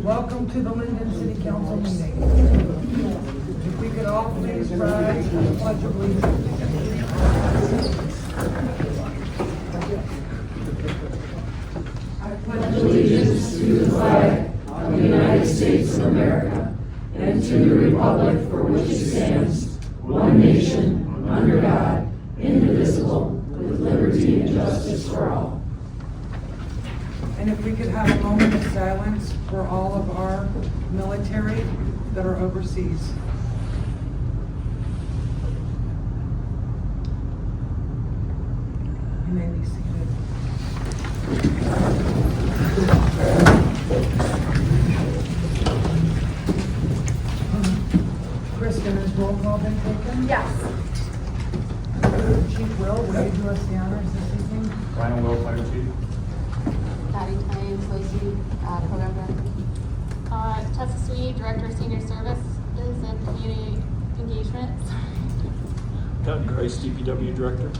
Welcome to the Linden City Council meeting. If we could all please rise for the Pledge of Allegiance. I pledge allegiance to the flag of the United States of America and to the republic for which it stands, one nation, under God, indivisible, with liberty and justice for all. And if we could have a moment of silence for all of our military that are overseas. You may be seated. Kristen, has roll call been taken? Yes. Chief Will, will you do us the honors this evening? Ryan Will, Fire Chief. Patty Tyan, Associate Program Director. Tessa Sweeney, Director of Senior Services and Community Engagement. Doug Grice, DPW Director.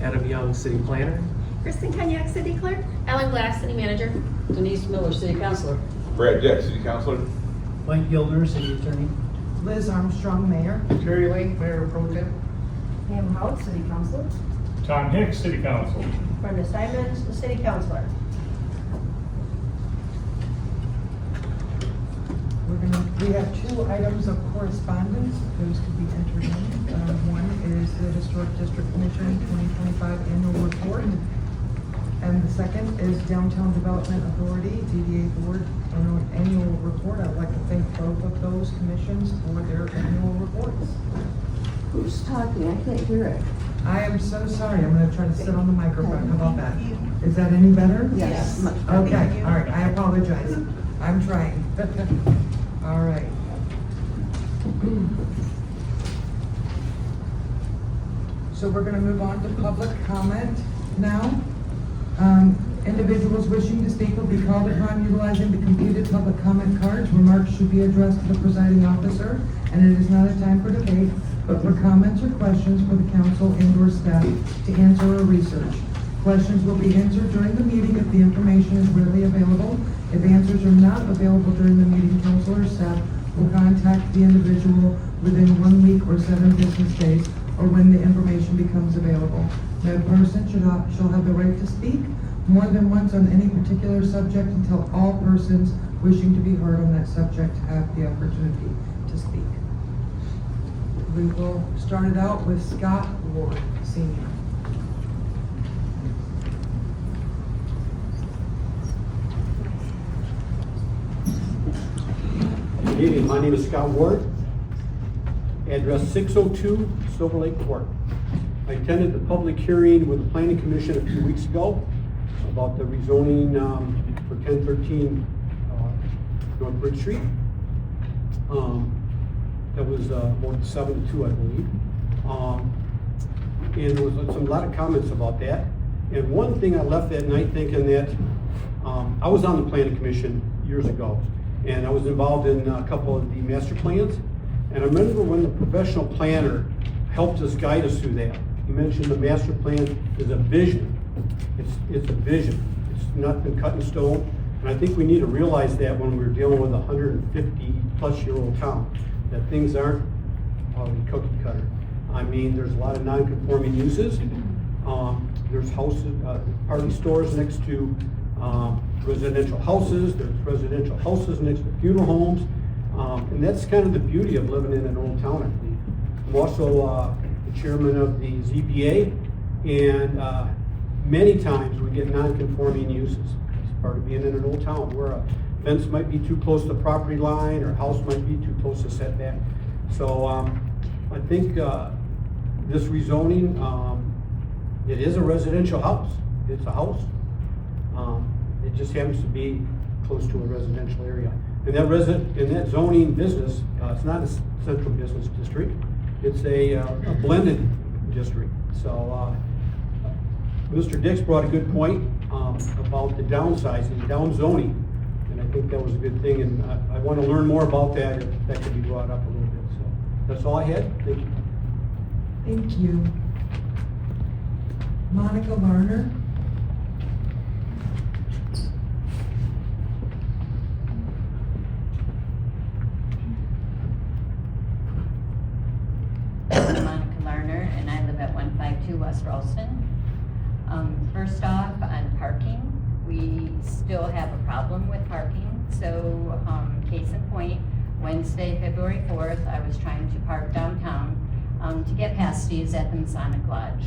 Adam Young, City Planner. Kristen Kenyak, City Clerk. Ellen Glass, City Manager. Denise Miller, City Councilor. Brad Dick, City Councilor. Mike Gildner, City Attorney. Liz Armstrong, Mayor. Terry Lake, Mayor Pro Tem. Pam Hout, City Councilor. Tom Hicks, City Council. Brenda Simons, the City Councilor. We have 2 items of correspondence. Those could be entered in. One is the Historic District Commission 2025 Annual Report. And the second is Downtown Development Authority, DDA Board Annual Report. I'd like to thank both of those commissions for their annual reports. Who's talking? I can't hear it. I am so sorry. I'm going to try to sit on the microphone. How about that? Is that any better? Yes. Okay, all right. I apologize. I'm trying. All right. So we're going to move on to public comment now. Individuals wishing to speak will be called upon utilizing the completed public comment cards. Remarks should be addressed to the presiding officer, and it is not a time for debate, but for comments or questions for the council and/or staff to answer or research. Questions will be answered during the meeting if the information is readily available. If answers are not available during the meeting, council or staff will contact the individual within 1 week or 7 business days, or when the information becomes available. No person shall have the right to speak more than once on any particular subject until all persons wishing to be heard on that subject have the opportunity to speak. We will start it out with Scott Ward, Senior. Good evening, my name is Scott Ward, address 602 Silver Lake Court. I attended the public hearing with the Planning Commission a few weeks ago about the rezoning for 1013 North Bridge Street. That was about 7-2, I believe. And there was a lot of comments about that. And one thing I left that night thinking that I was on the Planning Commission years ago, and I was involved in a couple of the master plans. And I remember when the professional planner helped us guide us through that. He mentioned the master plan is a vision. It's a vision. It's not been cut in stone. And I think we need to realize that when we're dealing with a 150-plus-year-old town, that things aren't already cookie cutter. I mean, there's a lot of non-conforming uses. There's houses, party stores next to residential houses. There's residential houses next to funeral homes. And that's kind of the beauty of living in an old town, I believe. I'm also the chairman of the ZBA, and many times we get non-conforming uses. It's part of being in an old town where a fence might be too close to the property line, or a house might be too close to setback. So I think this rezoning, it is a residential house. It's a house. It just happens to be close to a residential area. And that zoning business, it's not a central business district. It's a blended district. So Mr. Dix brought a good point about the downsizing, down zoning. And I think that was a good thing. And I want to learn more about that if that could be brought up a little bit. So that's all I had. Thank you. Thank you. Monica Lerner. 2 West Ralston. First off, on parking, we still have a problem with parking. So, case in point, Wednesday, February 4th, I was trying to park downtown to get pasties at the Masonic Lodge.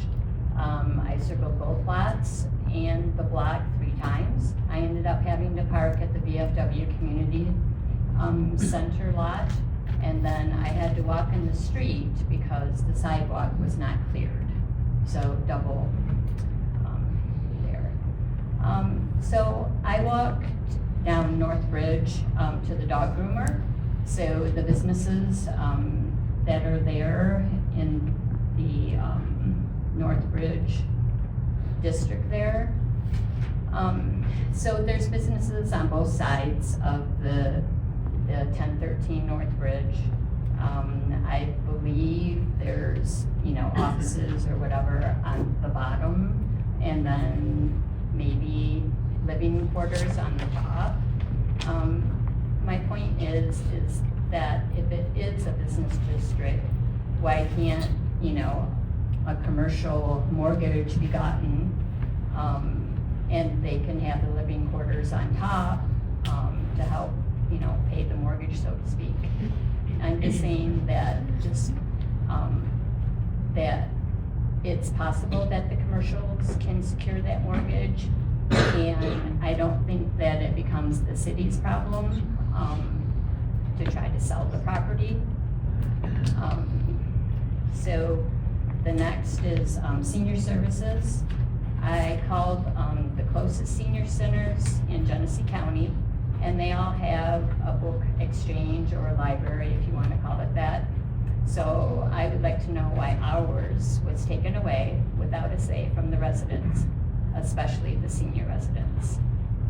I circled both lots and the block 3 times. I ended up having to park at the VFW Community Center lot, and then I had to walk in the street because the sidewalk was not cleared. So double there. So I walked down North Bridge to the dog groomer. So the businesses that are there in the North Bridge district there. So there's businesses on both sides of the 1013 North Bridge. I believe there's, offices or whatever on the bottom, and then maybe living quarters on the top. My point is that if it is a business district, why can't, a commercial mortgage be gotten, and they can have the living quarters on top, to help, pay the mortgage, so to speak. I'm just saying that that it's possible that the commercials can secure that mortgage, and I don't think that it becomes the city's problem, to try to sell the property. So the next is, senior services. I called, the closest senior centers in Genesee County, and they all have a book exchange or a library, if you want to call it that. So I would like to know why ours was taken away without a say from the residents, especially the senior residents.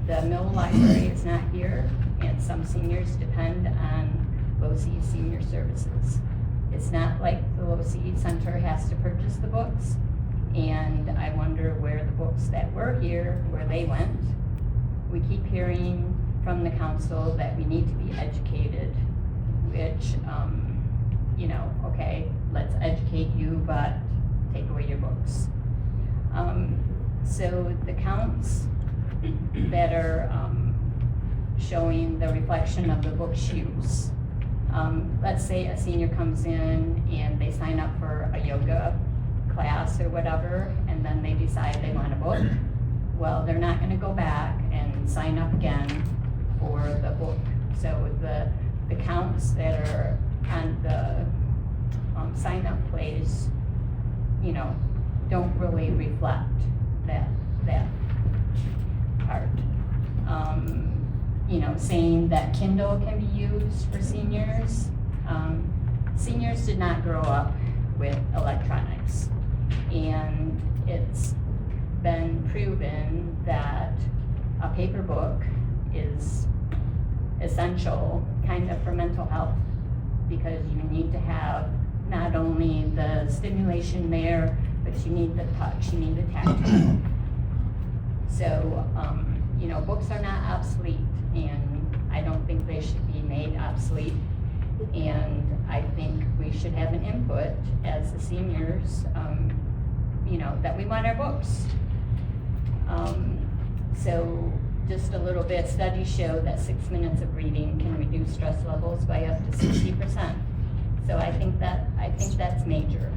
The Mill Library is not here, and some seniors depend on LoC Senior Services. It's not like the LoC Center has to purchase the books, and I wonder where the books that were here, where they went. We keep hearing from the council that we need to be educated, which, okay, let's educate you, but take away your books. So the counts that are showing the reflection of the book's use. Let's say a senior comes in and they sign up for a yoga class or whatever, and then they decide they want a book. Well, they're not gonna go back and sign up again for the book. So the counts that are on the sign up place, don't really reflect that part. Saying that Kindle can be used for seniors. Seniors did not grow up with electronics, and it's been proven that a paper book is essential kind of for mental health, because you need to have not only the stimulation there, but you need the touch, you need the tactile. So, books are not obsolete, and I don't think they should be made obsolete. And I think we should have an input as the seniors, that we want our books. So just a little bit, studies show that 6 minutes of reading can reduce stress levels by up to 60%. So I think that's major.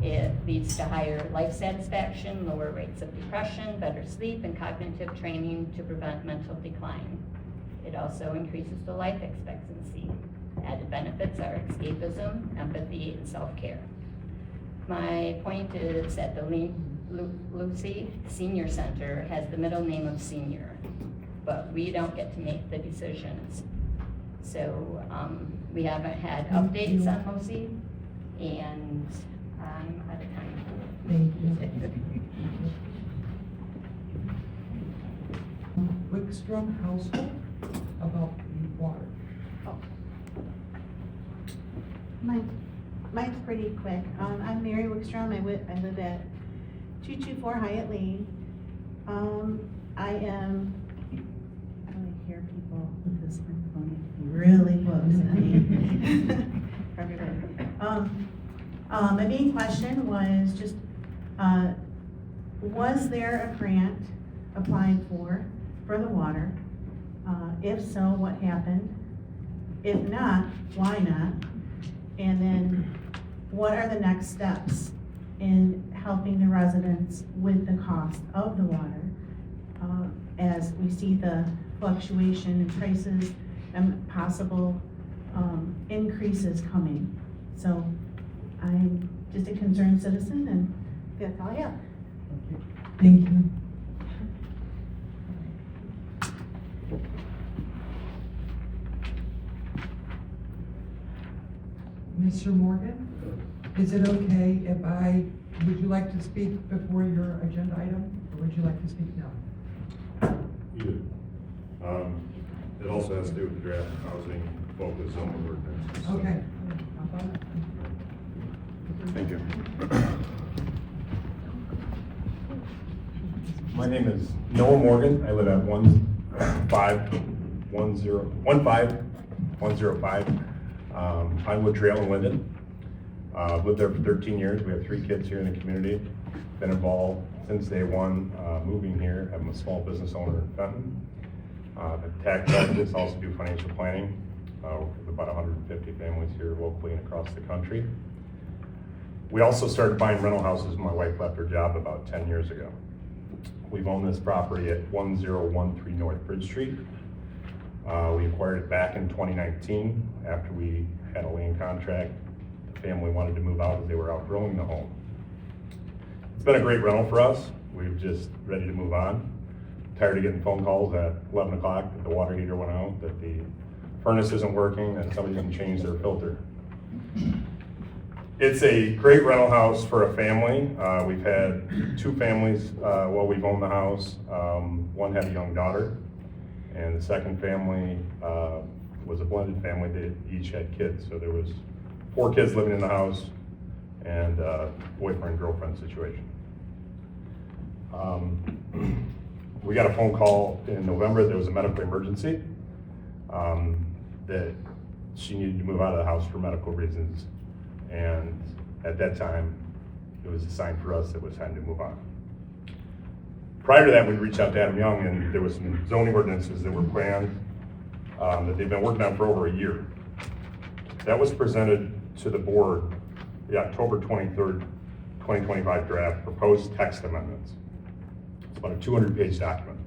It leads to higher life satisfaction, lower rates of depression, better sleep, and cognitive training to prevent mental decline. It also increases the life expectancy. Added benefits are escapism, empathy, and self-care. My point is that the LoC Senior Center has the middle name of senior, but we don't get to make the decisions. So we haven't had updates on LoC, and I'm out of time. Thank you. Wickstrom household about the water. Mine's pretty quick. I'm Mary Wickstrom. I live at 224 Hyatt Lane. I don't hear people with this microphone really close. For everybody. My main question was just Was there a grant applied for the water? If so, what happened? If not, why not? And then what are the next steps in helping the residents with the cost of the water? As we see the fluctuation in prices and possible increases coming. So I'm just a concerned citizen, and that's all I have. Thank you. Mr. Morgan, is it okay if would you like to speak before your agenda item, or would you like to speak now? Either. It also has to do with the draft housing focus zoning ordinance. so- Okay. Thank you. My name is Noah Morgan. I live at 15105 Pinewood Trail in Linden. I've lived there for 13 years. We have 3 kids here in the community. Been involved since day one, moving here. I'm a small business owner in Fenton. Tax strategist, also do financial planning. With about 150 families here locally and across the country. We also started buying rental houses when my wife left her job about 10 years ago. We've owned this property at 1013 North Bridge Street. We acquired it back in 2019 after we had a land contract. The family wanted to move out as they were outgrowing the home. It's been a great rental for us. We're just ready to move on. Tired of getting phone calls at 11 o'clock that the water heater went out, that the furnace isn't working, and somebody didn't change their filter. It's a great rental house for a family. We've had 2 families while we've owned the house. One had a young daughter, and the second family was a blended family. They each had kids, so there was 4 kids living in the house and boyfriend-girlfriend situation. We got a phone call in November. There was a medical emergency that she needed to move out of the house for medical reasons. And at that time, it was a sign for us that it was time to move on. Prior to that, we reached out to Adam Young, and there was some zoning ordinances that were planned that they've been working on for over a year. That was presented to the board, the October 23rd, 2025 draft, proposed text amendments. It's about a 200-page document.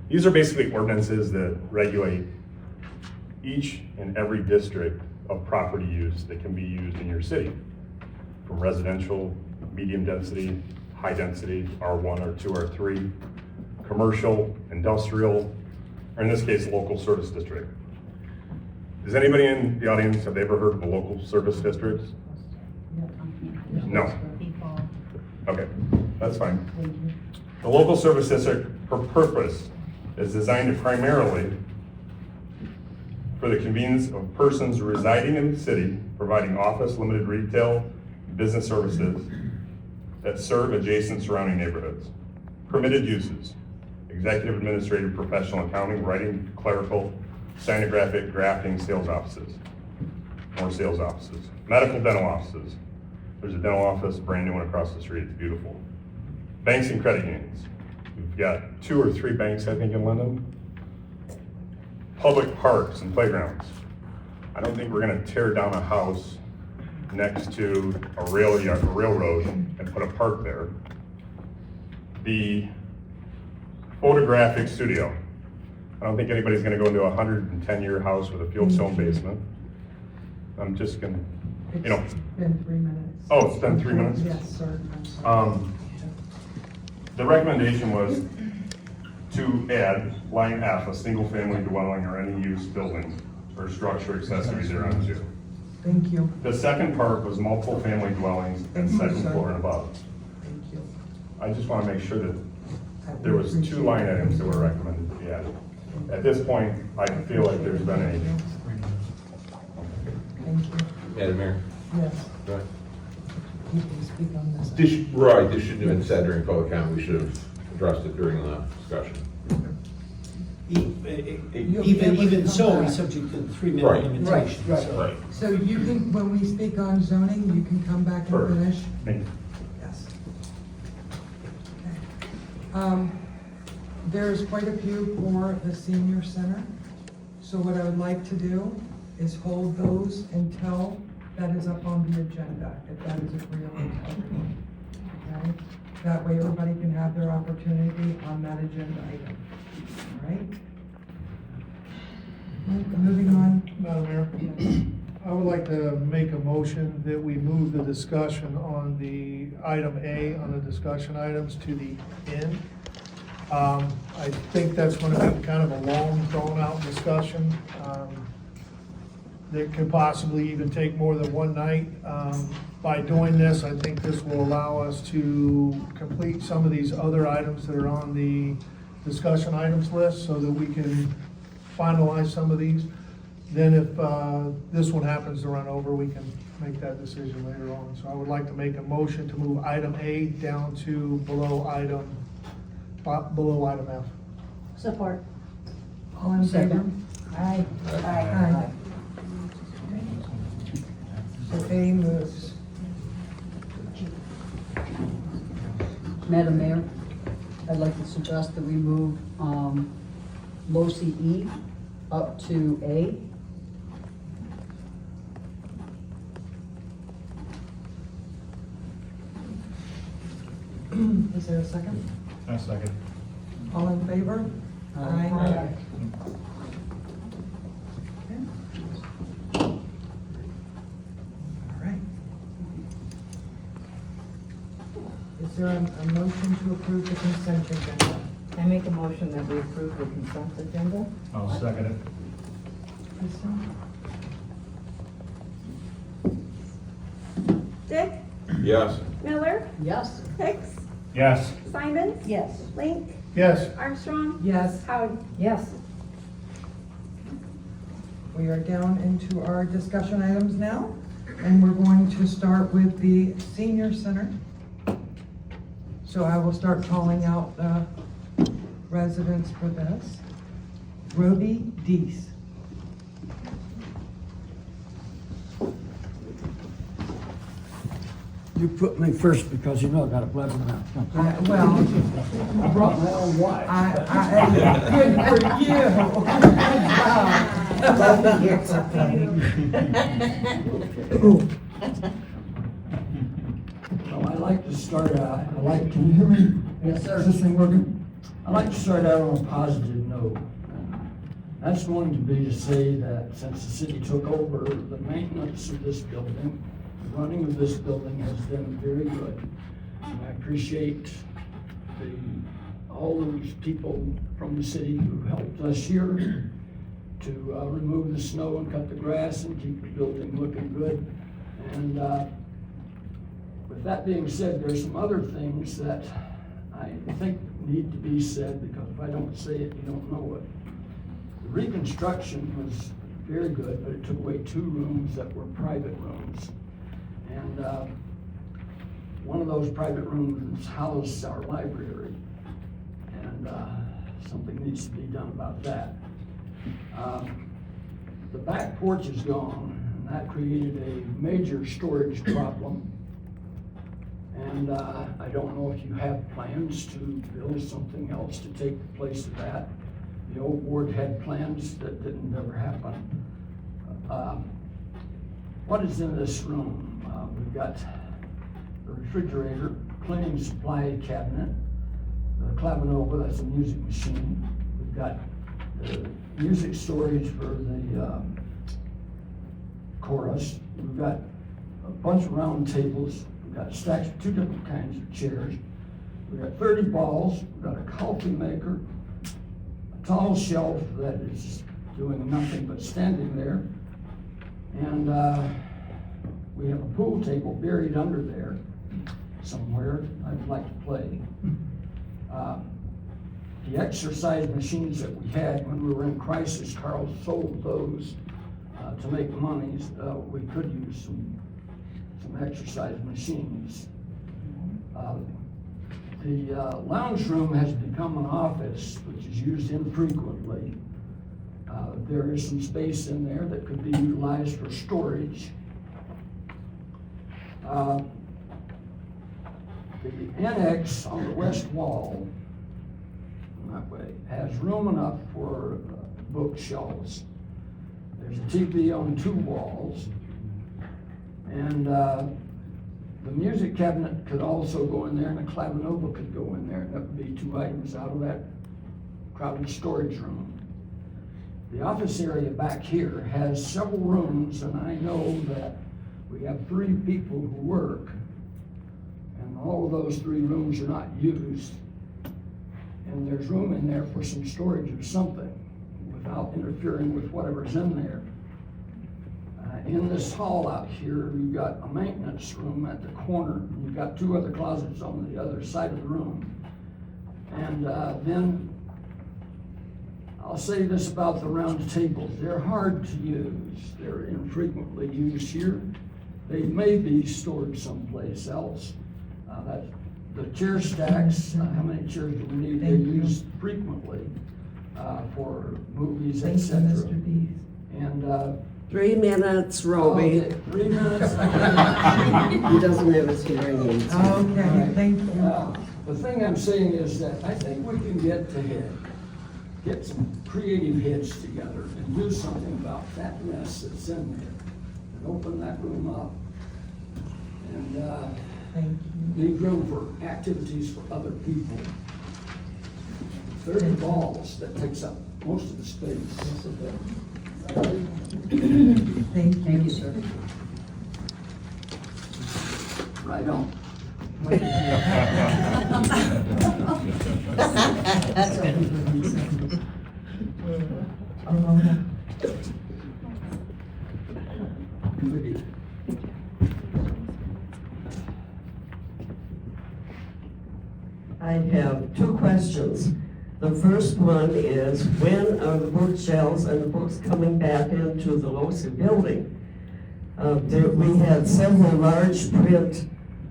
These are basically ordinances that regulate each and every district of property use that can be used in your city, from residential, medium density, high density, R1, R2, R3, commercial, industrial, or in this case, local service district. Does anybody in the audience, have they ever heard of a local service district? No. Okay, that's fine. The local service district, for purpose, is designed to primarily for the convenience of persons residing in the city, providing office, limited retail, business services that serve adjacent surrounding neighborhoods. Permitted uses: executive, administrative, professional accounting, writing, clerical, stenographic, drafting, sales offices. More sales offices. Medical, dental offices. There's a dental office, brand new one across the street, it's beautiful. Banks and credit unions. We've got 2 or 3 banks, I think, in Linden. Public parks and playgrounds. I don't think we're gonna tear down a house next to a railroad and put a park there. The photographic studio. I don't think anybody's gonna go into a 110-year house with a field stone basement. I'm just gonna, you know. It's been 3 minutes. Oh, it's been 3 minutes? Yes, sir, I'm sorry. The recommendation was to add line F, a single-family dwelling or any use building or structure accessory thereunto. Thank you. The second part was multiple family dwellings and Thank you, second sir. floor and above. Thank you. I just want to make sure that there was 2 line items that were recommended to be added. At this point, I feel like there's been a, Thank you. Madam Mayor? Yes, Go ahead. you can speak on this. This shouldn't have been said during public comment, we should have addressed it during the discussion. Even so, we're subject to the 3-minute Right. limitation. Right, so- right. So you can, when we speak on zoning, you can come back and Perfect. finish? Thank you. Yes. There's quite a few for the senior center. So what I would like to do is hold those until that is up on the agenda, if that is agreeable to everyone. Okay? That way everybody can have their opportunity on that agenda item. All right? Moving on. Madam Mayor, I would like to make a motion that we move the discussion on the item A, on the discussion items, to the end. I think that's gonna be kind of a long, drawn-out discussion, that could possibly even take more than one night. By doing this, I think this will allow us to complete some of these other items that are on the discussion items list, so that we can finalize some of these. Then if this one happens to run over, we can make that decision later on. So I would like to make a motion to move item A down to below item F. Support. All in favor? Aye. Aye. So A moves. Madam Mayor, I'd like to suggest that we move, low CE up to A. Is there a second? A second. All in favor? Aye. Okay. All right. Is there a motion to approve the consent agenda? I make a motion that we approve the consent agenda. I'll second it. Kristen? Dick, Yes. Miller, Yes. Hicks, Yes. Simons. Yes. Link, Yes. Armstrong, Yes. Howard. Yes. We are down into our discussion items now, and we're going to start with the senior center. So I will start calling out the residents for this. Roby Deese. You put me first because you know I got a blood mouth. Well, I brought my own wife. good for you. Well, I like to start out, can you hear me? Yes, sir. Is this thing working? I like to start out on a positive note. That's going to be to say that since the city took over, the maintenance of this building, the running of this building has been very good. And I appreciate all those people from the city who helped us here to remove the snow and cut the grass and keep the building looking good. And with that being said, there's some other things that I think need to be said, because if I don't say it, you don't know it. The reconstruction was very good, but it took away 2 rooms that were private rooms. And one of those private rooms housed our library, and something needs to be done about that. The back porch is gone, and that created a major storage problem. And I don't know if you have plans to build something else to take the place of that. The old board had plans that didn't ever happen. What is in this room? We've got the refrigerator, cleaning supply cabinet, the Clavinova, that's a music machine. We've got the music storage for the chorus. We've got a bunch of round tables. We've got stacks of 2 different kinds of chairs. We've got 30 balls. We've got a coffee maker, a tall shelf that is doing nothing but standing there. And we have a pool table buried under there somewhere I'd like to play. The exercise machines that we had when we were in crisis, Carl sold those to make monies. We could use some exercise machines. The lounge room has become an office, which is used infrequently. There is some space in there that could be utilized for storage. The annex on the west wall that way. Has room enough for bookshelves. There's a TV on 2 walls. And the music cabinet could also go in there, and a clavinova could go in there. That would be 2 items out of that crowded storage room. The office area back here has several rooms, and I know that we have 3 people who work, and all of those 3 rooms are not used. And there's room in there for some storage of something without interfering with whatever's in there. In this hall out here, you've got a maintenance room at the corner. You've got 2 other closets on the other side of the room. And then I'll say this about the round tables. They're hard to use. They're infrequently used here. They may be stored someplace else. The chair stacks, how many chairs do we need? They're used frequently for movies, Thank you, etc. Mr. Dees. And 3 minutes, Roby. okay, 3 minutes. He doesn't have his hearing aids. Okay, thank you. The thing I'm saying is that I think we can get some creative heads together and do something about that mess that's in there. And open that room up. And Thank you. leave room for activities for other people. 30 balls, that takes up most of the space. Thank you. Thank you, sir. Right on. That's what he said. Alona. Goody. I have 2 questions. The first one is, when are the bookshelves and the books coming back into the LoSI building? We had several large print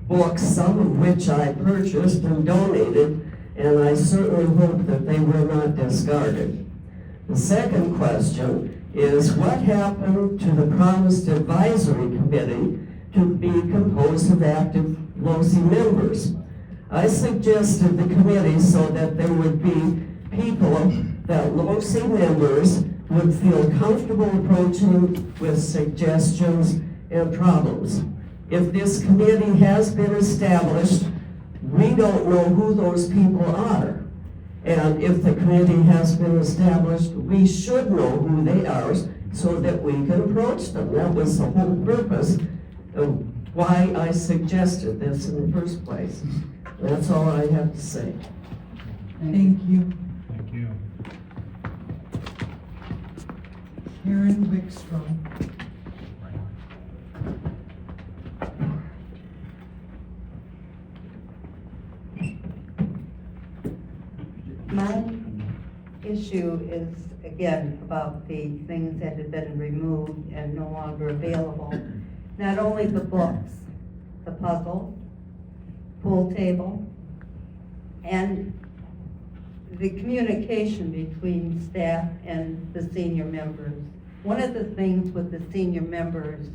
books, some of which I purchased and donated, and I certainly hope that they were not discarded. The second question is, what happened to the promised advisory committee to be composed of active LoSI members? I suggested the committee so that there would be people that LoSI members would feel comfortable approaching with suggestions and problems. If this committee has been established, we don't know who those people are. And if the committee has been established, we should know who they are so that we can approach them. That was the whole purpose of why I suggested this in the first place. That's all I have to say. Thank you. Thank you. Karen Wickstrom. My issue is, again, about the things that have been removed and no longer available. Not only the books, the puzzle, pool table, and the communication between staff and the senior members. One of the things with the senior members,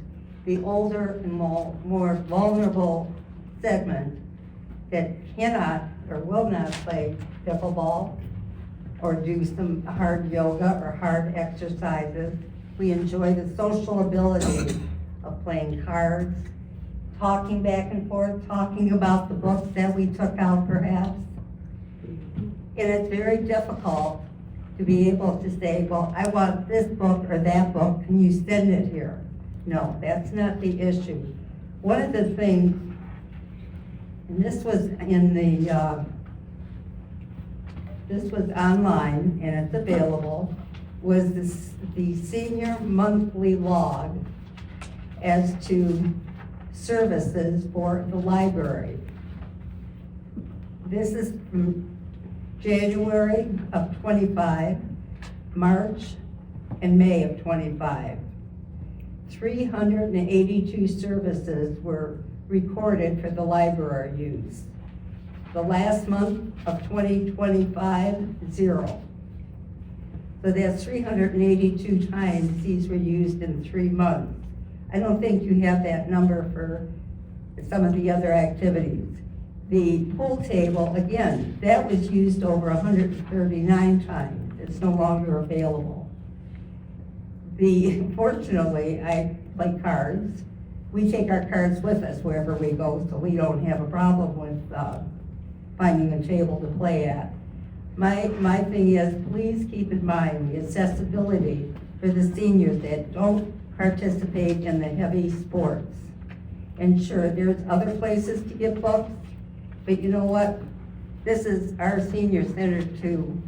the older and more vulnerable segment that cannot or will not play pickleball or do some hard yoga or hard exercises. We enjoy the social ability of playing cards, talking back and forth, talking about the books that we took out perhaps. And it's very difficult to be able to say, well, I want this book or that book, can you send it here? No, that's not the issue. One of the things, and this was in the, this was online and it's available, was the senior monthly log as to services for the library. This is from January of 25, March, and May of 25. 382 services were recorded for the library use. The last month of 2025, 0. So that's 382 times these were used in 3 months. I don't think you have that number for some of the other activities. The pool table, again, that was used over 139 times. It's no longer available. Fortunately, I play cards. We take our cards with us wherever we go, so we don't have a problem with finding a table to play at. My thing is, please keep in mind the accessibility for the seniors that don't participate in the heavy sports. And sure, there's other places to get books, but you know what? This is our senior center too,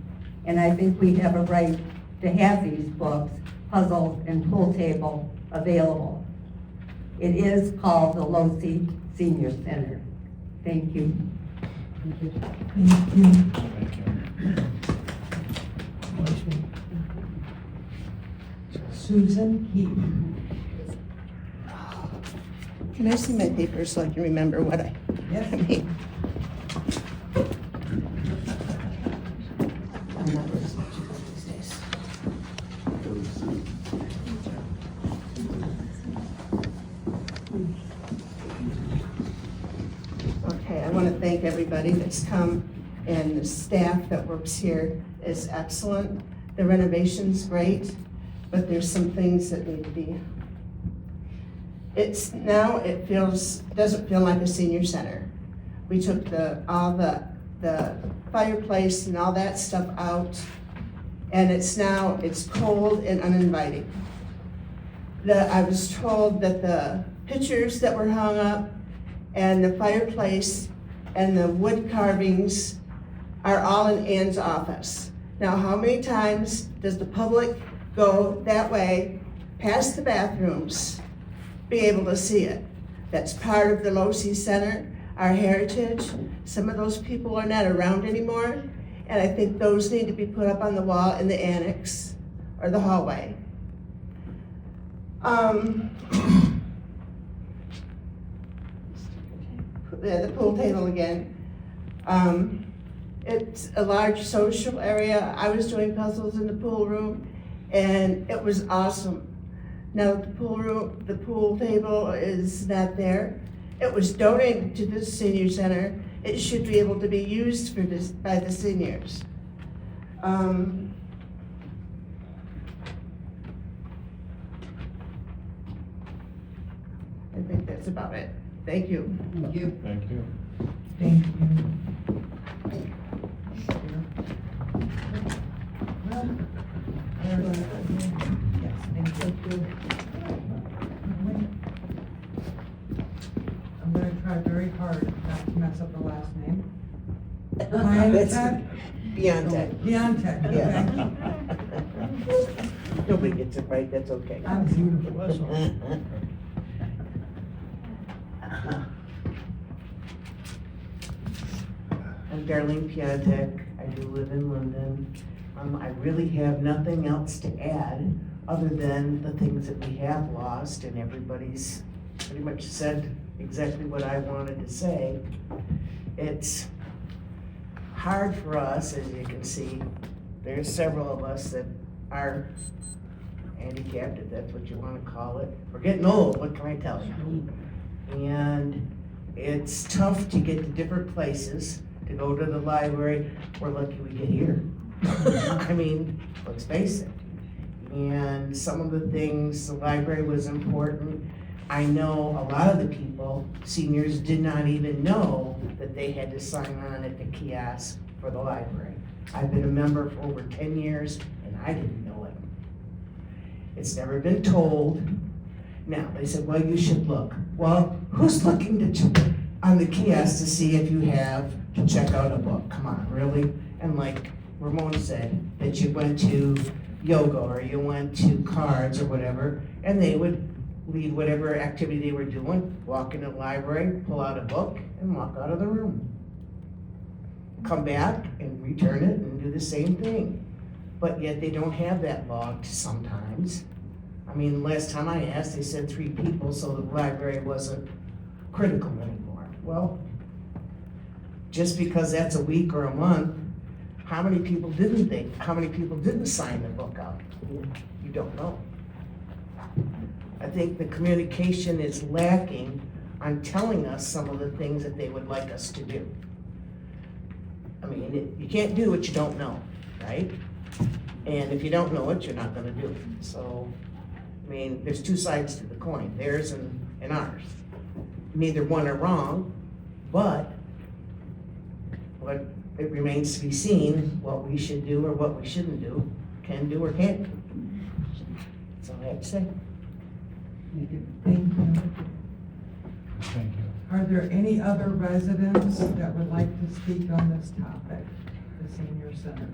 and I think we have a right to have these books, puzzles, and pool table available. It is called the Losi Senior Center. Thank you. Thank you. Thank you. Susan Keith. Can I see my paper so I can remember what I Yes. made? Okay, I want to thank everybody that's come, and the staff that works here is excellent. The renovation's great, but there's some things that need to be. Doesn't feel like a senior center. We took all the fireplace and all that stuff out, and it's cold and uninviting. I was told that the pictures that were hung up and the fireplace and the wood carvings are all in Ann's office. Now, how many times does the public go that way, past the bathrooms, be able to see it? That's part of the Losi Center, our heritage. Some of those people are not around anymore, and I think those need to be put up on the wall in the annex or the hallway. The pool table again. It's a large social area. I was doing puzzles in the pool room, and it was awesome. Now the pool table is not there. It was donated to the senior center. It should be able to be used by the seniors. I think that's about it. Thank you. Thank you. Thank you. Thank you. Yes, thank you. I'm gonna try very hard not to mess up the last name. Beyonce. Beyonce, okay. Nobody gets it right, that's okay. I'm beautiful. I'm Darlene Piatek. I do live in Linden. I really have nothing else to add other than the things that we have lost, and everybody's pretty much said exactly what I wanted to say. It's hard for us, as you can see. There's several of us that are handicapped, if that's what you want to call it. We're getting old, what can I tell you? And it's tough to get to different places, to go to the library. We're lucky we get here. I mean, let's face it. And some of the things, the library was important. I know a lot of the people, seniors, did not even know that they had to sign on at the kiosk for the library. I've been a member for over 10 years, and I didn't know it. It's never been told. Now, they said, well, you should look. Well, who's looking on the kiosk to see if you have to check out a book? Come on, really? And like Ramon said, that you went to yoga or you went to cards or whatever, and they would leave whatever activity they were doing, walk in the library, pull out a book, and walk out of the room. Come back and return it and do the same thing. But yet they don't have that logged sometimes. I mean, last time I asked, they said 3 people, so the library wasn't critical anymore. Well, just because that's a week or a month, how many people didn't sign the book out? You don't know. I think the communication is lacking on telling us some of the things that they would like us to do. I mean, you can't do what you don't know, right? And if you don't know it, you're not gonna do it. So, I mean, there's two sides to the coin, theirs and ours. Neither one are wrong, but it remains to be seen what we should do or what we shouldn't do, can do or can't do. That's all I have to say. Thank you. Thank you. Are there any other residents that would like to speak on this topic, the senior center?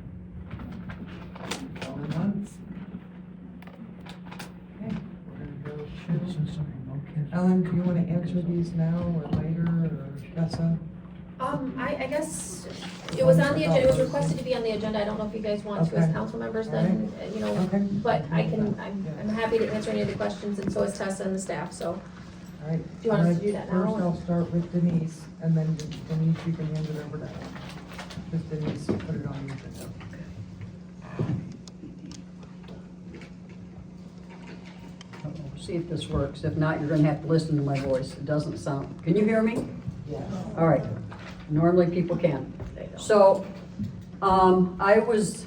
Going once? Okay, we're gonna go to, Ellen, do you want to answer these now or later, or Tessa? I guess it was on the agenda, it was requested to be on the agenda, I don't know if you guys want to as Okay. council members then, you know, Okay. but I'm happy to answer any of the questions, and so is Tessa and the staff, so. All right. Do you want us to do that now, First, or- I'll start with Denise, and then Denise, you can hand it over to Ellen. Because Denise put it on the agenda. See if this works. If not, you're gonna have to listen to my voice. It doesn't sound, can you hear me? Yes. All right. Normally people can. They don't. So, I was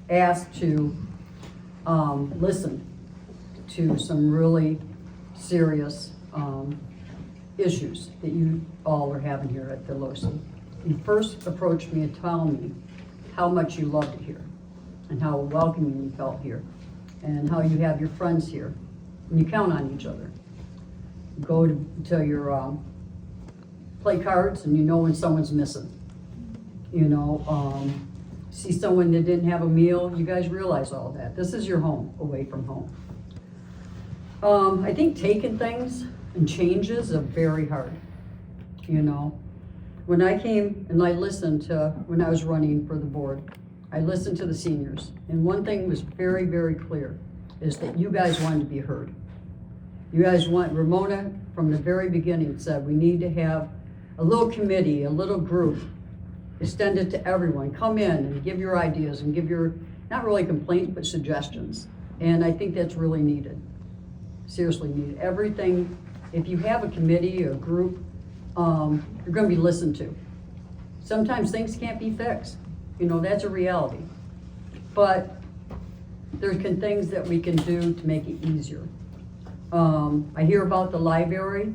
asked to, listen to some really serious, issues that you all are having here at the LoC. You first approached me and told me how much you loved it here and how welcoming you felt here and how you have your friends here and you count on each other. Go to your, play cards and you know when someone's missing. You know, see someone that didn't have a meal, you guys realize all that. This is your home, away from home. I think taking things and changes are very hard, you know. When I came and I listened to, when I was running for the board, I listened to the seniors. And one thing was very, very clear, is that you guys wanted to be heard. You guys want, Ramona from the very beginning said, we need to have a little committee, a little group, extend it to everyone. Come in and give your ideas and give your, not really complaints, but suggestions. And I think that's really needed. Seriously needed. Everything, if you have a committee or a group, you're gonna be listened to. Sometimes things can't be fixed. You know, that's a reality. But there can things that we can do to make it easier. I hear about the library.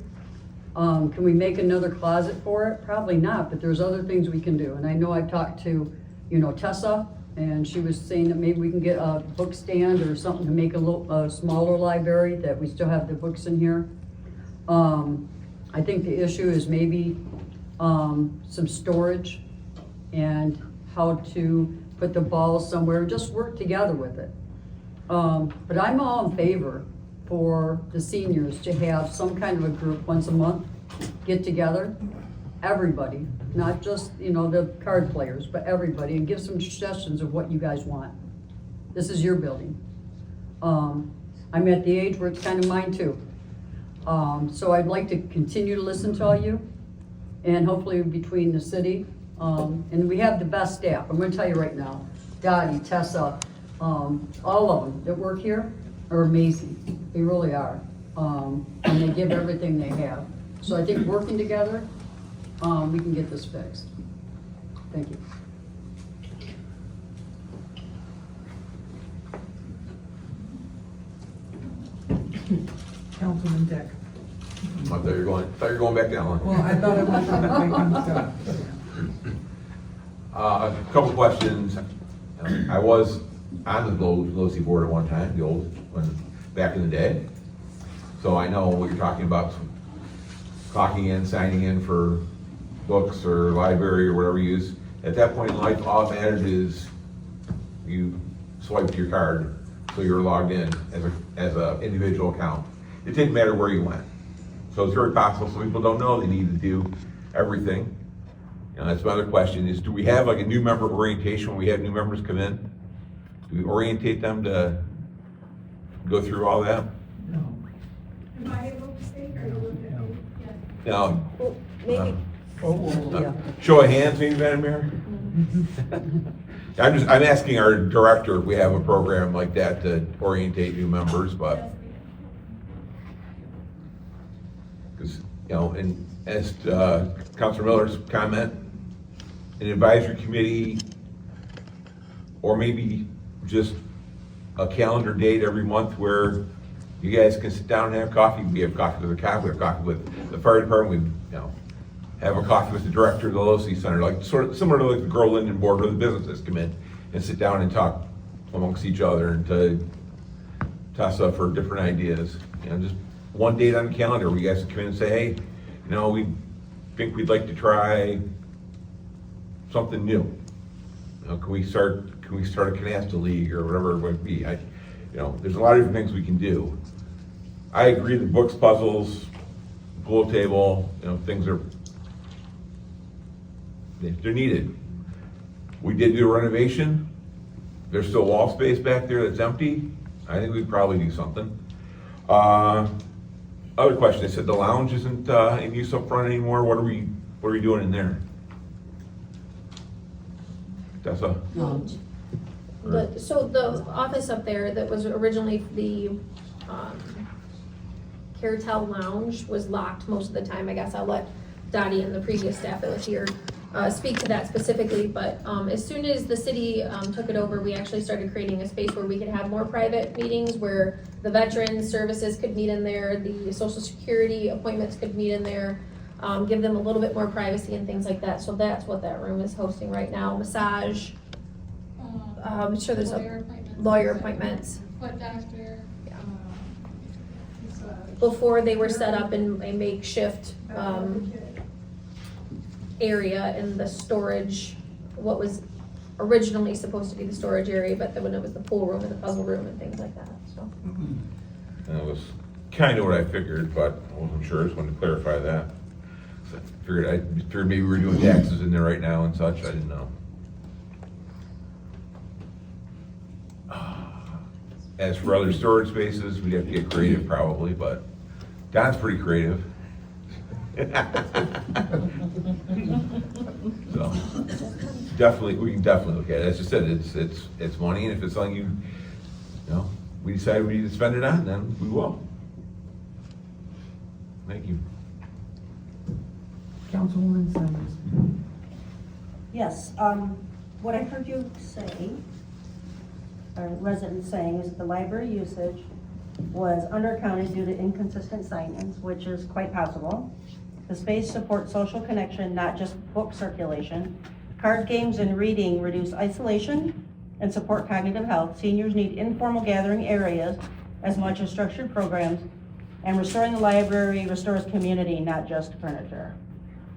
Can we make another closet for it? Probably not, but there's other things we can do. And I know I've talked to, you know, Tessa, and she was saying that maybe we can get a book stand or something to make a smaller library, that we still have the books in here. I think the issue is maybe some storage and how to put the balls somewhere, just work together with it. But I'm all in favor for the seniors to have some kind of a group once a month, get together, everybody, not just, you know, the card players, but everybody, and give some suggestions of what you guys want. This is your building. I'm at the age where it's kind of mine too. So I'd like to continue to listen to all you, and hopefully between the city, and we have the best staff. I'm gonna tell you right now, Dottie, Tessa, all of them that work here are amazing. They really are. And they give everything they have. So I think working together, we can get this fixed. Thank you. Councilman Dick. I thought you were going back down. Well, I thought I was trying to make stuff. A couple questions. I was on the LoC board at one time, the old one, back in the day. So I know what you're talking about, clocking in, signing in for books or library or whatever you use. At that point in life, all that mattered is you swiped your card, so you're logged in as a individual account. It didn't matter where you went. So it's very possible some people don't know they need to do everything. And that's my other question is, do we have like a new member orientation when we have new members come in? Do we orientate them to go through all that? No. Am I able to speak or you look at me? Yes. Now, Maybe, show of hands, maybe, Madam Mayor? I'm asking our director if we have a program like that to orientate new members, but. Because you know, and as Councilor Miller's comment, an advisory committee, or maybe just a calendar date every month where you guys can sit down and have coffee. We have coffee with the cop, we have coffee with the fire department, we, you know, have a coffee with the director of the LoC Center, like sort of similar to like the Grow Linden board where the businesses come in and sit down and talk amongst each other and to toss up for different ideas. You know, just one date on the calendar where you guys can come in and say, hey, you know, we think we'd like to try something new. You know, can we start a canasta league or whatever it might be? You know, there's a lot of different things we can do. I agree that books, puzzles, pool table, you know, things are, they're needed. We did do a renovation. There's still wall space back there that's empty. I think we'd probably do something. Other question, they said the lounge isn't in use up front anymore. What are we doing in there? Tessa? So the office up there that was originally the Caratel Lounge was locked most of the time. I guess I'll let Dottie and the previous staff that was here speak to that specifically, but as soon as the city took it over, we actually started creating a space where we could have more private meetings, where the veterans services could meet in there, the social security appointments could meet in there, give them a little bit more privacy and things like that. So that's what that room is hosting right now. Massage, I'm sure there's lawyer appointments. Foot doctor. before they were set up in a makeshift area in the storage, what was originally supposed to be the storage area, but then when it was the pool room and the puzzle room and things like that, so. That was kind of what I figured, but I wasn't sure, I just wanted to clarify that. So I figured maybe we were doing taxes in there right now and such, I didn't know. As for other storage spaces, we'd have to get creative probably, but Don's pretty creative. So, definitely, we can definitely look at it. As I said, it's money, and if it's something you know, we decide we need to spend it on, then we will. Thank you. Councilwoman Simmons. Yes, what I heard you say, or residents saying, is that the library usage was undercounted due to inconsistent sign-ins, which is quite possible. The space supports social connection, not just book circulation. Card games and reading reduce isolation and support cognitive health. Seniors need informal gathering areas as much as structured programs. And restoring the library restores community, not just furniture.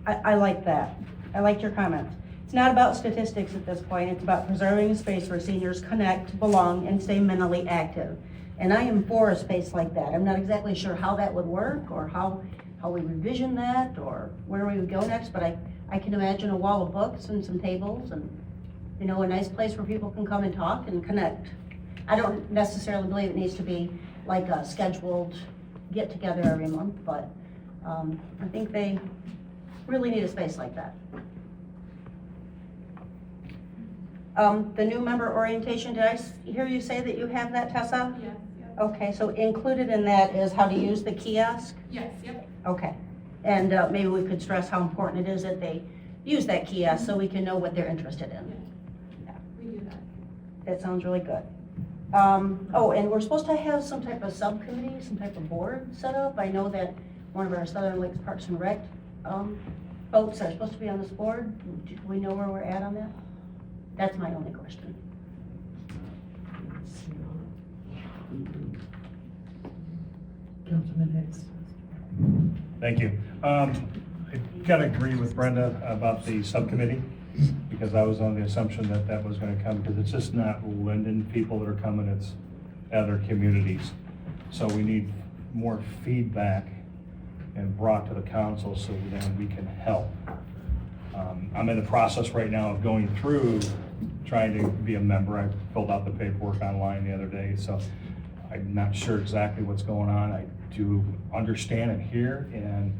I like that. I liked your comments. It's not about statistics at this point. It's about preserving a space where seniors connect, belong, and stay mentally active. And I am for a space like that. I'm not exactly sure how that would work or how we revision that or where we would go next, but I can imagine a wall of books and some tables and, you know, a nice place where people can come and talk and connect. I don't necessarily believe it needs to be like a scheduled get together every month, but I think they really need a space like that. The new member orientation, did I hear you say that you have that, Tessa? Yes, yep. Okay, so included in that is how to use the kiosk? Yes, yep. Okay, and maybe we could stress how important it is that they use that kiosk so we can know what they're interested in. Yeah, we do that. That sounds really good. Oh, and we're supposed to have some type of subcommittee, some type of board set up. I know that one of our Southern Lakes Parks and Rec folks are supposed to be on this board. Do we know where we're at on that? That's my only question. Councilman Hicks. Thank you. I gotta agree with Brenda about the subcommittee, because I was on the assumption that that was gonna come, because it's just not Linden people that are coming, it's other communities. So we need more feedback and brought to the council so then we can help. I'm in the process right now of going through, trying to be a member. I filled out the paperwork online the other day, so I'm not sure exactly what's going on. I do understand and hear and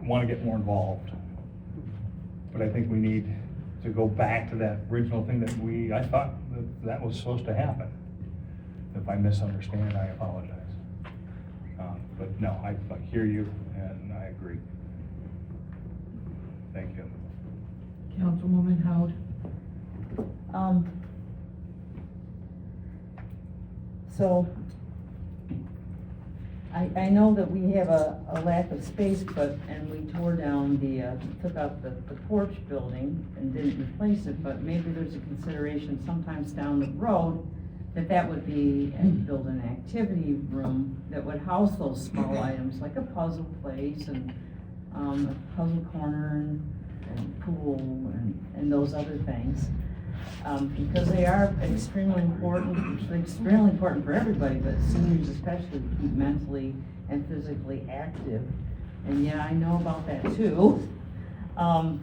want to get more involved. But I think we need to go back to that original thing that I thought that was supposed to happen. If I misunderstand, I apologize. But no, I hear you and I agree. Thank you. Councilwoman Howard? So, I know that we have a lack of space, and we tore down took out the porch building and didn't replace it, but maybe there's a consideration sometimes down the road that would be, and build an activity room that would house those small items, like a puzzle place and, a puzzle corner and pool and those other things. Because they are extremely important for everybody, but seniors especially, to keep mentally and physically active. And yeah, I know about that too. And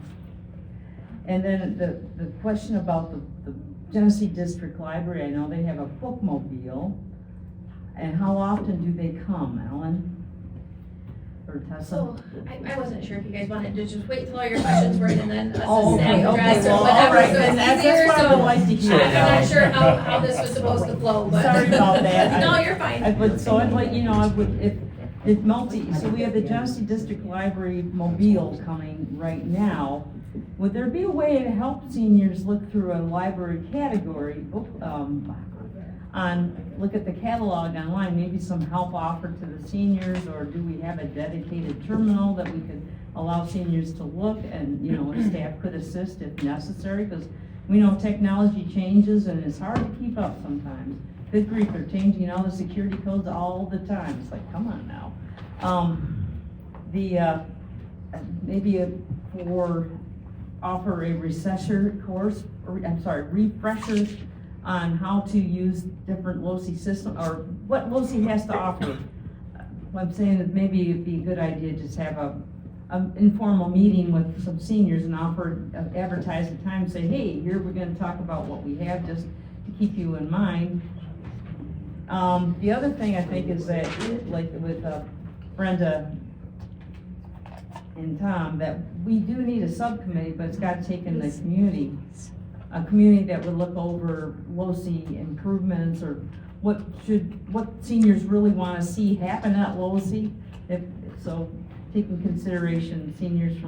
then the question about the Genesee District Library, I know they have a bookmobile. And how often do they come, Ellen? Or Tessa? So, I wasn't sure if you guys wanted to just wait till all your questions were in and then us Oh, as staff okay, address or well, whatever, all right, so it's then that's easier, what I so would like to hear. I'm not sure how this was supposed to flow, but. Sorry about that. No, you're fine. I would, so I'd like, I would, so we have the Genesee District Library mobile coming right now. Would there be a way to help seniors look through a library category, look at the catalog online, maybe some help offered to the seniors, or do we have a dedicated terminal that we could allow seniors to look and, staff could assist if necessary, because we know technology changes and it's hard to keep up sometimes. Good grief, they're changing all the security codes all the time. It's like, come on now. Offer a refresher course, refresher on how to use different LOCI system, or what LOCI has to offer. What I'm saying is maybe it'd be a good idea to just have an informal meeting with some seniors and advertise the time, say, hey, here we're gonna talk about what we have, just to keep you in mind. The other thing I think is that, like with Brenda and Tom, that we do need a subcommittee, but it's got to take in the community. A community that would look over LOCI improvements, or what seniors really want to see happen at LOCI. So take in consideration seniors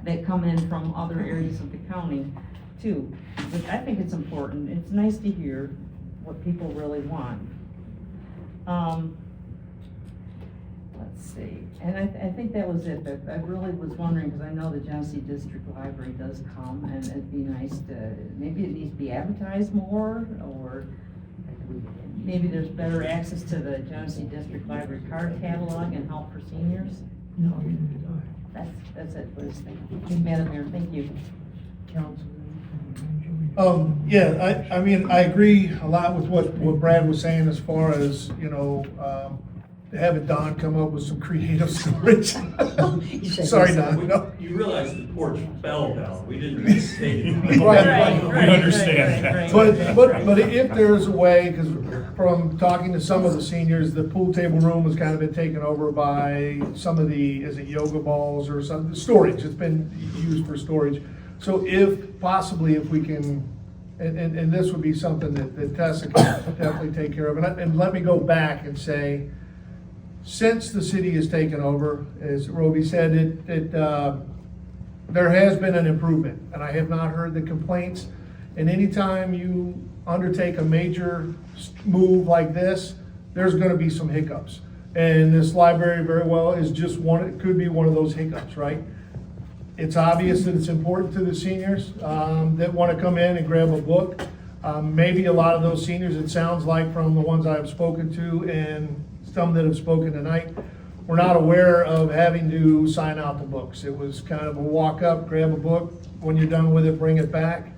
that come in from other areas of the county too. But I think it's important. It's nice to hear what people really want. Let's see, and I think that was it, but I really was wondering, because I know the Genesee District Library does come, and it'd be nice to, maybe it needs to be advertised more, or maybe there's better access to the Genesee District Library card catalog and help for seniors. No, you didn't. That's it, please. Thank you, Madam Mayor, thank you. Yeah, I mean, I agree a lot with what Brad was saying as far as, having Don come up with some creative storage. Sorry, Don. No. You realize the porch fell down, we didn't mistake it. Right. We understand that. But if there's a way, because from talking to some of the seniors, the pool table room has kind of been taken over by some of the, is it yoga balls or some storage? It's been used for storage. So if possibly, if we can, and this would be something that Tessa can definitely take care of. And let me go back and say, since the city has taken over, as Roby said, there has been an improvement, and I have not heard the complaints. And anytime you undertake a major move like this, there's gonna be some hiccups. And this library very well is just one, it could be one of those hiccups, right? It's obvious that it's important to the seniors that wanna come in and grab a book. Maybe a lot of those seniors, it sounds like from the ones I've spoken to and some that have spoken tonight, we're not aware of having to sign out the books. It was kind of a walk up, grab a book, when you're done with it, bring it back.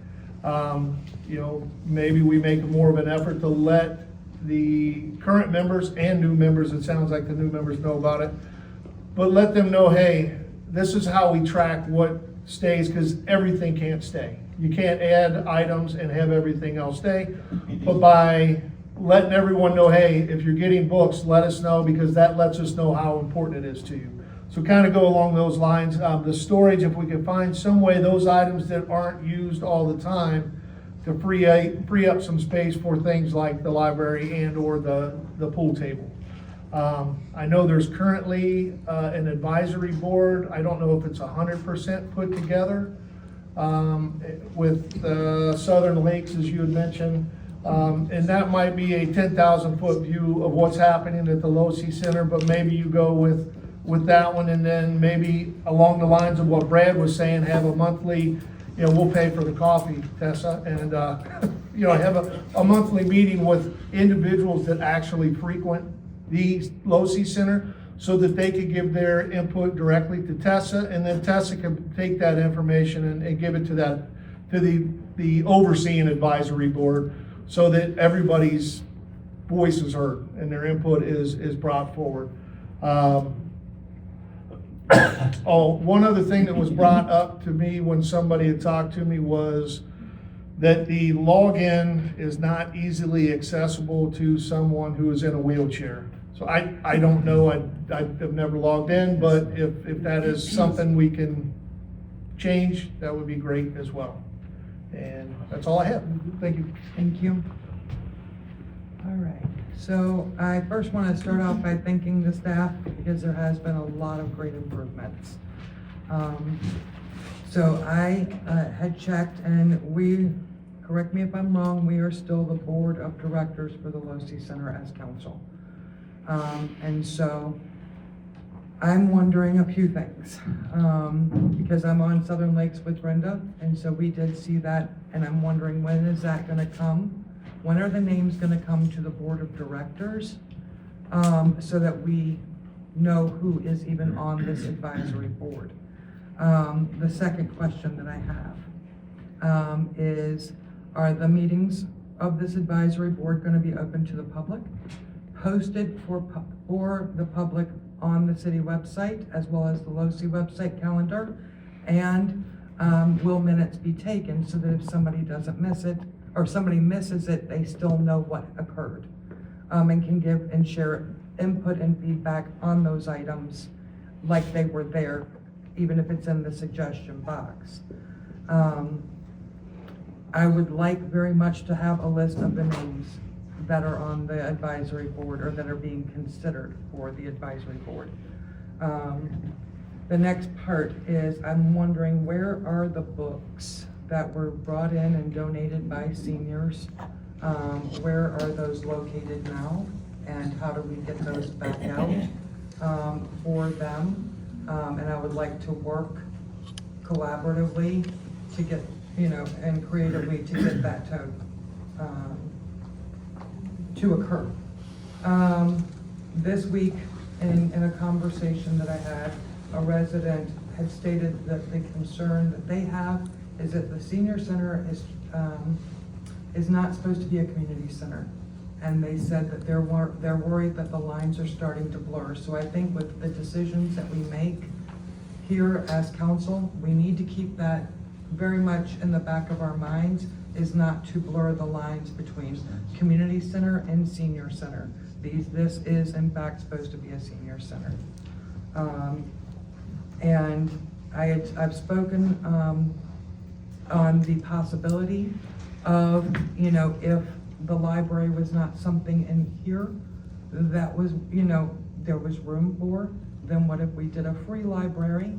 Maybe we make more of an effort to let the current members and new members, it sounds like the new members know about it, but let them know, hey, this is how we track what stays, because everything can't stay. You can't add items and have everything else stay, but by letting everyone know, hey, if you're getting books, let us know, because that lets us know how important it is to you. So kind of go along those lines. The storage, if we can find some way, those items that aren't used all the time, to free up some space for things like the library and or the pool table. I know there's currently an advisory board. I don't know if it's 100% put together with Southern Lakes, as you had mentioned. And that might be a 10,000-foot view of what's happening at the LoC Center, but maybe you go with that one, and then maybe along the lines of what Brad was saying, have a monthly, we'll pay for the coffee, Tessa, and, have a monthly meeting with individuals that actually frequent the LoC Center so that they could give their input directly to Tessa, and then Tessa can take that information and give it to the overseeing advisory board so that everybody's voice is heard and their input is brought forward. One other thing that was brought up to me when somebody had talked to me was that the login is not easily accessible to someone who is in a wheelchair. So I don't know, I've never logged in, but if that is something we can change, that would be great as well. And that's all I have. Thank you. Thank you. All right, so I first want to start off by thanking the staff because there has been a lot of great improvements. So I had checked, and correct me if I'm wrong, we are still the board of directors for the LoC Center as council. And so I'm wondering a few things, because I'm on Southern Lakes with Brenda, and so we did see that, and I'm wondering, when is that gonna come? When are the names gonna come to the board of directors, so that we know who is even on this advisory board? The second question that I have is, are the meetings of this advisory board gonna be open to the public, posted for the public on the city website, as well as the LoC website calendar? And will minutes be taken so that if somebody doesn't miss it, or somebody misses it, they still know what occurred, and can give and share input and feedback on those items like they were there, even if it's in the suggestion box. I would like very much to have a list of the names that are on the advisory board or that are being considered for the advisory board. The next part is, I'm wondering, where are the books that were brought in and donated by seniors? Where are those located now? And how do we get those back out for them? And I would like to work collaboratively to get, and creatively to get that to occur. This week, in a conversation that I had, a resident had stated that the concern that they have is that the senior center is not supposed to be a community center. And they said that they're worried that the lines are starting to blur. So I think with the decisions that we make here as council, we need to keep that very much in the back of our minds, is not to blur the lines between community center and senior center. This is in fact supposed to be a senior center. And I've spoken on the possibility of, if the library was not something in here that was, there was room for, then what if we did a free library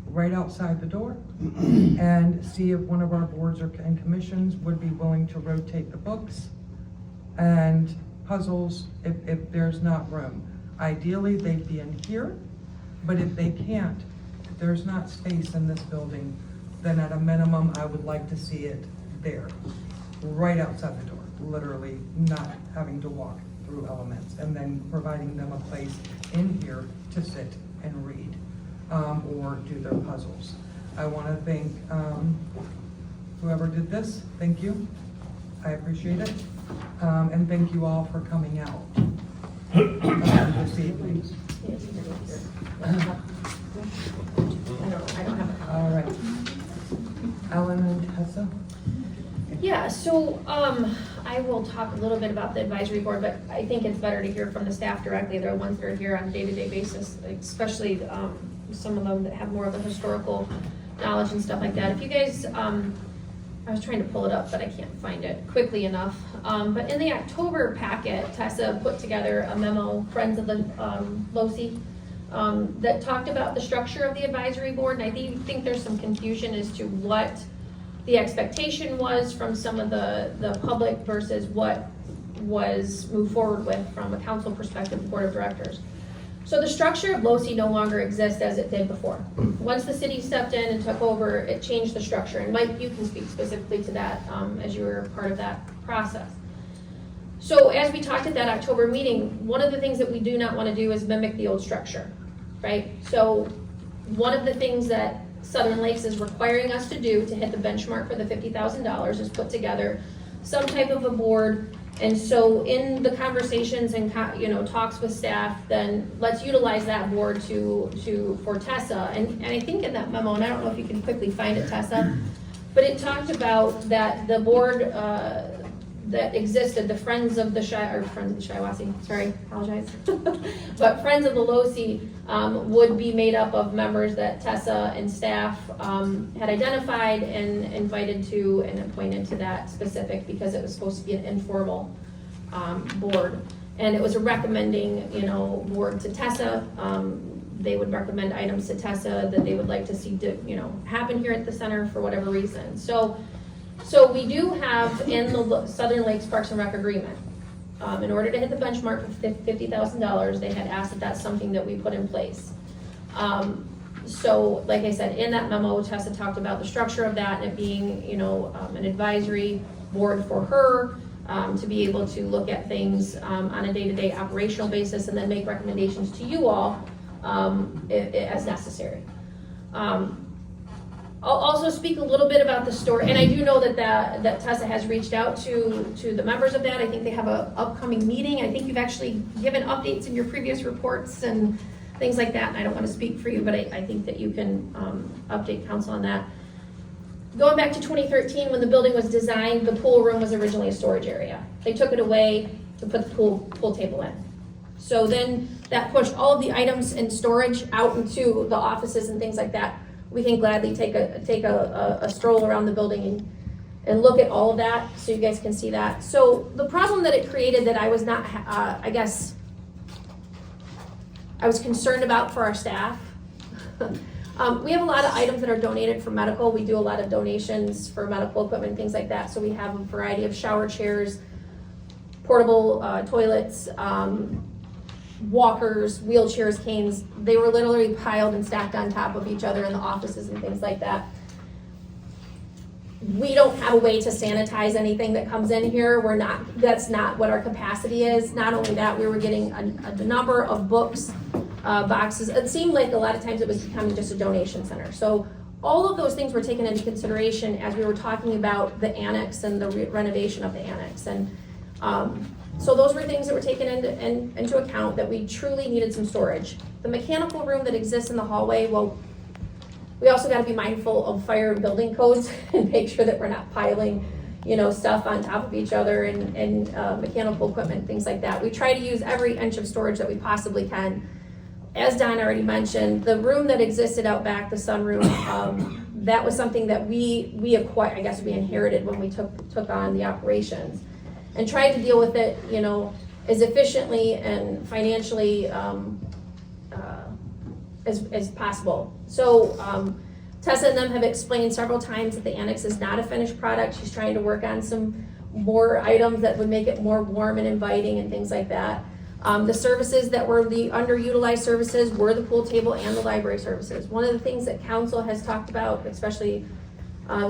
right outside the door and see if one of our boards and commissions would be willing to rotate the books and puzzles if there's not room. Ideally, they'd be in here, but if they can't, if there's not space in this building, then at a minimum, I would like to see it there, right outside the door, literally not having to walk through elements, and then providing them a place in here to sit and read, or do their puzzles. I want to thank whoever did this. Thank you. I appreciate it. And thank you all for coming out this evening. All right. Ellen and Tessa? Yeah, so I will talk a little bit about the advisory board, but I think it's better to hear from the staff directly. They're the ones that are here on a day-to-day basis, especially some of them that have more of a historical knowledge and stuff like that. If you guys I was trying to pull it up, but I can't find it quickly enough. But in the October packet, Tessa put together a memo, Friends of the LoSI, that talked about the structure of the advisory board, and I think there's some confusion as to what the expectation was from some of the public versus what was moved forward with from a council perspective, the board of directors. So the structure of LoSI no longer exists as it did before. Once the city stepped in and took over, it changed the structure. And Mike, you can speak specifically to that as you were part of that process. So as we talked at that October meeting, one of the things that we do not want to do is mimic the old structure, right? So one of the things that Southern Lakes is requiring us to do to hit the benchmark for the $50,000 is put together some type of a board. And so in the conversations and talks with staff, then let's utilize that board for Tessa. And I think in that memo, and I don't know if you can quickly find it, Tessa, but it talked about that the board that existed, the Friends of the Shiawassee, sorry, apologize, but Friends of the LoSI would be made up of members that Tessa and staff had identified and invited to and appointed to that specific, because it was supposed to be an informal board. And it was a recommending, board to Tessa. They would recommend items to Tessa that they would like to see, happen here at the center for whatever reason. So we do have in the Southern Lakes Parks and Rec agreement, in order to hit the benchmark of $50,000, they had asked that that's something that we put in place. So like I said, in that memo, Tessa talked about the structure of that and it being, an advisory board for her to be able to look at things on a day-to-day operational basis and then make recommendations to you all as necessary. I'll also speak a little bit about the story, and I do know that Tessa has reached out to the members of that. I think they have an upcoming meeting. I think you've actually given updates in your previous reports and things like that, and I don't want to speak for you, but I think that you can update council on that. Going back to 2013, when the building was designed, the pool room was originally a storage area. They took it away to put the pool table in. So then that pushed all of the items in storage out into the offices and things like that. We can gladly take a stroll around the building and look at all of that so you guys can see that. So the problem that it created that I was not, I guess, I was concerned about for our staff. We have a lot of items that are donated for medical. We do a lot of donations for medical equipment, things like that. So we have a variety of shower chairs, portable toilets, walkers, wheelchairs, canes. They were literally piled and stacked on top of each other in the offices and things like that. We don't have a way to sanitize anything that comes in here. That's not what our capacity is. Not only that, we were getting a number of books, boxes. It seemed like a lot of times it was becoming just a donation center. So all of those things were taken into consideration as we were talking about the annex and the renovation of the annex. And so those were things that were taken into account, that we truly needed some storage. The mechanical room that exists in the hallway, well, we also got to be mindful of fire and building codes and make sure that we're not piling, stuff on top of each other and mechanical equipment, things like that. We try to use every inch of storage that we possibly can. As Don already mentioned, the room that existed out back, the sunroom, that was something that we acquired, I guess we inherited when we took on the operations, and tried to deal with it, as efficiently and financially as possible. So Tessa and them have explained several times that the annex is not a finished product. She's trying to work on some more items that would make it more warm and inviting and things like that. The services that were the underutilized services were the pool table and the library services. One of the things that council has talked about, especially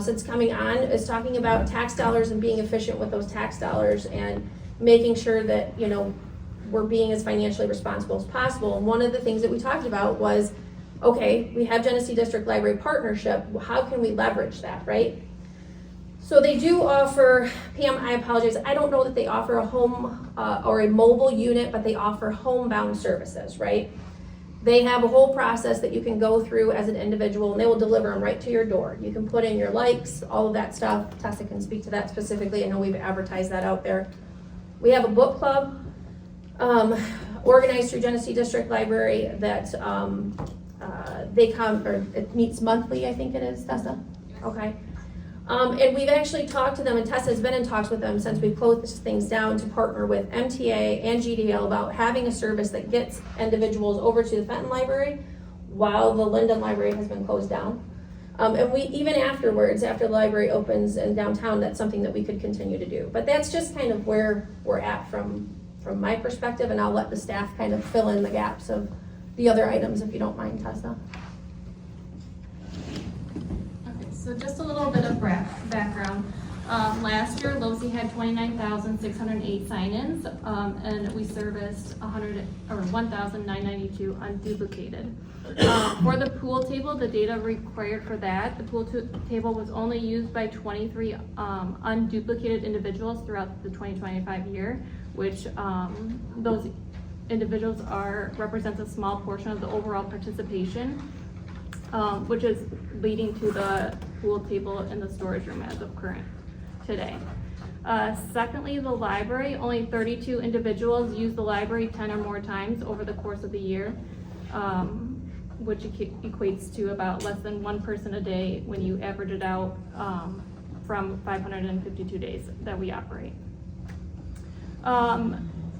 since coming on, is talking about tax dollars and being efficient with those tax dollars and making sure that, we're being as financially responsible as possible. And one of the things that we talked about was, okay, we have Genesee District Library Partnership. How can we leverage that, right? So they do offer, Pam, I apologize, I don't know that they offer a home or a mobile unit, but they offer homebound services, right? They have a whole process that you can go through as an individual, and they will deliver them right to your door. You can put in your likes, all of that stuff. Tessa can speak to that specifically. I know we've advertised that out there. We have a book club organized through Genesee District Library that they come, or it meets monthly, I think it is, Tessa? Okay. And we've actually talked to them, and Tessa's been in talks with them since we've closed things down to partner with MTA and GDL about having a service that gets individuals over to the Fenton Library while the Linden Library has been closed down. And we, even afterwards, after the library opens in downtown, that's something that we could continue to do. But that's just kind of where we're at from my perspective, and I'll let the staff kind of fill in the gaps of the other items if you don't mind, Tessa. Okay, so just a little bit of background. Last year, LOSI had 29,608 sign-ins, and we serviced 1,992 unduplicated. For the pool table, the data required for that, the pool table was only used by 23 unduplicated individuals throughout the 2025 year, which those individuals represents a small portion of the overall participation, which is leading to the pool table in the storage room as of current today. Secondly, the library, only 32 individuals use the library 10 or more times over the course of the year, which equates to about less than one person a day when you average it out from 552 days that we operate.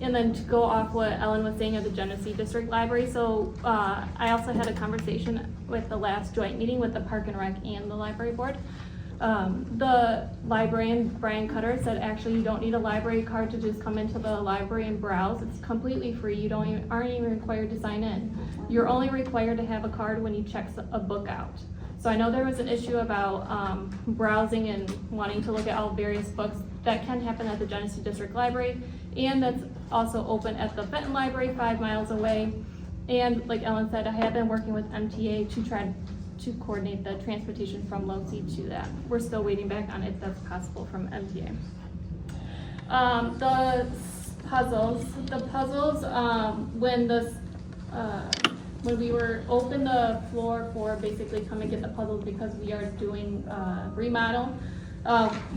And then to go off what Ellen was saying of the Genesee District Library, so I also had a conversation with the last joint meeting with the Park and Rec and the Library Board. The librarian, Brian Cutter, said actually you don't need a library card to just come into the library and browse. It's completely free. You aren't even required to sign in. You're only required to have a card when you check a book out. So I know there was an issue about browsing and wanting to look at all various books. That can happen at the Genesee District Library, and that's also open at the Fenton Library 5 miles away. And like Ellen said, I have been working with MTA to try to coordinate the transportation from LOSI to that. We're still waiting back on if that's possible from MTA. The puzzles, when we were open the floor for basically come and get the puzzles because we are doing remodel,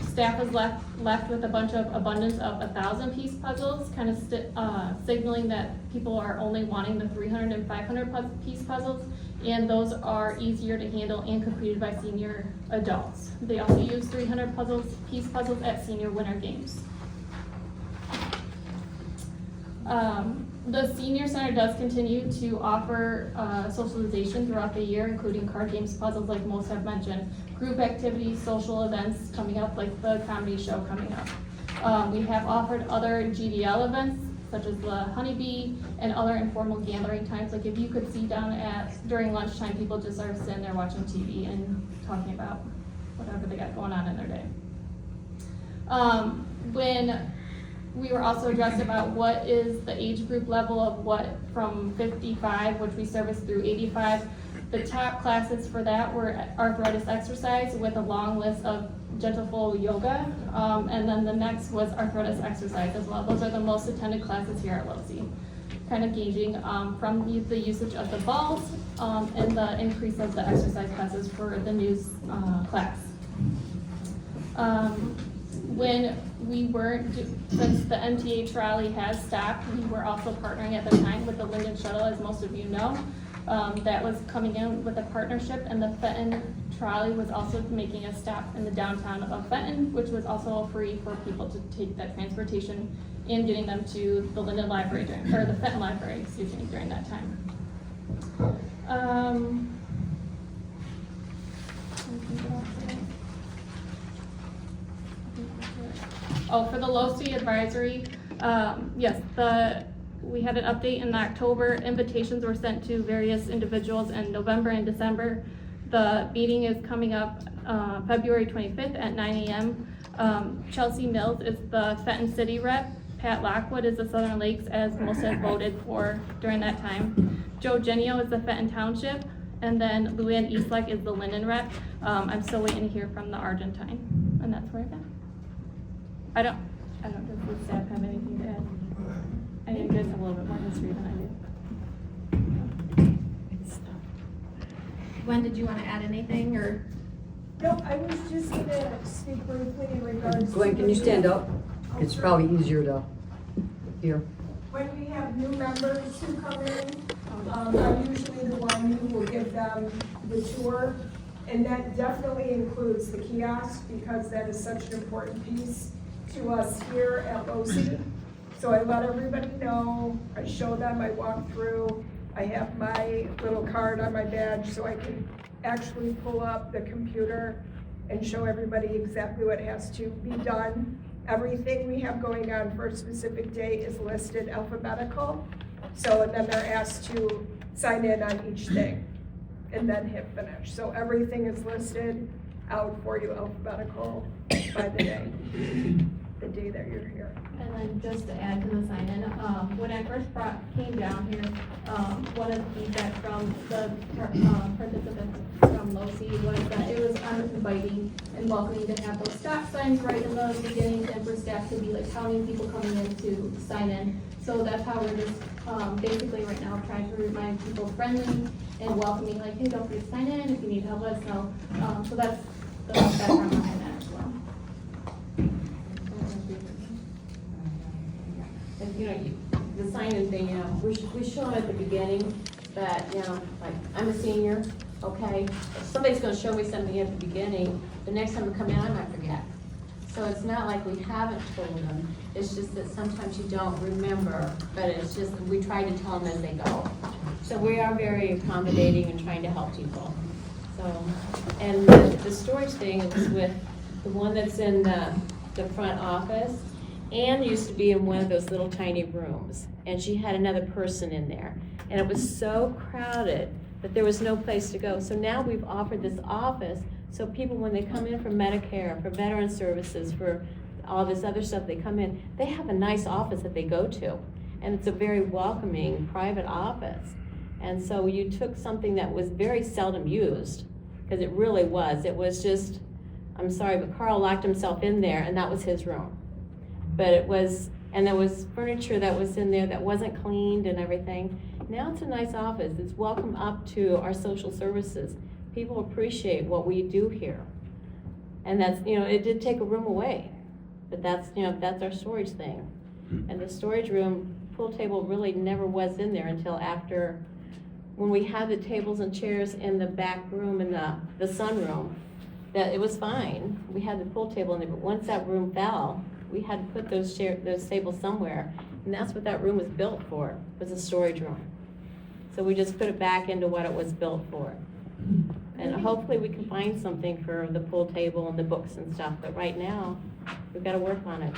staff was left with a bunch of abundance of 1,000-piece puzzles, kind of signaling that people are only wanting the 300 and 500-piece puzzles, and those are easier to handle and completed by senior adults. They also use 300-piece puzzles at senior winter games. The senior center does continue to offer socialization throughout the year, including card games, puzzles, like most have mentioned, group activities, social events coming up, like the comedy show coming up. We have offered other GDL events, such as the Honeybee and other informal gathering times. Like if you could see down during lunchtime, people just are sitting there watching TV and talking about whatever they got going on in their day. When we were also addressed about what is the age group level of what from 55, which we service through 85. The top classes for that were arthritis exercise with a long list of gentle flow yoga. And then the next was arthritis exercise as well. Those are the most attended classes here at LOSI. Kind of gauging from the usage of the balls and the increase of the exercise classes for the news class. When we weren't, since the MTA trolley has stopped, we were also partnering at the time with the Linden shuttle, as most of you know. That was coming in with a partnership, and the Fenton trolley was also making a stop in the downtown of Fenton, which was also free for people to take that transportation and getting them to the Linden Library, or the Fenton Library, excuse me, during that time. Oh, for the LOSI advisory, yes, we had an update in October. Invitations were sent to various individuals in November and December. The meeting is coming up February 25th at 9 a.m. Chelsea Mills is the Fenton City rep. Pat Lockwood is the Southern Lakes, as most have voted for during that time. Joe Genio is the Fenton Township, and then Luann Eastlake is the Linden rep. I'm still waiting to hear from the Argentine, and that's where I've been. I don't does the staff have anything to add? I know you guys have a little bit more history than I do. Gwen, did you want to add anything, or? No, I was just gonna speak briefly in regards to. Gwen, can you stand up? It's probably easier to hear. When we have new members who come in, I'm usually the one who will give them the tour And that definitely includes the kiosk, because that is such an important piece to us here at LOSI. So I let everybody know, I show them, I walk through, I have my little card on my badge so I can actually pull up the computer and show everybody exactly what has to be done. Everything we have going on for a specific day is listed alphabetical. So, and then they're asked to sign in on each thing and then hit finish. So everything is listed out for you alphabetical by the day that you're here. And then just to add to the sign-in, when I first came down here, one of the feedback from the participants from LOSI was that it was uninviting and welcoming to have those stop signs right in the beginning, and for staff to be like counting people coming in to sign in. So that's how we're just basically right now trying to remind people friendly and welcoming, like, hey, don't forget to sign in if you need help, let us know. So that's the background behind that as well. And, you know, the sign-in thing, you know, we show them at the beginning that, you know, like, I'm a senior, okay? If somebody's gonna show me something at the beginning, the next time we come in, I might forget. So it's not like we haven't told them, it's just that sometimes you don't remember, but it's just, we try to tell them as they go. So we are very accommodating and trying to help people. So, and the storage thing is with the one that's in the front office. Anne used to be in one of those little tiny rooms, and she had another person in there. And it was so crowded that there was no place to go. So now we've offered this office, so people, when they come in for Medicare, for veteran services, for all this other stuff, they come in, they have a nice office that they go to. And it's a very welcoming, private office. And so you took something that was very seldom used, because it really was. It was just, I'm sorry, but Carl locked himself in there, and that was his room. But it was, and there was furniture that was in there that wasn't cleaned and everything. Now it's a nice office. It's welcome up to our social services. People appreciate what we do here. And that's, you know, it did take a room away, but that's, you know, that's our storage thing. And the storage room, pool table really never was in there until after, when we had the tables and chairs in the back room in the sunroom, that it was fine. We had the pool table in there, but once that room fell, we had to put those tables somewhere, and that's what that room was built for, was a storage room. So we just put it back into what it was built for. And hopefully we can find something for the pool table and the books and stuff, but right now, we've gotta work on it.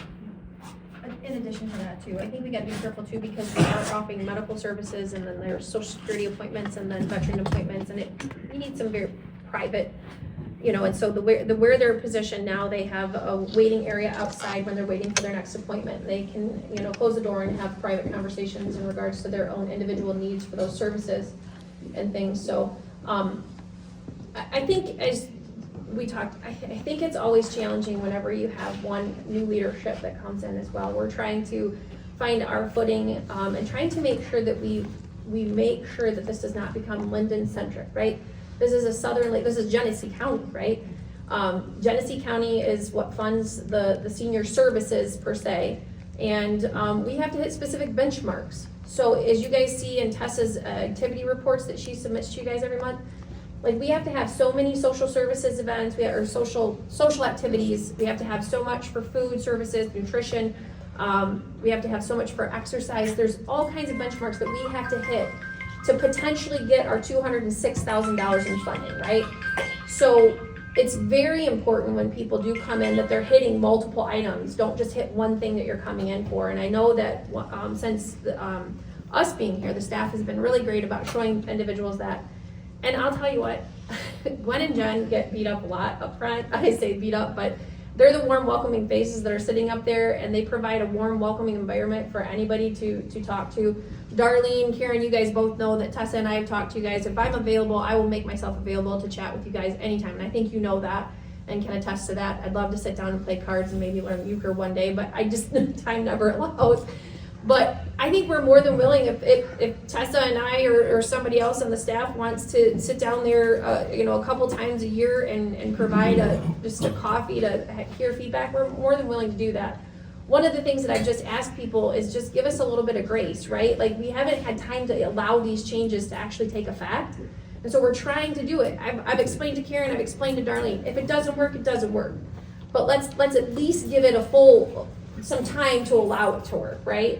In addition to that too, I think we gotta be careful too, because we are offering medical services, and then there's social security appointments, and then veteran appointments, and we need some very private, you know, and so where they're positioned now, they have a waiting area outside when they're waiting for their next appointment. They can, you know, close the door and have private conversations in regards to their own individual needs for those services and things. So, I think as we talked, I think it's always challenging whenever you have one new leadership that comes in as well. We're trying to find our footing, and trying to make sure that we make sure that this does not become Linden centric, right? This is this is Genesee County, right? Genesee County is what funds the senior services per se, and we have to hit specific benchmarks. So as you guys see in Tessa's activity reports that she submits to you guys every month, like, we have to have so many social services events, or social activities. We have to have so much for food services, nutrition. We have to have so much for exercise. There's all kinds of benchmarks that we have to hit to potentially get our $206,000 in funding, right? So it's very important when people do come in that they're hitting multiple items. Don't just hit one thing that you're coming in for. And I know that since us being here, the staff has been really great about showing individuals that. And I'll tell you what, Gwen and Jen get beat up a lot up front. I say beat up, but they're the warm, welcoming faces that are sitting up there, and they provide a warm, welcoming environment for anybody to talk to. Darlene, Karen, you guys both know that Tessa and I have talked to you guys. If I'm available, I will make myself available to chat with you guys anytime. And I think you know that and can attest to that. I'd love to sit down and play cards and maybe learn euchre one day, but time never allows. But I think we're more than willing, if Tessa and I or somebody else on the staff wants to sit down there, a couple times a year and provide just a coffee to hear feedback, we're more than willing to do that. One of the things that I've just asked people is just give us a little bit of grace, right? Like, we haven't had time to allow these changes to actually take effect. And so we're trying to do it. I've explained to Karen, I've explained to Darlene, if it doesn't work, it doesn't work. But let's at least give it some time to allow it to work, right?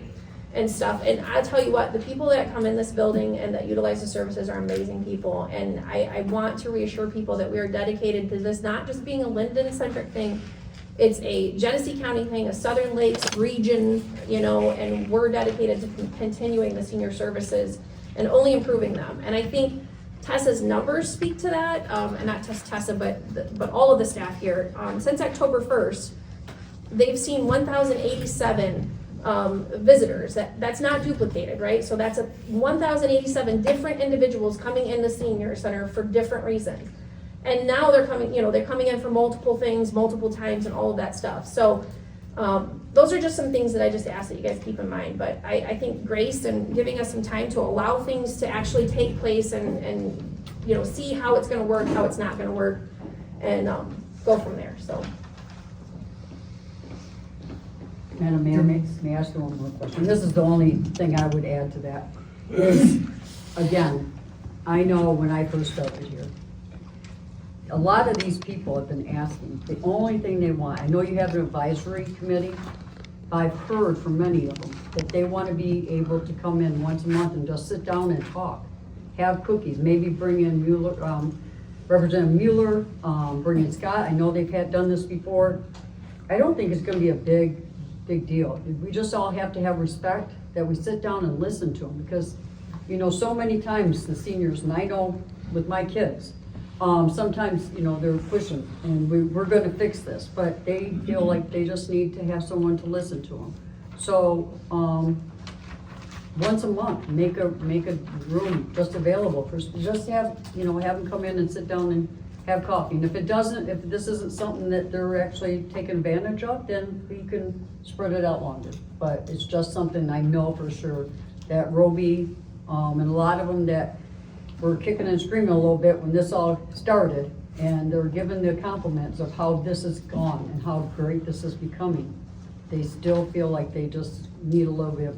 And stuff. And I'll tell you what, the people that come in this building and that utilize the services are amazing people. And I want to reassure people that we are dedicated to this not just being a Linden-centric thing. It's a Genesee County thing, a Southern Lakes region, and we're dedicated to continuing the senior services and only improving them. And I think Tessa's numbers speak to that, and not just Tessa, but all of the staff here. Since October 1st, they've seen 1,087 visitors. That's not duplicated, right? So that's 1,087 different individuals coming in the senior center for different reasons. And now they're coming in for multiple things, multiple times, and all of that stuff. So those are just some things that I just ask that you guys keep in mind. But I think grace and giving us some time to allow things to actually take place and see how it's going to work, how it's not going to work, and go from there. So. Madam Mayor, may I ask you one more question? This is the only thing I would add to that. Is, again, I know when I first started here, a lot of these people have been asking, the only thing they want, I know you have an advisory committee, I've heard from many of them that they want to be able to come in once a month and just sit down and talk, have cookies, maybe bring in Representative Mueller, bring in Scott. I know they've done this before. I don't think it's going to be a big deal. We just all have to have respect that we sit down and listen to them, because so many times the seniors, and I know with my kids, sometimes they're pushing and we're going to fix this, but they feel like they just need to have someone to listen to them. So once a month, make a room just available for just have them come in and sit down and have coffee. And if this isn't something that they're actually taking advantage of, then we can spread it out longer. But it's just something I know for sure that Roby and a lot of them that were kicking and screaming a little bit when this all started, and they're giving the compliments of how this has gone and how great this is becoming. They still feel like they just need a little bit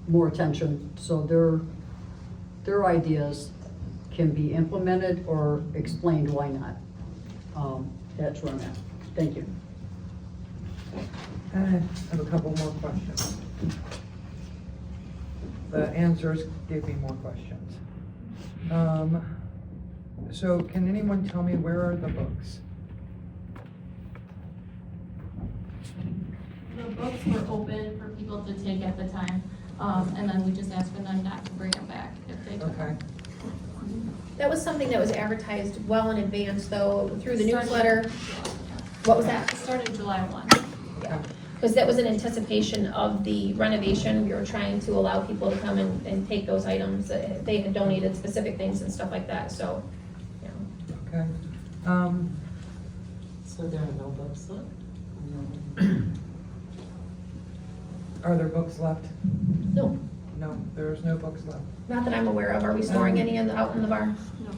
more attention, so their ideas can be implemented or explained why not. That's where I'm at. Thank you. I have a couple more questions. The answers gave me more questions. So can anyone tell me where are the books? The books were open for people to take at the time, and then we just asked for them not to bring them back if they took them. That was something that was advertised well in advance, though, through the newsletter. What was that? It started July 1. Yeah, because that was in anticipation of the renovation. We were trying to allow people to come and take those items. They had donated specific things and stuff like that, so, yeah. Okay. So there are no books left? Are there books left? No, No, there's no books left. not that I'm aware of. Are we storing any out in the bar? No.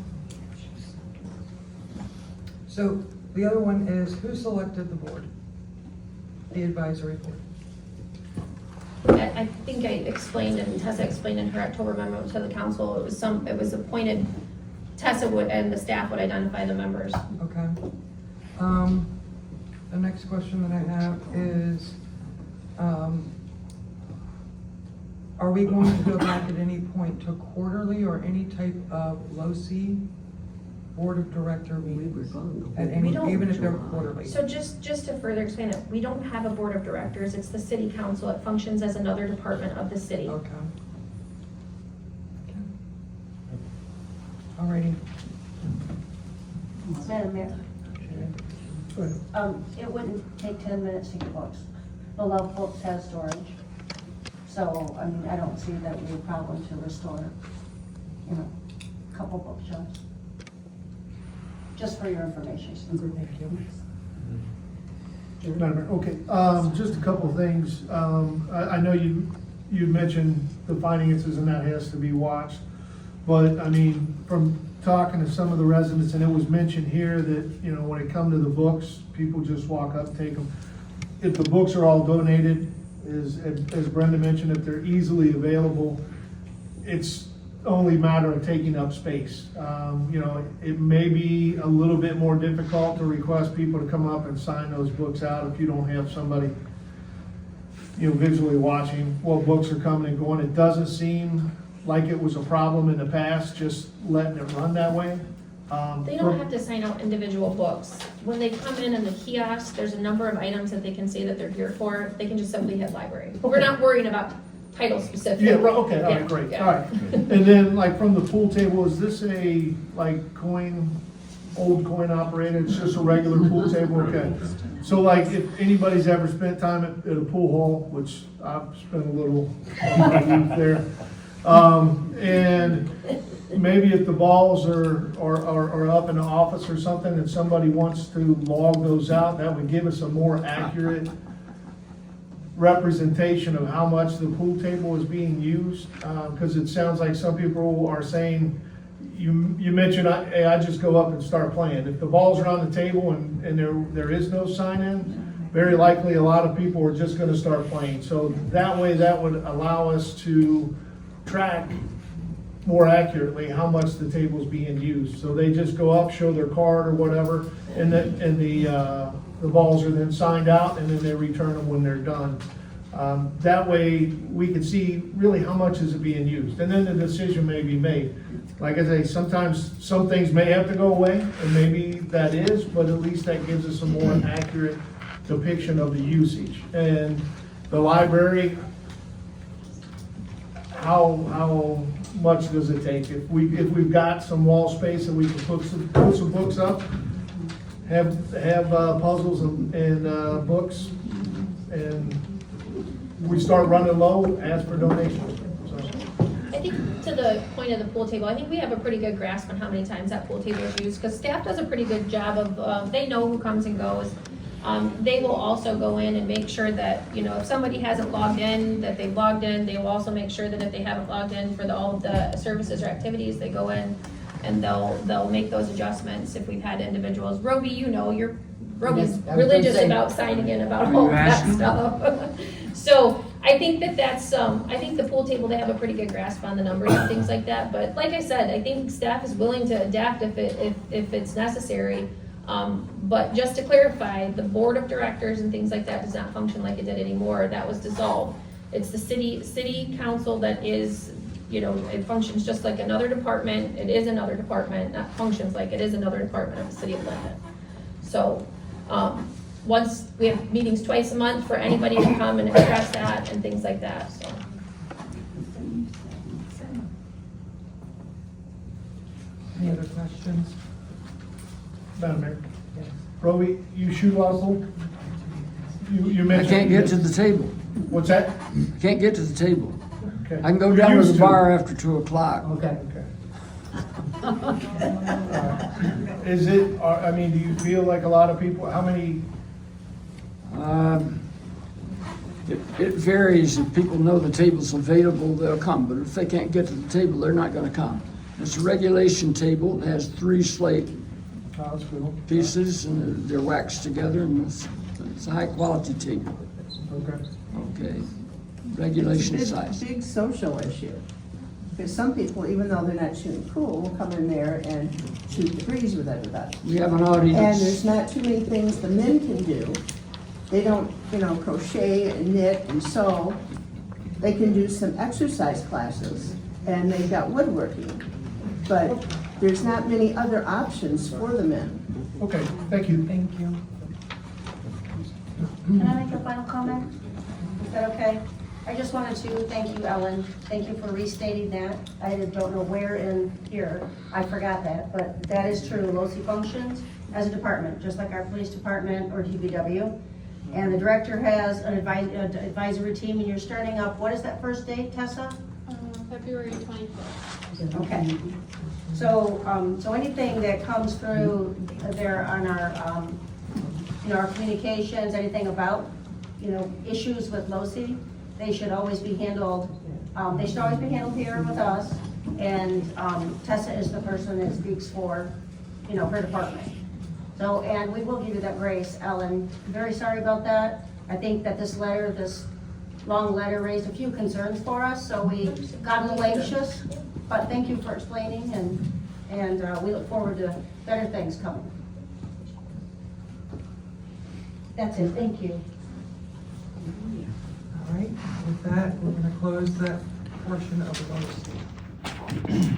So the other one is, who selected the board? The advisory board? I think I explained, and Tessa explained in her October memo to the council, it was appointed, Tessa would, and the staff would identify the members. Okay. The next question that I have is, are we going to go back at any point to quarterly or any type of LOC board of director meetings? At any, even if they're quarterly? So just to further explain it, we don't have a board of directors, it's the city council, it functions as another department of the city. Okay. Alrighty. Madam Mayor, it wouldn't take 10 minutes to get books. The Love Books has storage. So, I mean, I don't see that would be a problem to restore, a couple bookshelves. Just for your information. Thank you. Madam Mayor, okay, just a couple of things. I know you mentioned the finances and that has to be watched. But I mean, from talking to some of the residents, and it was mentioned here that, when it comes to the books, people just walk up and take them. If the books are all donated, as Brenda mentioned, if they're easily available, it's only matter of taking up space. You know, it may be a little bit more difficult to request people to come up and sign those books out if you don't have somebody, you know, visually watching what books are coming and going. It doesn't seem like it was a problem in the past, just letting it run that way. They don't have to sign out individual books. When they come in the kiosk, there's a number of items that they can say that they're here for. They can just simply hit library. But we're not worried about title specific. Yeah, right, okay, all Yeah, right, great, yeah. all right. And then, like, from the pool table, is this a, like, old coin operated, it's just a regular pool table, okay? So like, if anybody's ever spent time at a pool hall, which I've spent a little of my youth there, and maybe if the balls are up in the office or something, and somebody wants to log those out, that would give us a more accurate representation of how much the pool table is being used, because it sounds like some people are saying, you mentioned, hey, I just go up and start playing. If the balls are on the table and there is no sign-in, very likely a lot of people are just gonna start playing. So that way, that would allow us to track more accurately how much the table's being used. So they just go up, show their card or whatever, and the balls are then signed out, and then they return them when they're done. That way, we can see really how much is it being used, and then the decision may be made. Like I say, sometimes some things may have to go away, and maybe that is, but at least that gives us a more accurate depiction of the usage. And the library, how much does it take? If we've got some wall space and we can put some books up, have puzzles and books, and we start running low, ask for donations. I think to the point of the pool table, I think we have a pretty good grasp on how many times that pool table is used, because staff does a pretty good job of, they know who comes and goes. They will also go in and make sure that, you know, if somebody hasn't logged in, that they've logged in. They will also make sure that if they haven't logged in for all of the services or activities, they go in and they'll make those adjustments if we've had individuals. Roby, you know, Roby's religious about signing in about all of that stuff. So I think that's, I think the pool table, they have a pretty good grasp on the numbers and things like that. But like I said, I think staff is willing to adapt if it's necessary. But just to clarify, the board of directors and things like that does not function like it did anymore. That was dissolved. It's the city council that is, you know, it functions just like another department. It is another department, not functions like it is another department of the city of Linden. So, once we have meetings twice a month for anybody to come and express that and things like that, so. Any other questions? Madam Mayor. Roby, you shoot a lot of pool? You I mentioned. can't get to the table. What's that? I can't get to the table. Okay. I can go You're down to used the bar after 2 o'clock. Okay. Is it, I mean, do you feel like a lot of people, how many, It varies. If people know the table's available, they'll come. But if they can't get to the table, they're not gonna come. It's a regulation table. It has 3 slate pieces, and they're waxed together, and it's a high-quality table. okay. Okay. Regulation It's size. a big social issue. Because some people, even though they're not shooting pool, will come in there and shoot the breeze with everybody. We have an audience. And there's not too many things the men can do. They don't, crochet and knit and sew. They can do some exercise classes, and they've got woodworking. But there's not many other options for the men. Okay, thank you. Thank you. Can I make a final comment? Is that okay? I just wanted to thank you, Ellen. Thank you for restating that. I don't know where in here, I forgot that, but that is true. LOSI functions as a department, just like our police department or DPW. And the director has an advisory team, and you're starting up, what is that first date, Tessa? February 25th. Okay. So anything that comes through there on our, our communications, anything about, issues with LOSI, they should always be handled, here with us. And Tessa is the person that speaks for, her department. So, and we will give you that grace, Ellen. Very sorry about that. I think that this long letter raised a few concerns for us, so we got a little anxious. But thank you for explaining, and we look forward to better things coming. That's it, thank you. All right, with that, we're gonna close that portion of the vote.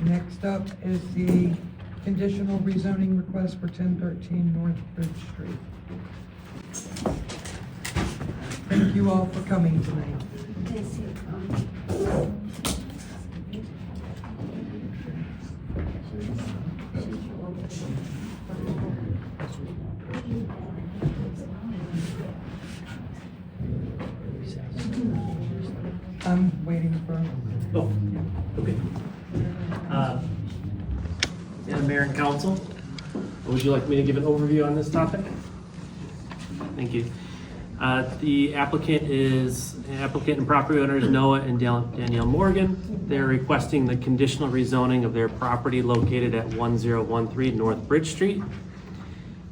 Next up is the conditional rezoning request for 1013 North Bridge Street. Thank you all for coming tonight. I'm waiting for. Oh, okay. Madam Mayor and Council, would you like me to give an overview on this topic? Thank you. The applicant and property owners Noah and Danielle Morgan. They're requesting the conditional rezoning of their property located at 1013 North Bridge Street.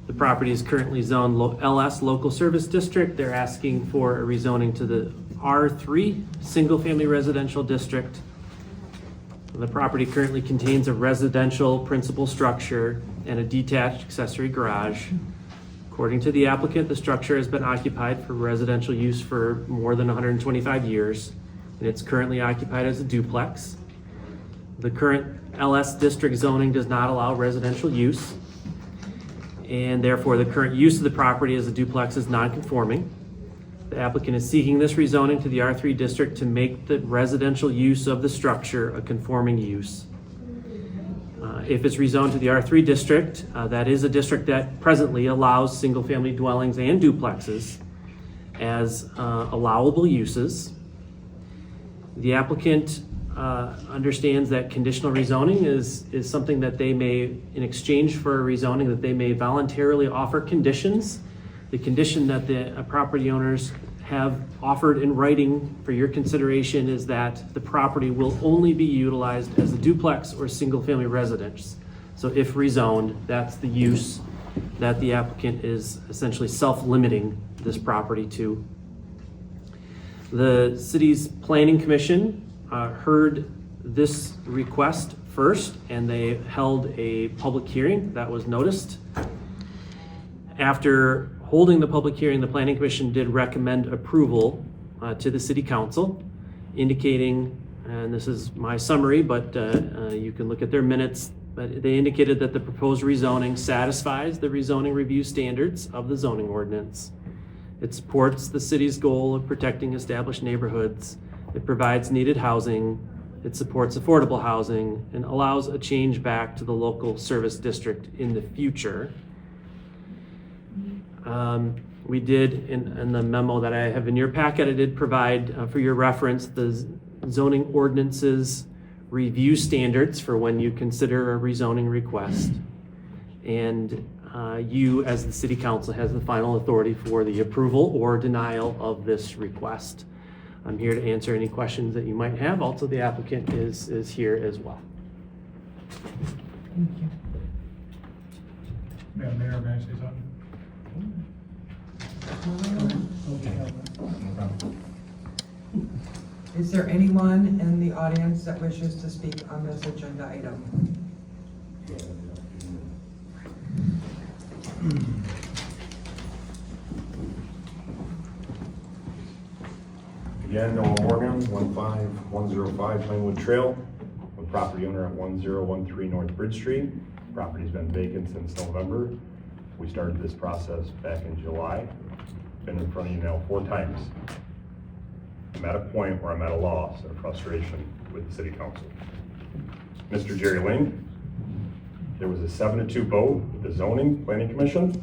The property is currently zoned LS Local Service District. They're asking for a rezoning to the R3 Single Family Residential District. The property currently contains a residential principal structure and a detached accessory garage. According to the applicant, the structure has been occupied for residential use for more than 125 years, and it's currently occupied as a duplex. The current LS district zoning does not allow residential use, and therefore the current use of the property as a duplex is non-conforming. The applicant is seeking this rezoning to the R3 district to make the residential use of the structure a conforming use. If it's rezoned to the R3 district, that is a district that presently allows single-family dwellings and duplexes as allowable uses. The applicant understands that conditional rezoning is something that they may, in exchange for a rezoning, that they may voluntarily offer conditions. The condition that the property owners have offered in writing for your consideration is that the property will only be utilized as a duplex or single-family residence. So if rezoned, that's the use that the applicant is essentially self-limiting this property to. The city's planning commission heard this request first, and they held a public hearing that was noticed. After holding the public hearing, the planning commission did recommend approval to the city council, indicating, and this is my summary, but you can look at their minutes, but they indicated that the proposed rezoning satisfies the rezoning review standards of the zoning ordinance. It supports the city's goal of protecting established neighborhoods. It provides needed housing. It supports affordable housing and allows a change back to the local service district in the future. We did, in the memo that I have in your packet, I did provide for your reference the zoning ordinances review standards for when you consider a rezoning request. And you, as the city council, has the final authority for the approval or denial of this request. I'm here to answer any questions that you might have. Also, the applicant is here as well. Thank you. Madam Mayor, may I say something? Is there anyone in the audience that wishes to speak on this agenda item? Again, Noah Morgan, 15105 Plainwood Trail, a property owner at 1013 North Bridge Street. Property's been vacant since November. We started this process back in July. Been in front of you now 4 times. I'm at a point where I'm at a loss and frustration with the city council. Mr. Jerry Ling, there was a 7-2 vote with the zoning planning commission,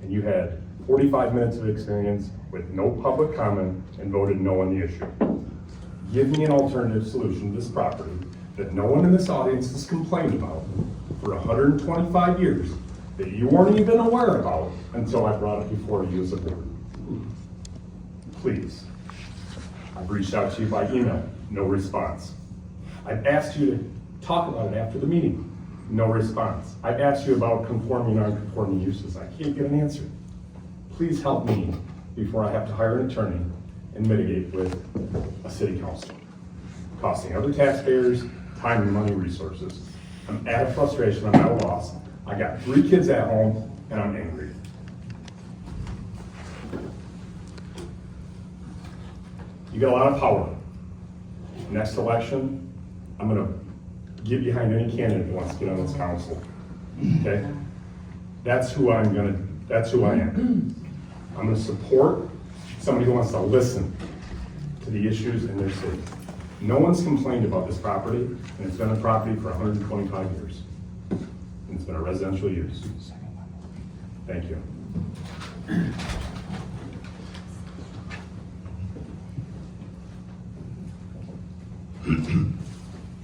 and you had 45 minutes of experience with no public comment and voted no on the issue. Give me an alternative solution to this property that no one in this audience has complained about for 125 years that you weren't even aware about until I brought it before you as a board. Please. I've reached out to you by email, no response. I've asked you to talk about it after the meeting, no response. I've asked you about conforming and non-conforming uses. I can't get an answer. Please help me before I have to hire an attorney and mitigate with a city council. costing other taxpayers time and money, resources. I'm at a frustration, I'm at a loss. I got 3 kids at home, and I'm angry. You got a lot of power. Next election, I'm gonna get behind any candidate who wants to get on this council, okay? That's who I am. I'm gonna support somebody who wants to listen to the issues in their city. No one's complained about this property, and it's been a property for 125 years. And it's been a residential use. Thank you.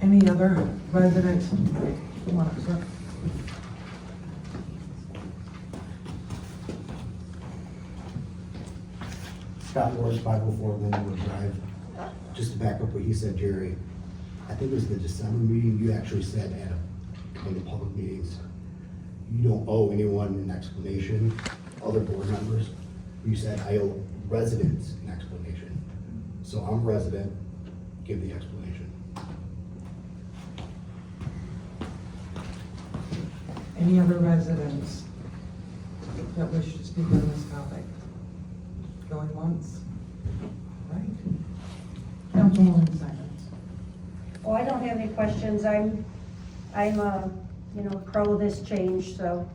Any other residents? Come on up, sir. Scott Ward, 504 Lindenwood Drive. Just to back up what he said, Jerry, I think it was the December meeting, you actually said at one of the public meetings, you don't owe anyone an explanation, other board members. You said, I owe residents an explanation. So I'm a resident, give the explanation. Any other residents that wish to speak on this topic? Going once? Right. Councilwoman Simons. Well, I don't have any questions. I'm pro this change, so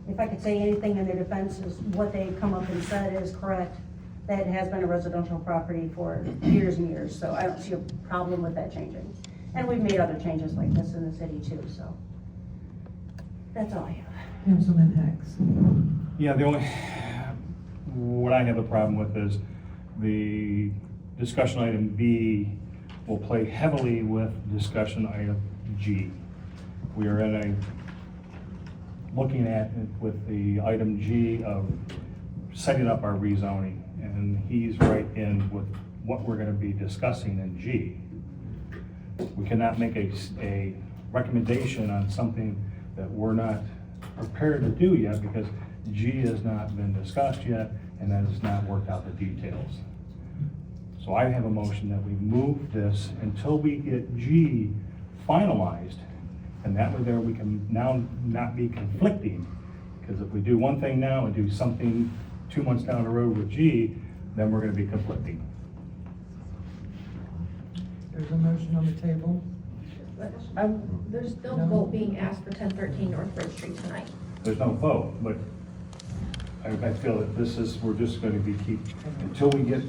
if I could say anything in their defense is what they come up and said is correct. That has been a residential property for years and years, so I don't see a problem with that changing. And we've made other changes like this in the city too, so that's all I have. Councilman Hicks. Yeah, what I have a problem with is the discussion item B will play heavily with discussion item G. We are looking at it with the item G of setting up our rezoning, and he's right in with what we're gonna be discussing in G. We cannot make a recommendation on something that we're not prepared to do yet because G has not been discussed yet and that has not worked out the details. So I have a motion that we move this until we get G finalized, and that way there we can now not be conflicting. Because if we do one thing now and do something 2 months down the road with G, then we're gonna be conflicting. There's a motion on the table. There's no vote being asked for 1013 North Bridge Street tonight. There's no vote, but I feel that we're just gonna be until we get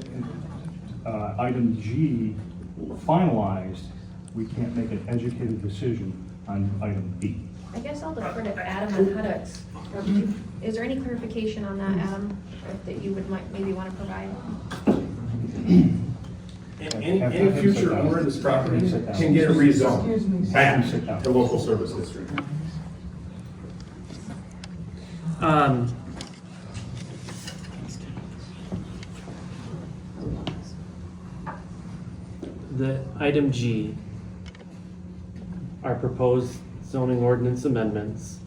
item G finalized, we can't make an educated decision on item B. I guess I'll defer to Adam on how to, is there any clarification on that, Adam, that you would maybe want to provide? Any future owner of this property can get a rezone back to local service district. The item G, our proposed zoning ordinance amendments.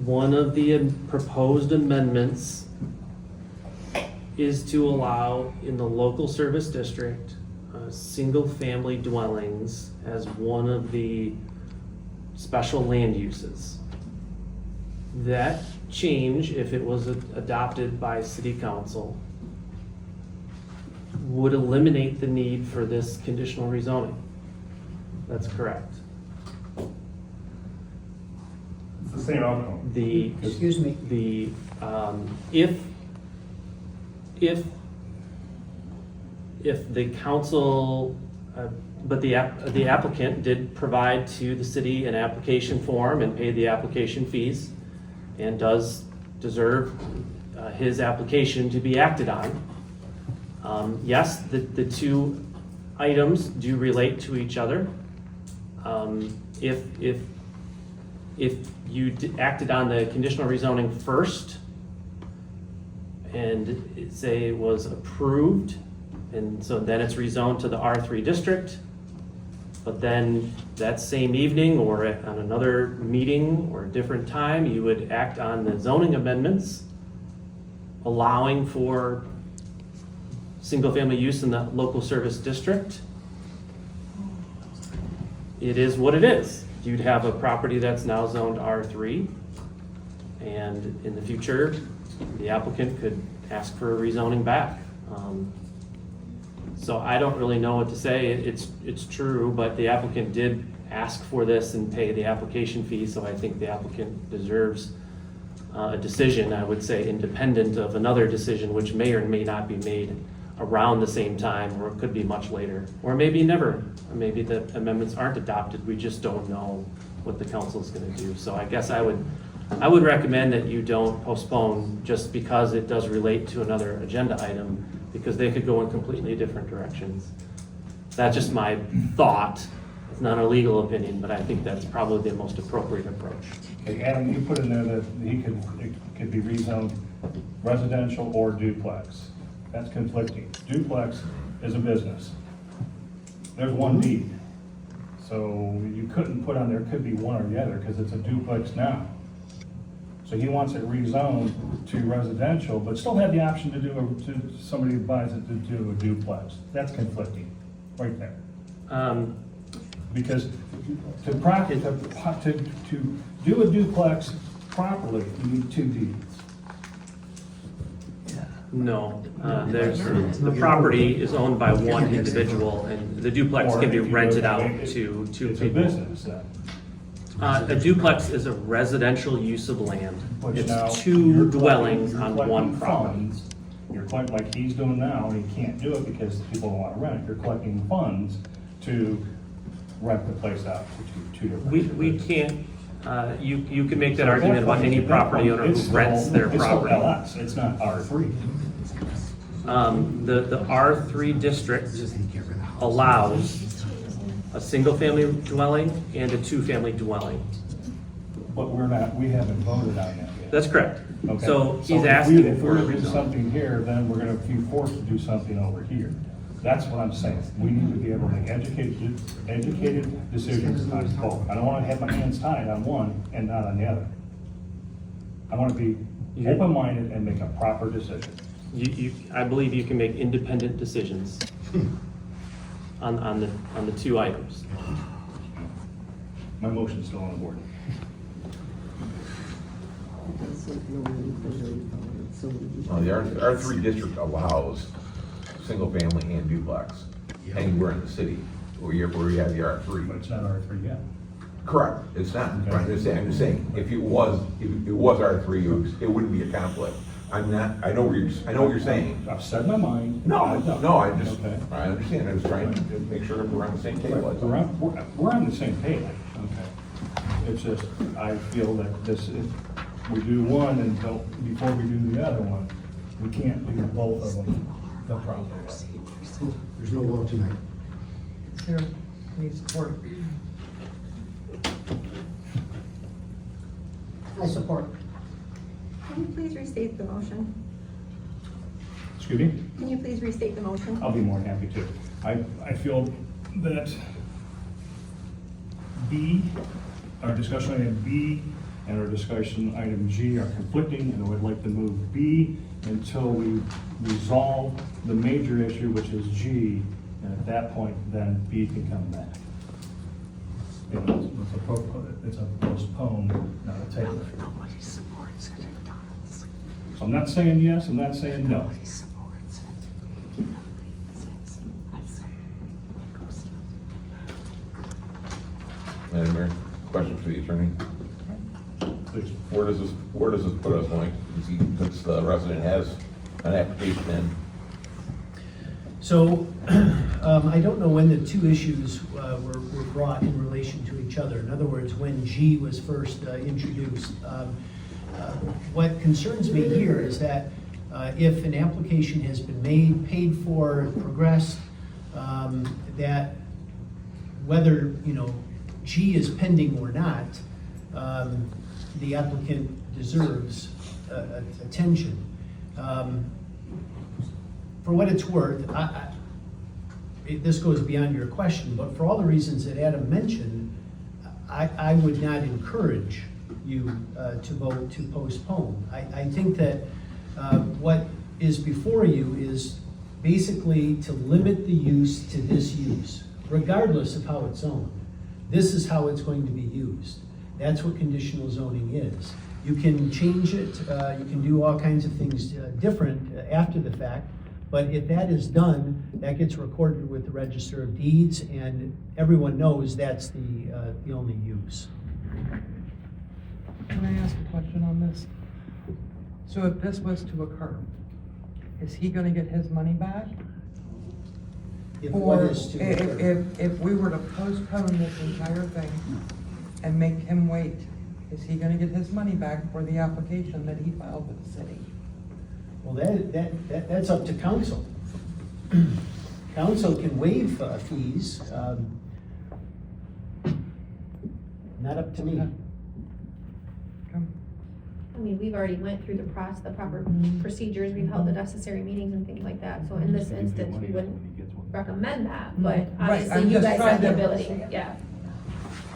One of the proposed amendments is to allow in the local service district, single-family dwellings as one of the special land uses. That change, if it was adopted by city council, would eliminate the need for this conditional rezoning. That's correct. It's the same outcome. Excuse me. If the council, but the applicant did provide to the city an application form and paid the application fees and does deserve his application to be acted on. Yes, the two items do relate to each other. If you acted on the conditional rezoning first and say it was approved, and so then it's rezoned to the R3 district, but then that same evening or on another meeting or a different time, you would act on the zoning amendments, allowing for single-family use in the local service district, it is what it is. You'd have a property that's now zoned R3, and in the future, the applicant could ask for a rezoning back. So I don't really know what to say. It's true, but the applicant did ask for this and pay the application fee, so I think the applicant deserves a decision, I would say, independent of another decision which may or may not be made around the same time, or it could be much later, or maybe never. Maybe the amendments aren't adopted, we just don't know what the council is gonna do. So I guess I would recommend that you don't postpone just because it does relate to another agenda item, because they could go in completely different directions. That's just my thought. It's not a legal opinion, but I think that's probably the most appropriate approach. Okay, Adam, you put in there that it could be rezoned residential or duplex. That's conflicting. Duplex is a business. There's one deed. So you couldn't put on there, could be one or the other, because it's a duplex now. So he wants it rezoned to residential, but still have the option to to somebody who buys it to do a duplex. That's conflicting, right there. Because to do a duplex properly, you need 2 deeds. No, the property is owned by one individual, and the duplex can be rented out to 2 It's a people. business then. A duplex is a residential use of land. Which now It's you're 2 collecting- dwellings you're on collecting one property. funds. You're collecting, like he's doing now, and he can't do it because people don't want to rent it. You're collecting funds to rent the place out to 2 different. We can't, you can make that argument about any property owner who rents their It's property. still LS, it's not R3. The R3 district allows a single-family dwelling and a 2-family dwelling. But we haven't voted on that yet. That's correct. Okay. So he's if asking if for a we're gonna do rezon. something here, then we're gonna be forced to do something over here. That's what I'm saying. We need to be able to make educated decisions on both. I don't wanna have my hands tied on one and not on the other. I wanna be open-minded and make a proper decision. I believe you can make independent decisions on the 2 items. My motion's still on the board. The R3 district allows single family and duplex anywhere in the city where you have the R3. But it's not R3 yet. Correct, it's not. I'm just saying, if it was R3, it wouldn't be a conflict. I know what you're saying. I've said my mind. No, I Okay. understand. I was trying to make sure that we're on the same page. We're on the same page. Okay. It's just, I feel that if we do one and before we do the other one, we can't do both of them the proper way. There's no vote tonight. Here, need support. I support. Can you please restate the motion? Excuse me? Can you please restate the motion? I'll be more than happy to. I feel that B, our discussion item B and our discussion item G are conflicting, and I would like to move B until we resolve the major issue, which is G, and at that point, then B can come back. It's a postpone, not a table. So I'm not saying yes, I'm not saying no. Madam Mayor, question for the attorney. Please. Where does this put us, Mike? Since the resident has an application in? So, I don't know when the 2 issues were brought in relation to each other. In other words, when G was first introduced. What concerns me here is that if an application has been made, paid for, progressed, that whether, G is pending or not, the applicant deserves attention. For what it's worth, this goes beyond your question, but for all the reasons that Adam mentioned, I would not encourage you to vote to postpone. I think that what is before you is basically to limit the use to this use, regardless of how it's zoned. This is how it's going to be used. That's what conditional zoning is. You can change it, you can do all kinds of things different after the fact, but if that is done, that gets recorded with the Register of Deeds, and everyone knows that's the only use. Can I ask a question on this? So if this was to occur, is he gonna get his money back? If what Or is to occur. if we were to postpone this entire thing and make him wait, is he gonna get his money back for the application that he filed with the city? Well, that's up to council. Council can waive fees, not up to me. I mean, we've already went through the proper procedures, we've held the necessary meetings and things like that, so in this instance, we wouldn't recommend that, but Right, obviously I'm you just guys trying have the to- ability, yeah.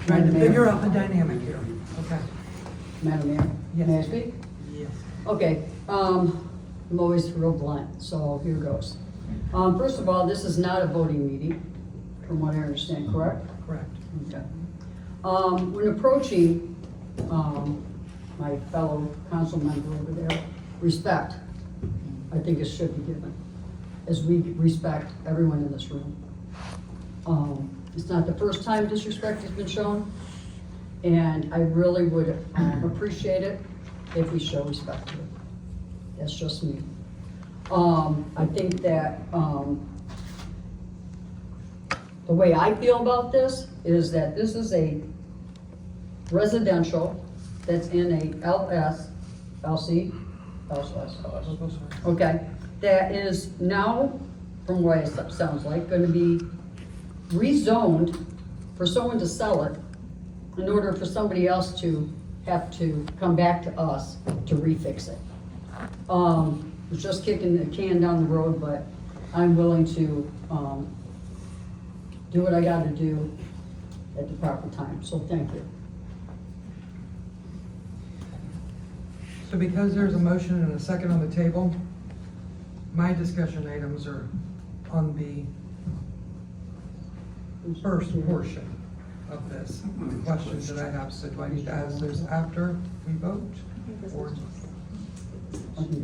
Trying to figure out the dynamic here, okay? Madam Mayor? Yes. May I speak? Yes. Okay, I'm always real blunt, so here goes. First of all, this is not a voting meeting, from what I understand, correct? Correct. Okay. When approaching, my fellow council member over there, respect, I think it should be given, as we respect everyone in this room. It's not the first time disrespect has been shown, and I really would appreciate it if we show respect to it. That's just me. I think that the way I feel about this is that this is a residential that's in a LC, okay, that is now, from what it sounds like, gonna be rezoned for someone to sell it in order for somebody else to have to come back to us to refix it. Was just kicking the can down the road, but I'm willing to, do what I gotta do at the proper time, so thank you. So because there's a motion and a second on the table, my discussion items are on the first portion of this. The questions that I have, so do I need to ask those after we vote? Or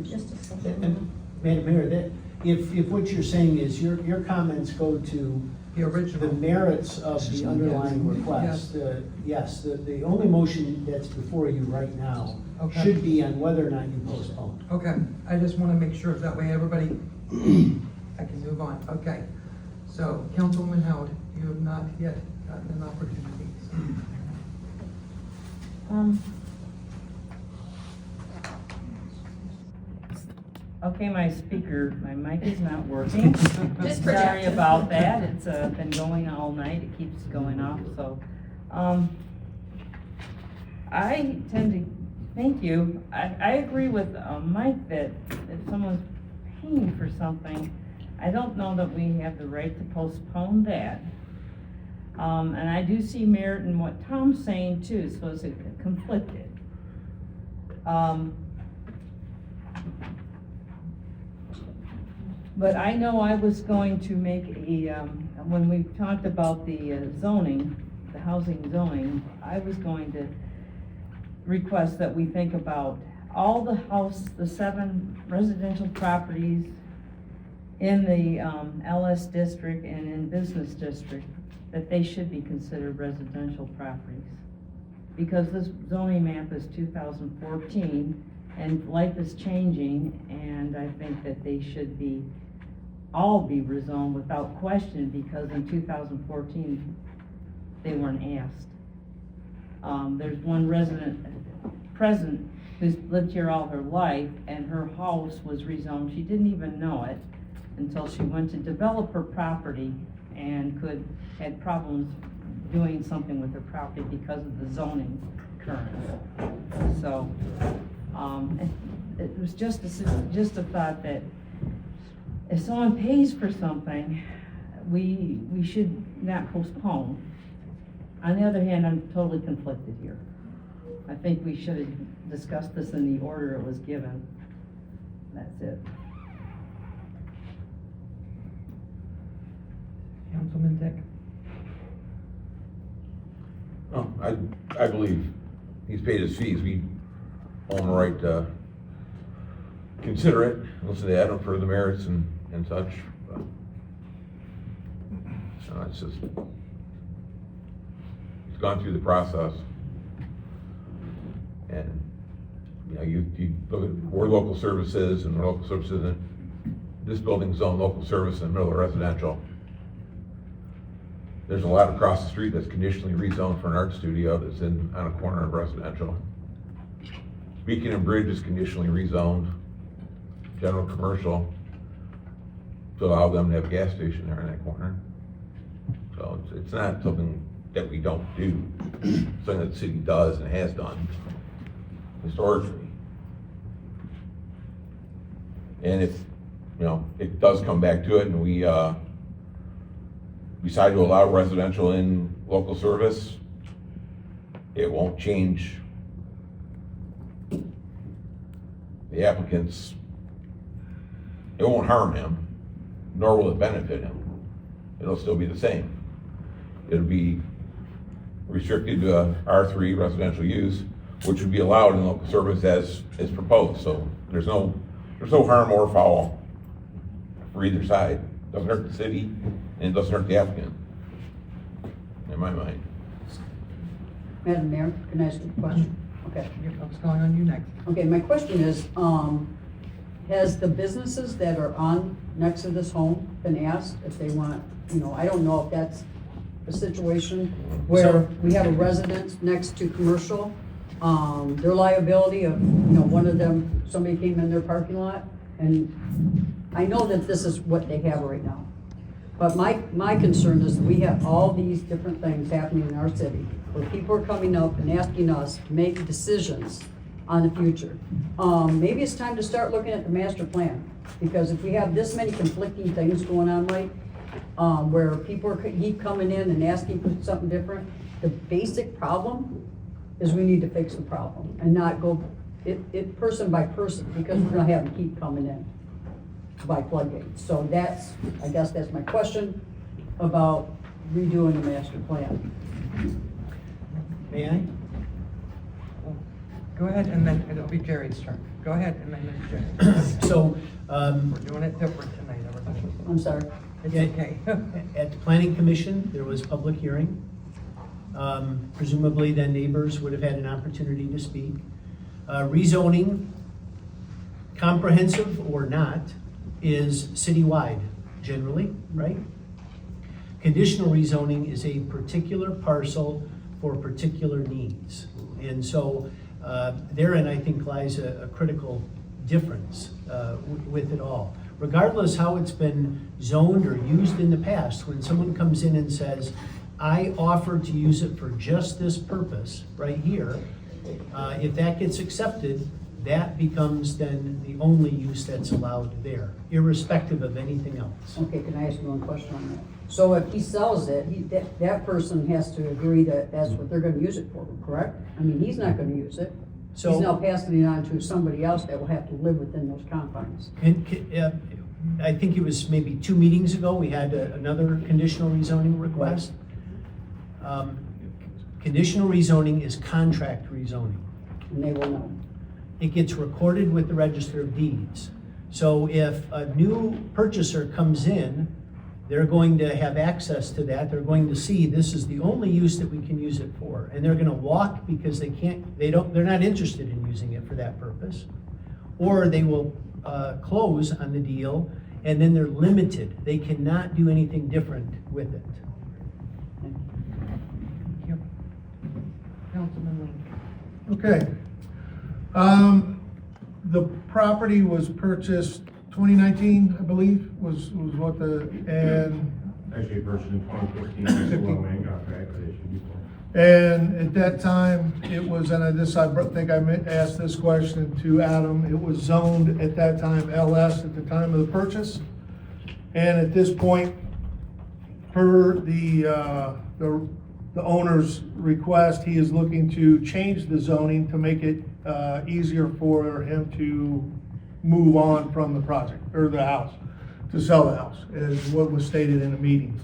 Just a second. And Madam Mayor, if what you're saying is your comments go to the original? the merits of the underlying request, yes, the only motion that's before you right now Okay. should be on whether or not you postpone. Okay, I just want to make sure that way everybody, I can move on. Okay, so Councilwoman Howard, you have not yet gotten an opportunity. Okay, my mic is not working. Just Sorry project. about that, it's been going all night, it keeps going off, so. I tend to, thank you, I agree with Mike that if someone's paying for something, I don't know that we have the right to postpone that. And I do see merit in what Tom's saying too, so it's conflicted. But I know I was going to make a, when we talked about the zoning, the housing zoning, I was going to request that we think about all the 7 residential properties in the LS district and in business district, that they should be considered residential properties. Because this zoning map is 2014 and life is changing, and I think that they should be all be rezoned without question, because in 2014, they weren't asked. There's one resident present who's lived here all her life, and her house was rezoned. She didn't even know it until she went to develop her property and had problems doing something with her property because of the zoning currently. So, it was just a thought that if someone pays for something, we should not postpone. On the other hand, I'm totally conflicted here. I think we should have discussed this in the order it was given. That's it. Councilman Dick? Oh, I believe he's paid his fees. We own the right to consider it, listen to Adam for the merits and such. But, it's just, it's gone through the process. And, you look at, we're local services and local services, and this building's zone local service in the middle of residential. There's a lot across the street that's conditionally rezoned for an art studio that's on a corner of residential. Beacon and Bridge is conditionally rezoned, general commercial, to allow them to have a gas station there in that corner. So it's not something that we don't do, it's something that the city does and has done historically. And if, it does come back to it and we decide to allow residential in local service, it won't change the applicant's, it won't harm him, nor will it benefit him. It'll still be the same. It'll be restricted to R3 residential use, which would be allowed in local service as proposed. So there's no harm or foul for either side. Doesn't hurt the city and it doesn't hurt the applicant, in my mind. Madam Mayor, can I ask you a question? Okay. What's going on you next? Okay, my question is, has the businesses that are on next to this home been asked if they want, I don't know if that's a situation where we have a residence next to commercial, their liability of, one of them, somebody came in their parking lot, and I know that this is what they have right now. But my concern is we have all these different things happening in our city, where people are coming up and asking us to make decisions on the future. Maybe it's time to start looking at the master plan, because if we have this many conflicting things going on, Mike, where people keep coming in and asking for something different, the basic problem is we need to fix the problem and not go it person by person, because we're gonna have them keep coming in by floodgates. So I guess that's my question about redoing the master plan. May I? Go ahead, and then it'll be Jerry's turn. Go ahead, and then it's Jerry. So, We're doing it different tonight, everybody. I'm sorry. It's okay. At the planning commission, there was public hearing. Presumably then neighbors would have had an opportunity to speak. Rezoning, comprehensive or not, is citywide generally, right? Conditional rezoning is a particular parcel for particular needs. And so therein, I think, lies a critical difference with it all. Regardless how it's been zoned or used in the past, when someone comes in and says, I offer to use it for just this purpose right here, if that gets accepted, that becomes then the only use that's allowed there, irrespective of anything else. Okay, can I ask you one question on that? So if he sells it, that person has to agree that that's what they're gonna use it for, correct? I mean, he's not gonna use it. So- He's now passing it on to somebody else that will have to live within those confines. And I think it was maybe 2 meetings ago, we had another conditional rezoning request. Conditional rezoning is contract rezoning. And they will know. It gets recorded with the Register of Deeds. So if a new purchaser comes in, they're going to have access to that. They're going to see this is the only use that we can use it for. And they're gonna walk because they're not interested in using it for that purpose. Or they will close on the deal, and then they're limited. They cannot do anything different with it. Councilman Link. Okay. The property was purchased 2019, I believe, was what and Actually, purchased in 2015, so long man contract that issued before. And at that time, it was, and I think I asked this question to Adam, it was zoned at that time LS at the time of the purchase. And at this point, per the owner's request, he is looking to change the zoning to make it easier for him to move on from the project, or the house, to sell the house, is what was stated in the meetings.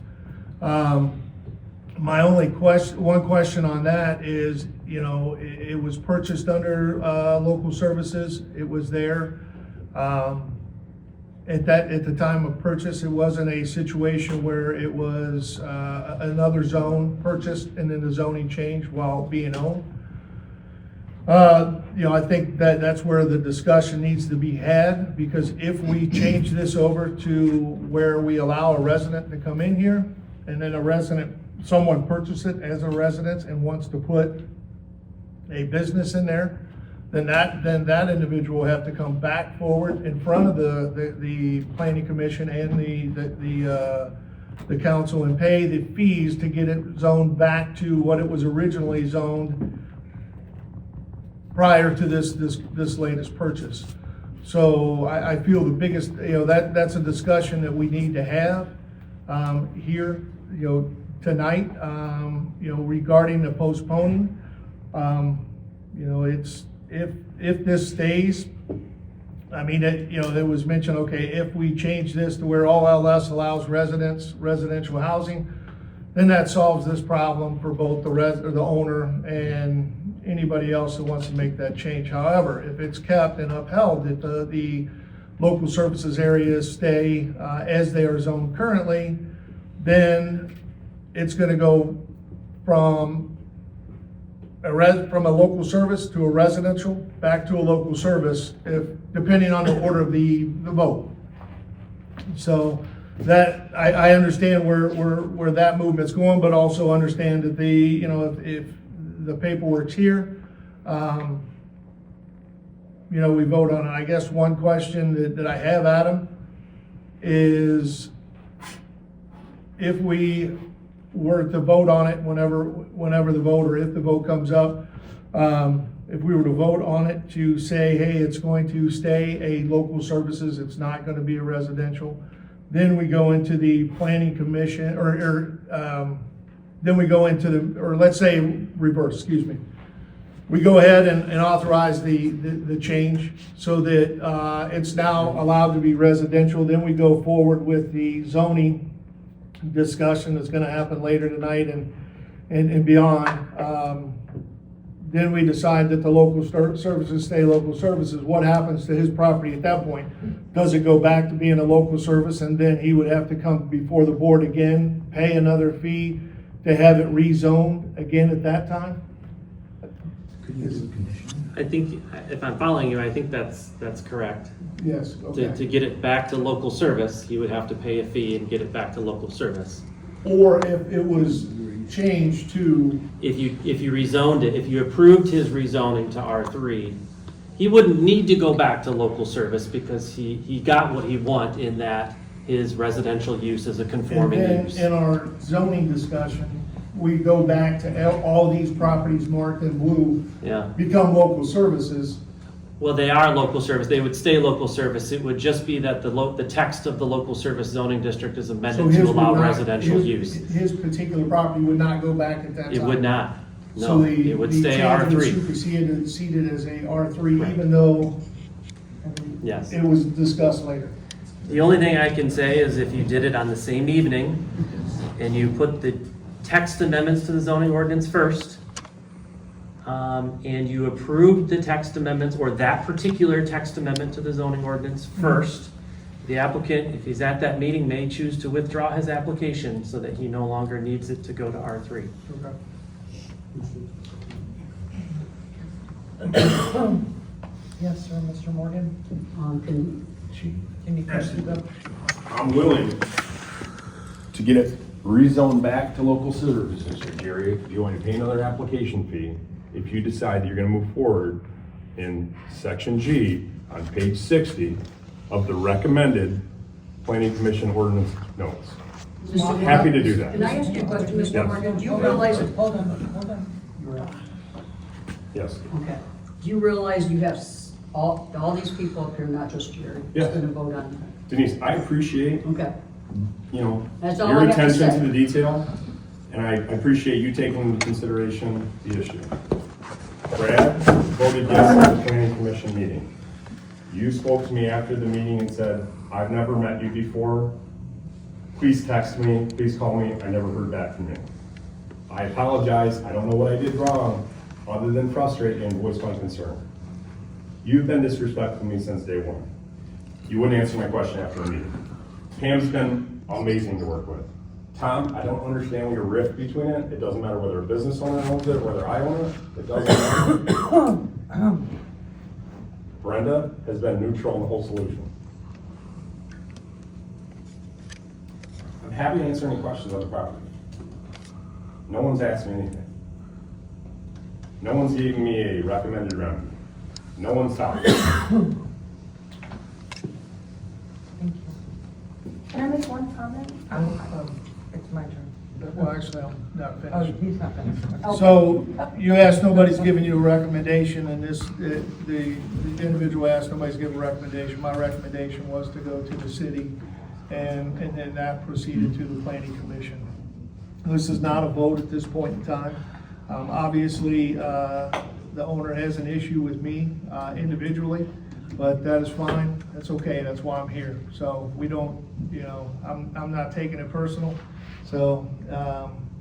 My only one question on that is, you know, it was purchased under local services. It was there. At the time of purchase, it wasn't a situation where it was another zone purchased and then the zoning changed while being owned. You know, I think that's where the discussion needs to be had, because if we change this over to where we allow a resident to come in here, and then someone purchased it as a residence and wants to put a business in there, then that individual will have to come back forward in front of the planning commission and the council and pay the fees to get it zoned back to what it was originally zoned prior to this latest purchase. So I feel the biggest, you know, that's a discussion that we need to have here, you know, tonight, you know, regarding the postponing. You know, it's, if this stays, I mean, you know, there was mentioned, okay, if we change this to where all LS allows residential housing, then that solves this problem for both the owner and anybody else that wants to make that change. However, if it's kept and upheld, that the local services areas stay as they are zoned currently, then it's going to go from a local service to a residential, back to a local service, depending on the order of the vote. So that, I understand where that movement's going, but also understand that you know, if the paperwork's here, you know, we vote on it. I guess one question that I have, Adam, is if we were to vote on it whenever the vote, or if the vote comes up, if we were to vote on it to say, hey, it's going to stay a local services, it's not going to be a residential, then we go into the planning commission, then we go into or let's say reverse, excuse me. We go ahead and authorize the change so that it's now allowed to be residential. Then we go forward with the zoning discussion that's going to happen later tonight and beyond. Then we decide that the local services stay local services. What happens to his property at that point? Does it go back to being a local service, and then he would have to come before the board again, pay another fee to have it rezoned again at that time? I think, if I'm following you, I think that's correct. Yes, okay. To get it back to local service, he would have to pay a fee and get it back to local service. Or if it was changed to... If you rezoned it, if you approved his rezoning to R3, he wouldn't need to go back to local service because he got what he want in that his residential use is a conforming use. In our zoning discussion, we go back to all these properties marked in blue, Yeah. become local services. Well, they are local service. They would stay local service. It would just be that the text of the local service zoning district is amended to allow residential use. His particular property would not go back at that time. It would not. So No, it would stay R3. Superseded as a R3, right, even though Yes. it was discussed later. The only thing I can say is if you did it on the same evening and you put the text amendments to the zoning ordinance first, and you approved the text amendments or that particular text amendment to the zoning ordinance first, the applicant, if he's at that meeting, may choose to withdraw his application so that he no longer needs it to go to R3. Yes, sir, Mr. Morgan? Can you proceed up? I'm willing to get it rezoned back to local services, Mr. Jerry, if you want to pay another application fee, if you decide that you're gonna move forward in section G on page 60 of the recommended planning commission ordinance notes. Happy to do that. Can I ask you a question, Mr. Yes. Morgan? Do you realize Hold on. Yes. Okay. Do you realize you have all these people up here, not just Jerry, Yes. going to vote on it? Denise, I appreciate, Okay. you know, That's all your I have to attention say. to the detail, and I appreciate you taking into consideration the issue. Brad voted yes at the planning commission meeting. You spoke to me after the meeting and said, I've never met you before. Please text me, please call me, I never heard back from you. I apologize, I don't know what I did wrong, other than frustrate and voice my concern. You've been disrespectful to me since day one. You wouldn't answer my question after a meeting. Pam's been amazing to work with. Tom, I don't understand your rift between it. It doesn't matter whether a business owner owns it, whether I own it. It doesn't matter. Brenda has been neutral in the whole solution. I'm happy to answer any questions on the property. No one's asked me anything. No one's giving me a recommended remedy. No one's talking. Can I make one comment? It's my turn. Well, actually, I'm not Oh, finished. he's not finished. Okay. So you asked, nobody's giving you a recommendation, and the individual asked, nobody's giving a recommendation. My recommendation was to go to the city, and then that proceeded to the planning commission. This is not a vote at this point in time. Obviously, the owner has an issue with me individually, but that is fine. That's okay. That's why I'm here. So we don't, I'm not taking it personal. So,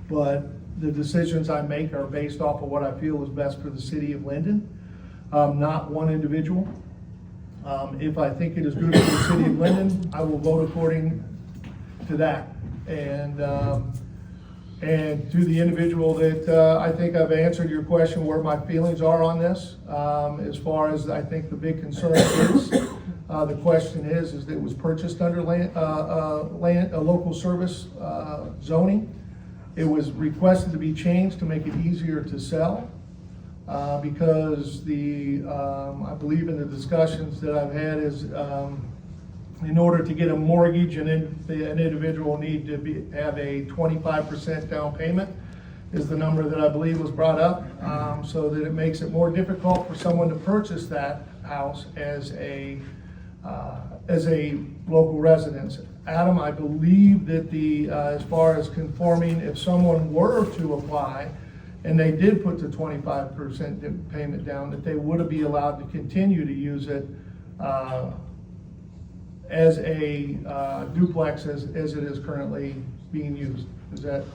but the decisions I make are based off of what I feel is best for the city of Linden, not one individual. If I think it is good for the city of Linden, I will vote according to that. And to the individual that I think I've answered your question where my feelings are on this. As far as I think the big concern is, the question is that it was purchased under local service zoning. It was requested to be changed to make it easier to sell because I believe in the discussions that I've had is in order to get a mortgage, an individual need to have a 25% down payment is the number that I believe was brought up, so that it makes it more difficult for someone to purchase that house as a local residence. Adam, I believe that as far as conforming, if someone were to apply and they did put the 25% payment down, that they would be allowed to continue to use it as a duplex as it is currently being used. Is that?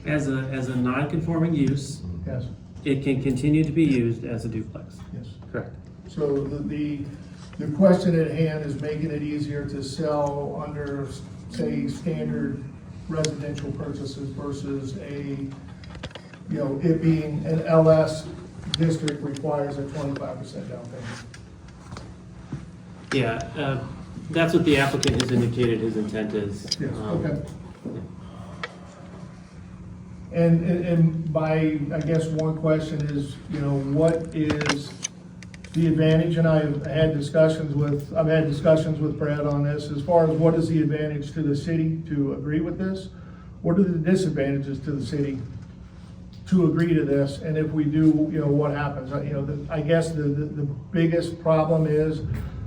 As a non-conforming use, Yes. it can continue to be used as a duplex. Yes. Correct. So the question at hand is making it easier to sell under, say, standard residential purchases versus it being an LS district requires a 25% down payment. Yeah, that's what the applicant has indicated his intent is. Yes, okay. And my, I guess one question is, what is the advantage, and I've had discussions with Brad on this, as far as what is the advantage to the city to agree with this? What are the disadvantages to the city to agree to this? And if we do, what happens? I guess the biggest problem is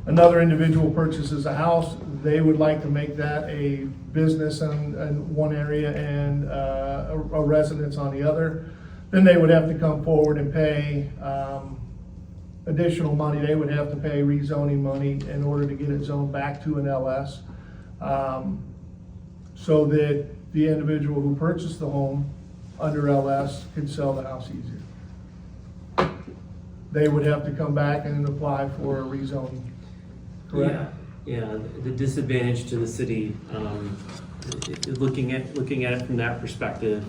another individual purchases a house, they would like to make that a business in one area and a residence on the other. Then they would have to come forward and pay additional money. They would have to pay rezoning money in order to get it zoned back to an LS, so that the individual who purchased the home under LS could sell the house easier. They would have to come back and apply for a rezoning. Correct? Yeah, the disadvantage to the city, looking at it from that perspective.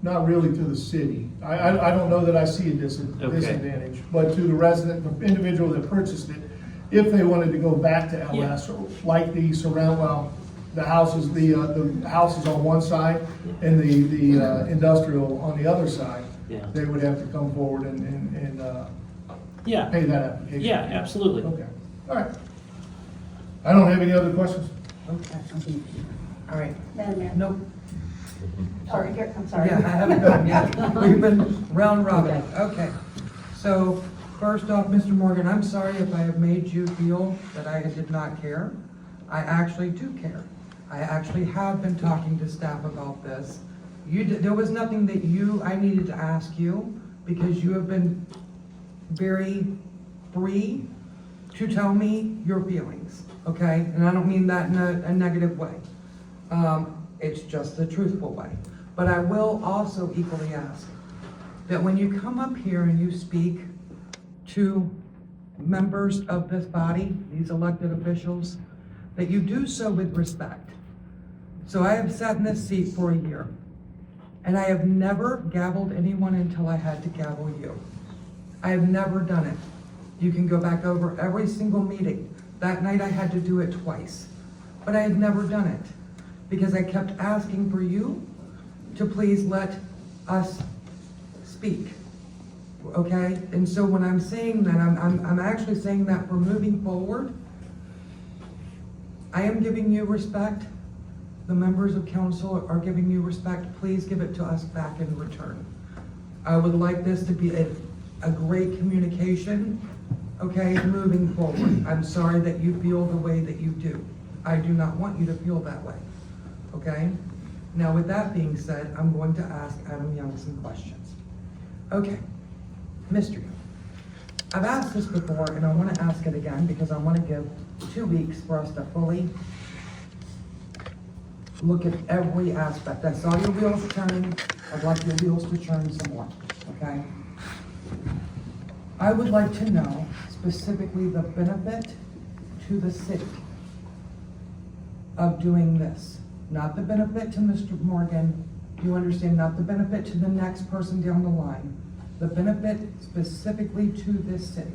Not really to the city. I don't know that I see a disadvantage, but to the resident, the individual that purchased it, if they wanted to go back to LS, or like the the houses on one side and the industrial on the other side, they would have to come forward and pay that application. Yeah, absolutely. Okay, all right. I don't have any other questions. Okay. All right. Madam Mayor. Nope. Sorry, I'm sorry. Yeah, I haven't done yet. We've been round robin. Okay. So first off, Mr. Morgan, I'm sorry if I have made you feel that I did not care. I actually do care. I actually have been talking to staff about this. There was nothing that I needed to ask you, because you have been very free to tell me your feelings, okay? And I don't mean that in a negative way. It's just the truthful way. But I will also equally ask that when you come up here and you speak to members of this body, these elected officials, that you do so with respect. So I have sat in this seat for a year, and I have never gavelled anyone until I had to gavel you. I have never done it. You can go back over every single meeting. That night I had to do it twice, but I had never done it because I kept asking for you to please let us speak, okay? And so when I'm saying that, I'm actually saying that for moving forward, I am giving you respect. The members of council are giving you respect. Please give it to us back in return. I would like this to be a great communication, okay, moving forward. I'm sorry that you feel the way that you do. I do not want you to feel that way, okay? Now, with that being said, I'm going to ask Adam Young some questions. Okay, Mr. Young, I've asked this before and I want to ask it again because I want to give 2 weeks for us to fully look at every aspect. I saw your wheels turning. I'd like your wheels to turn some more, okay? I would like to know specifically the benefit to the city of doing this. Not the benefit to Mr. Morgan, you understand, not the benefit to the next person down the line, the benefit specifically to this city.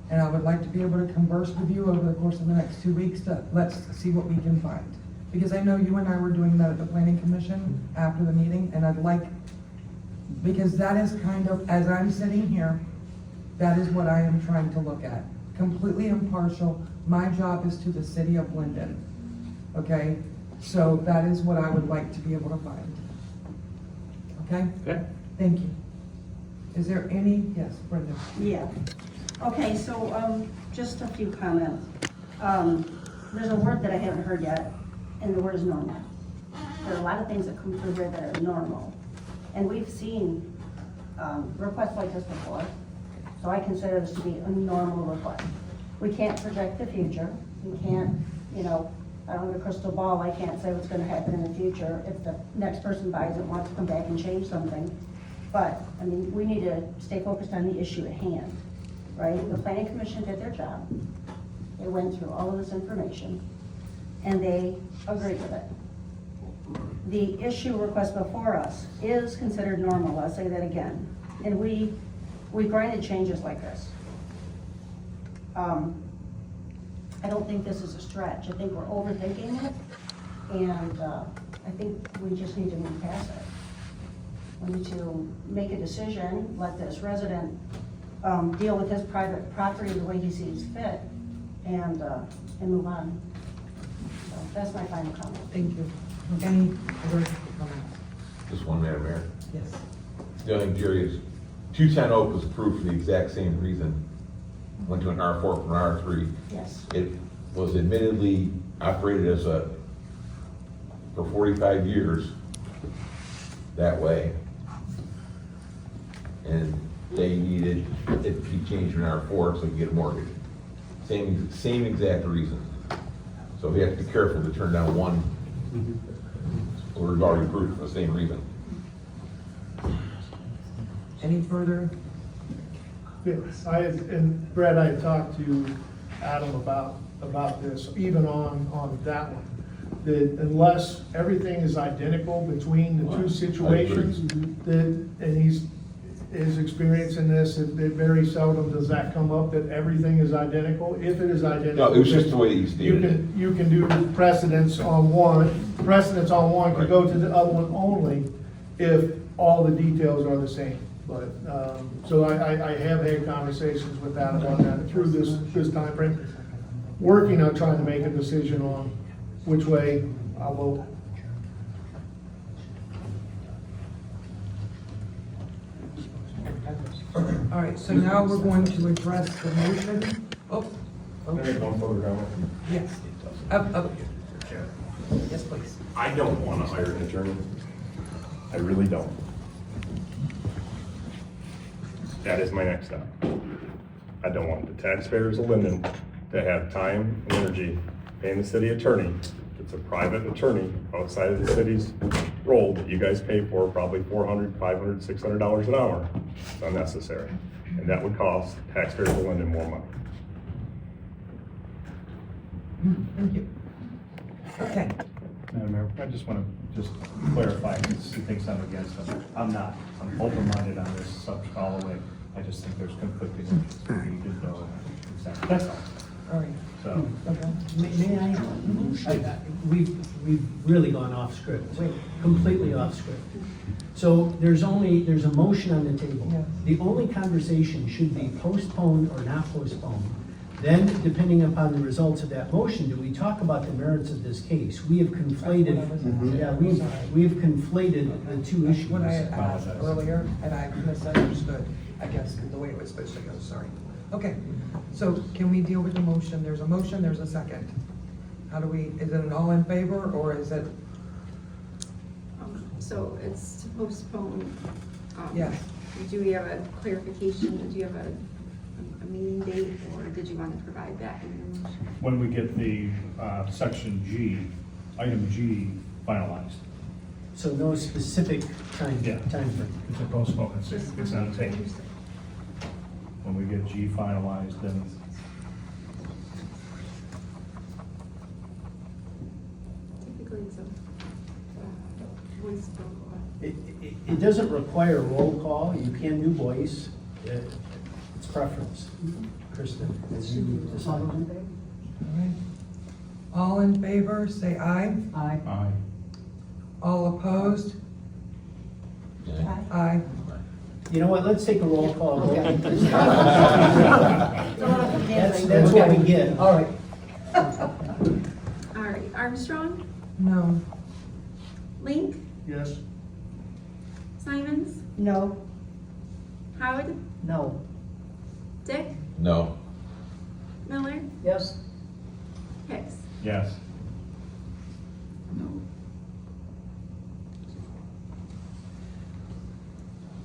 And I would like to be able to converse with you over the course of the next 2 weeks to let's see what we can find. Because I know you and I were doing that at the planning commission after the meeting, and I'd like, because that is kind of, as I'm sitting here, that is what I am trying to look at. Completely impartial. My job is to the city of Linden, okay? So that is what I would like to be able to find. Okay? Okay. Thank you. Is there any, yes, Brenda? Yeah. Okay, so, just a few comments. There's a word that I haven't heard yet, and the word is normal. There are a lot of things that come through here that are normal. And we've seen, requests like this before, so I consider this to be a normal request. We can't project the future. We can't, I don't have a crystal ball. I can't say what's gonna happen in the future if the next person buys it, wants to come back and change something. But, I mean, we need to stay focused on the issue at hand, right? The planning commission did their job. They went through all of this information, and they agreed with it. The issue request before us is considered normal, I'll say that again. And we granted changes like this. I don't think this is a stretch. I think we're overthinking it, and I think we just need to move past it. We need to make a decision, let this resident deal with his private property the way he sees fit, and move on. So that's my final comment. Thank you. Any other comments? Just one, Madam Mayor. Yes. The only thing, Jerry, is 210 Oak was approved for the exact same reason. Went to an R4 from an R3. Yes. It was admittedly operated as for 45 years that way. And they needed it to be changed to an R4 so they could get a mortgage. Same exact reason. So we have to be careful to turn down one. We've already approved for the same reason. Any further? Yes, and Brad, I had talked to Adam about this, even on that one. That unless everything is identical between the two situations, and his experience in this, that very seldom does that come up, that everything is identical. If it is identical. No, it was just the way you stated it. You can do precedence on one could go to the other one only if all the details are the same. But, so I have had conversations with Adam on that through this time frame, working on trying to make a decision on which way I will. All right, so now we're going to address the motion. Oh, Can I make one further comment? yes. Yes, please. I don't want to hire an attorney. I really don't. That is my next step. I don't want the taxpayers of Linden to have time and energy paying the city attorney. It's a private attorney outside of the city's role that you guys pay for probably $400, $500, $600 an hour. It's unnecessary. And that would cost taxpayers of Linden more money. Thank you. Okay. Madam Mayor, I just want to just clarify, because he thinks I'm against him. I'm not. I'm open-minded on this subject all the way. I just think there's conflicting interests. We need to know exactly. That's all. All right. So, May I? We've really gone off script, completely off script. So there's a motion on the table. Yes. The only conversation should be postponed or not postponed. Then, depending upon the results of that motion, do we talk about the merits of this case? We have conflated, we have conflated the two issues. What I had asked earlier, and I misunderstood, I guess, the way it was supposed to go, sorry. Okay, so can we deal with the motion? There's a motion, there's a second. How do we, is it an all in favor, or is it? So it's to postpone. Yes. Do we have a clarification? Do you have a meeting date, or did you want to provide that in your motion? when we get the section G, item G finalized. So no specific time Yeah. frame. It's a postponement, it's not a table. When we get G finalized, then Typically, it's a voice vote. It doesn't require a roll call, you can do voice, it's preference. Kristen, as you decide. All right. All in favor, say aye. Aye. aye. All opposed? Aye. You know what, let's take a roll call. vote. Okay. That's what we get. All right. All right, Armstrong, No. Link, Yes. Simons, No. Howard, No. Dick, No. Miller, Yes? Hicks. Yes.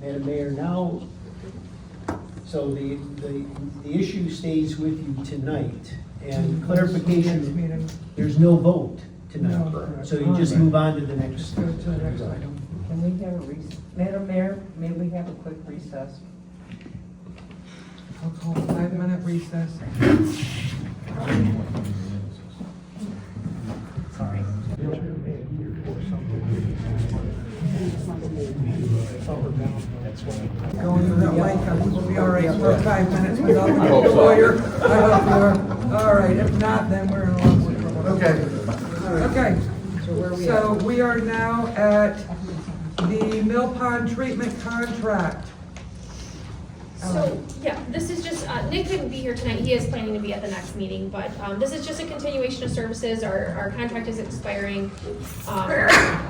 Madam Mayor, now, so the issue stays with you tonight, and clarification, Meeting. there's no vote tonight. No. So you just move on to the next. Just go to the next item. Can we have a Madam Mayor, may we have a quick recess? I'll call a 5-minute recess. Sorry. Going through that white coat, we'll be all right for 5 minutes without the lawyer. I hope you are. All right, if not, then we're in a lot more trouble. Okay. Okay. So we are now at the Mill Pond treatment contract. So, yeah, this is just, Nick couldn't be here tonight, he is planning to be at the next meeting, but, this is just a continuation of services, our contract is expiring.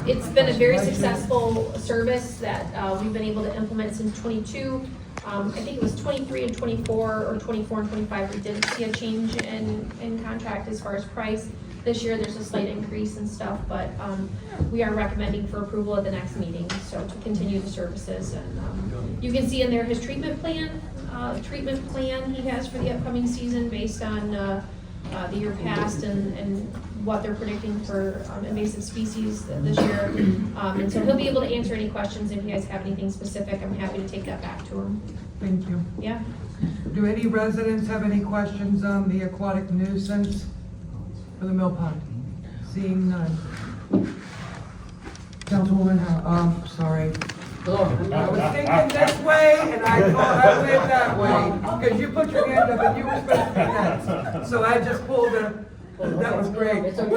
It's been a very successful service that, we've been able to implement since '22. I think it was '23 and '24, or '24 and '25, we did see a change in contract as far as price. This year, there's a slight increase and stuff, but, we are recommending for approval at the next meeting, so to continue the services. And you can see in there his treatment plan he has for the upcoming season based on, the year past and what they're predicting for, invasive species this year. And so he'll be able to answer any questions if you guys have anything specific. I'm happy to take that back to him. Thank you. Yeah? Do any residents have any questions on the aquatic nuisance for the Mill Pond? Seeing none. Councilwoman, sorry. I was thinking this way, and I thought I went that way, because you put your hand up and you were supposed to be next. So I just pulled that was great. It's okay.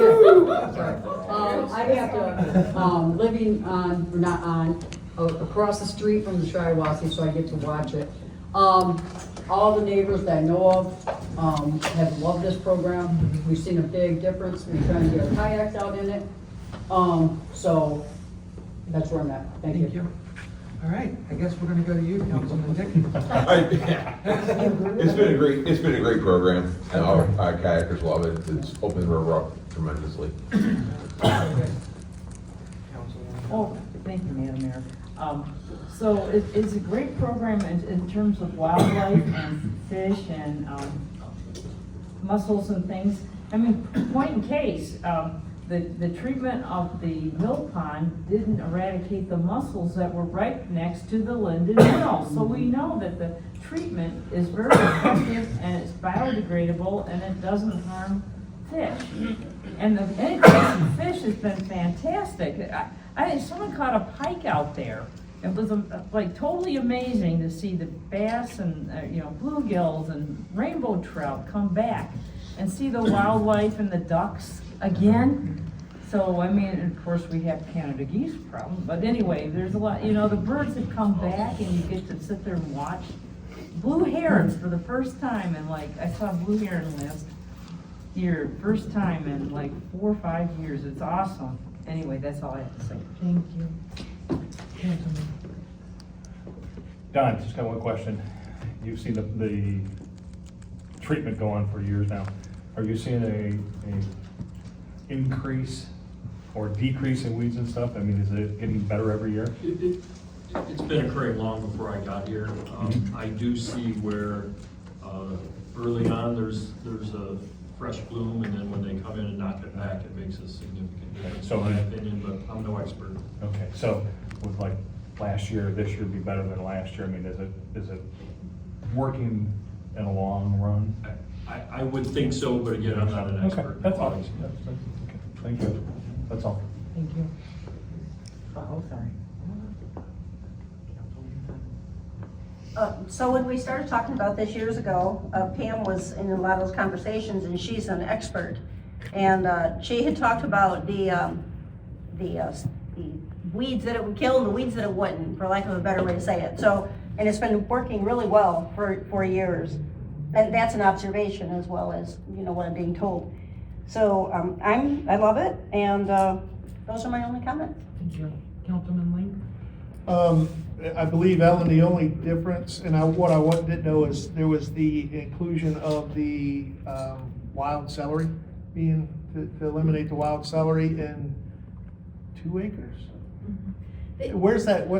I have to, living on, not on, across the street from the Shiawassee, so I get to watch it. All the neighbors that I know of have loved this program. We've seen a big difference. We're trying to get our kayaks out in it. So that's where I'm at. Thank you. All right, I guess we're gonna go to you, Councilman Dick. It's been a great program. And our kayakers love it. It's opened the river up tremendously. Oh, thank you, Madam Mayor. So it's a great program in terms of wildlife and fish and mussels and things. I mean, point in case, the treatment of the mill pond didn't eradicate the mussels that were right next to the Linden mill. So we know that the treatment is very effective and it's biodegradable and it doesn't harm fish. And the increase in fish has been fantastic. Someone caught a pike out there. It was like totally amazing to see the bass and bluegills and rainbow trout come back and see the wildlife and the ducks again. So I mean, of course we have Canada geese problem, but anyway, there's a lot. The birds have come back and you get to sit there and watch blue herons for the first time. And I saw a blue heron last year, first time in 4 or 5 years. It's awesome. Anyway, that's all I have to say. Thank you. Councilman. Don, just got one question. You've seen the treatment go on for years now. Are you seeing a increase or decrease in weeds and stuff? I mean, is it getting better every year? It's been occurring long before I got here. I do see where early on there's a fresh bloom, and then when they come in and knock it back, it makes a significant difference, in my opinion, but I'm no expert. Okay, so with last year, this year be better than last year? I mean, is it working in a long run? I would think so, but again, I'm not an expert. Okay, that's all. Okay, thank you. That's all. Thank you. Oh, sorry. So when we started talking about this years ago, Pam was in a lot of those conversations, and she's an expert. And she had talked about the weeds that it would kill and the weeds that it wouldn't, for lack of a better way to say it. So, and it's been working really well for years. And that's an observation as well as, what I'm being told. So I love it, and those are my only comments. Thank you. Councilman Link? I believe, Ellen, the only difference, and what I didn't know is there was the inclusion of the wild celery being, to eliminate the wild celery in 2 acres. Where's that,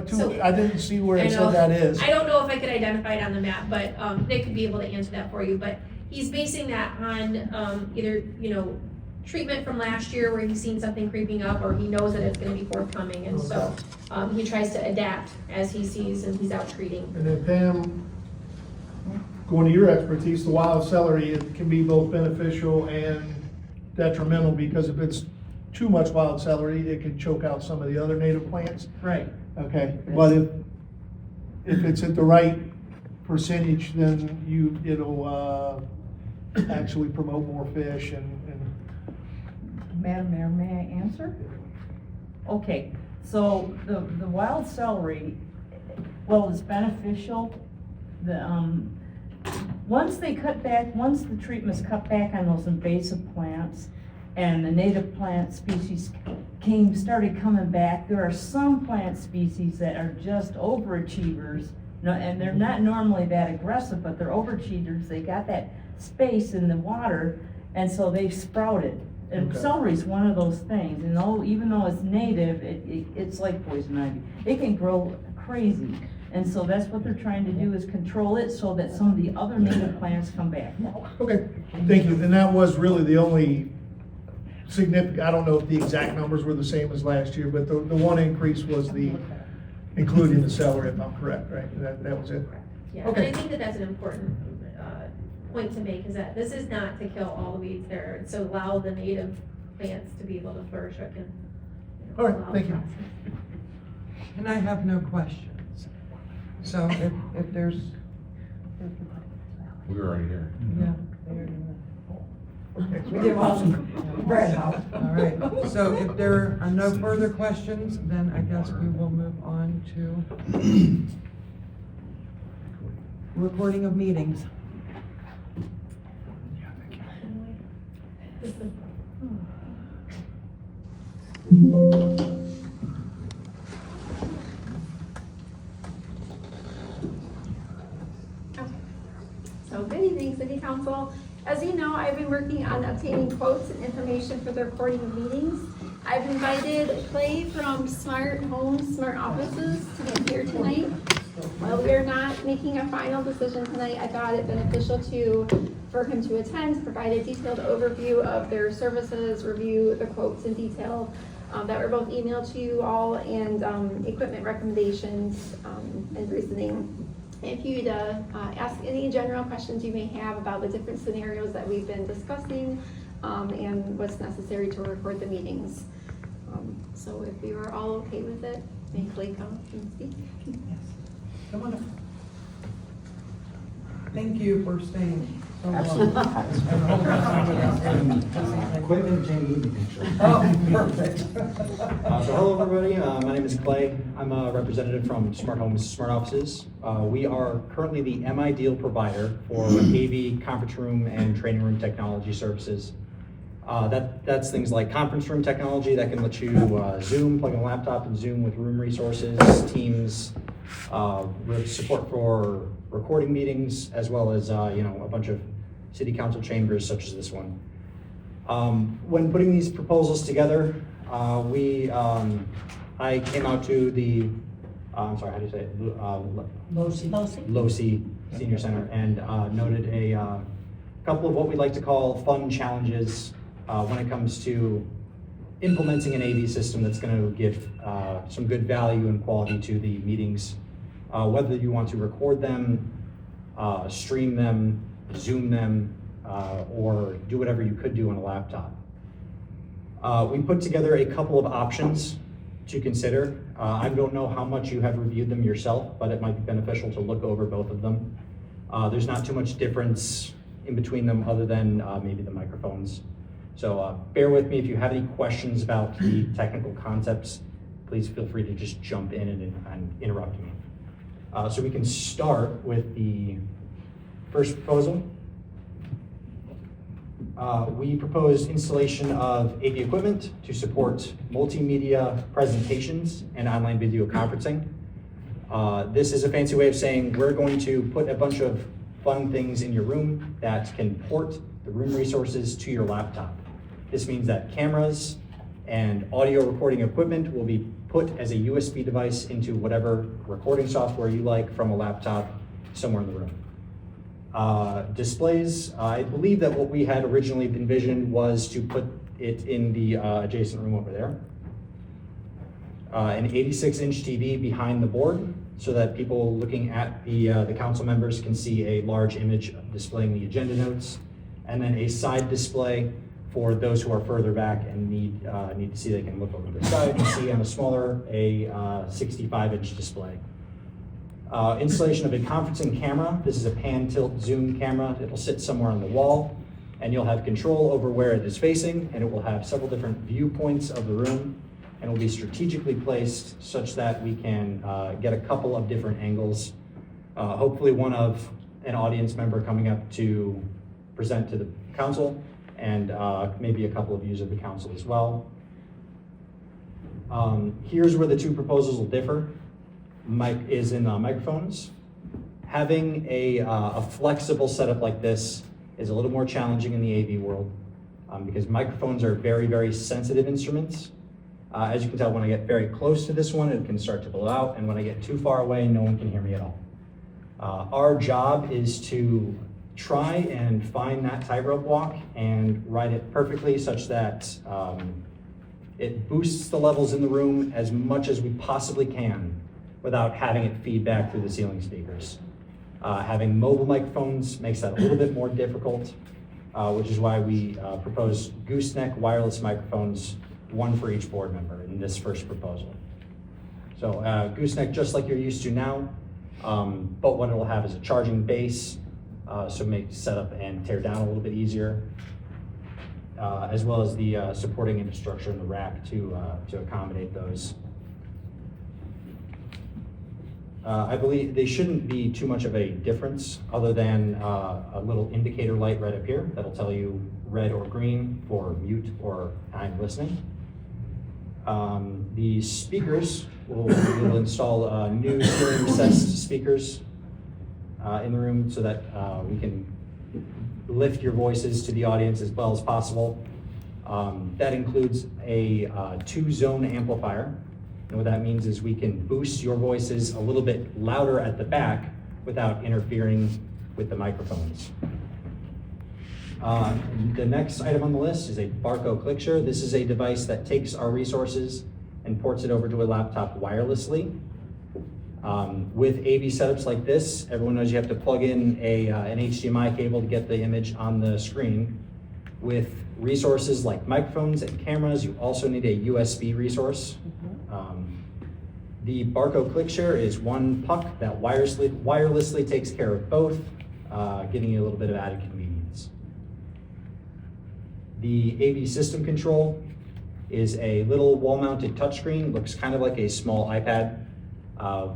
I didn't see where it said that is. I don't know if I could identify it on the map, but Nick could be able to answer that for you. But he's basing that on either, treatment from last year where he's seen something creeping up, or he knows that it's gonna be forthcoming, and so he tries to adapt as he sees and he's out treating. And then Pam, going to your expertise, the wild celery, it can be both beneficial and detrimental, because if it's too much wild celery, it can choke out some of the other native plants. Right. Okay, but if it's at the right percentage, then it'll actually promote more fish and Madam Mayor, may I answer? Okay, so the wild celery, well, it's beneficial. Once the treatment's cut back on those invasive plants and the native plant species started coming back, there are some plant species that are just overachievers. And they're not normally that aggressive, but they're overachievers. They got that space in the water, and so they've sprouted. And celery's one of those things, even though it's native, it's like poison ivy. It can grow crazy. And so that's what they're trying to do, is control it so that some of the other native plants come back. Okay, thank you. And that was really the only significant, I don't know if the exact numbers were the same as last year, but the one increase was including the celery, if I'm correct, right? That was it? Yeah, Okay. and I think that that's an important point to make, is that this is not to kill all the weeds there. It's to allow the native plants to be able to flourish. All right, thank you. And I have no questions. So if there's, We were already here. we did awesome. All right, so if there are no further questions, then I guess we will move on to recording of meetings. So good evening, City Council. As you know, I've been working on obtaining quotes and information for the recording of meetings. I've invited Clay from Smart Homes, Smart Offices to be here tonight. While we are not making a final decision tonight, I thought it beneficial for him to attend, provide a detailed overview of their services, review the quotes in detail that were both emailed to you all, and equipment recommendations and reasoning. If you'd ask any general questions you may have about the different scenarios that we've been discussing and what's necessary to record the meetings. So if you are all okay with it, may Clay come and speak? Yes. Come on up. Thank you for staying so long. Equipment Jamie picture. Oh, perfect. So hello everybody, my name is Clay. I'm a representative from Smart Homes, Smart Offices. We are currently the MI-Deal provider for AV, conference room, and training room technology services. That's things like conference room technology that can let you Zoom, plug in a laptop and Zoom with room resources, Teams, support for recording meetings, as well as a bunch of city council chambers such as this one. When putting these proposals together, I came out to the, I'm sorry, how do you say it? LOSI Senior Center, and noted a couple of what we like to call fun challenges when it comes to implementing an AV system that's going to give some good value and quality to the meetings, whether you want to record them, stream them, Zoom them, or do whatever you could do on a laptop. We put together a couple of options to consider. I don't know how much you have reviewed them yourself, but it might be beneficial to look over both of them. There's not too much difference in between them other than maybe the microphones. So bear with me if you have any questions about the technical concepts, please feel free to just jump in and interrupt me. So we can start with the first proposal. We propose installation of AV equipment to support multimedia presentations and online video conferencing. This is a fancy way of saying we're going to put a bunch of fun things in your room that can port the room resources to your laptop. This means that cameras and audio recording equipment will be put as a USB device into whatever recording software you like from a laptop somewhere in the room. Displays, I believe that what we had originally envisioned was to put it in the adjacent room over there. An 86-inch TV behind the board so that people looking at the council members can see a large image displaying the agenda notes, and then a side display for those who are further back and need to see. They can look over the side and see on a smaller, a 65-inch display. Installation of a conferencing camera. This is a pan tilt zoom camera. It'll sit somewhere on the wall, and you'll have control over where it is facing, and it will have several different viewpoints of the room, and will be strategically placed such that we can get a couple of different angles. Hopefully one of an audience member coming up to present to the council, and maybe a couple of views of the council as well. Here's where the two proposals will differ. Is in microphones. Having a flexible setup like this is a little more challenging in the AV world because microphones are very, very sensitive instruments. As you can tell, when I get very close to this one, it can start to blow out, and when I get too far away, no one can hear me at all. Our job is to try and find that tightrope walk and ride it perfectly such that it boosts the levels in the room as much as we possibly can without having it feed back through the ceiling speakers. Having mobile microphones makes that a little bit more difficult, which is why we propose gooseneck wireless microphones, one for each board member in this first proposal. So gooseneck just like you're used to now, but what it'll have is a charging base, so make setup and tear down a little bit easier, as well as the supporting infrastructure in the rack to accommodate those. I believe they shouldn't be too much of a difference other than a little indicator light right up here that'll tell you red or green for mute or I'm listening. The speakers, we'll install new stereo recessed speakers in the room so that we can lift your voices to the audience as well as possible. That includes a 2-zone amplifier. And what that means is we can boost your voices a little bit louder at the back without interfering with the microphones. The next item on the list is a Barco ClickShare. This is a device that takes our resources and ports it over to a laptop wirelessly. With AV setups like this, everyone knows you have to plug in an HDMI cable to get the image on the screen. With resources like microphones and cameras, you also need a USB resource. The Barco ClickShare is one puck that wirelessly takes care of both, giving you a little bit of added convenience. The AV system control is a little wall-mounted touchscreen, looks kind of like a small iPad,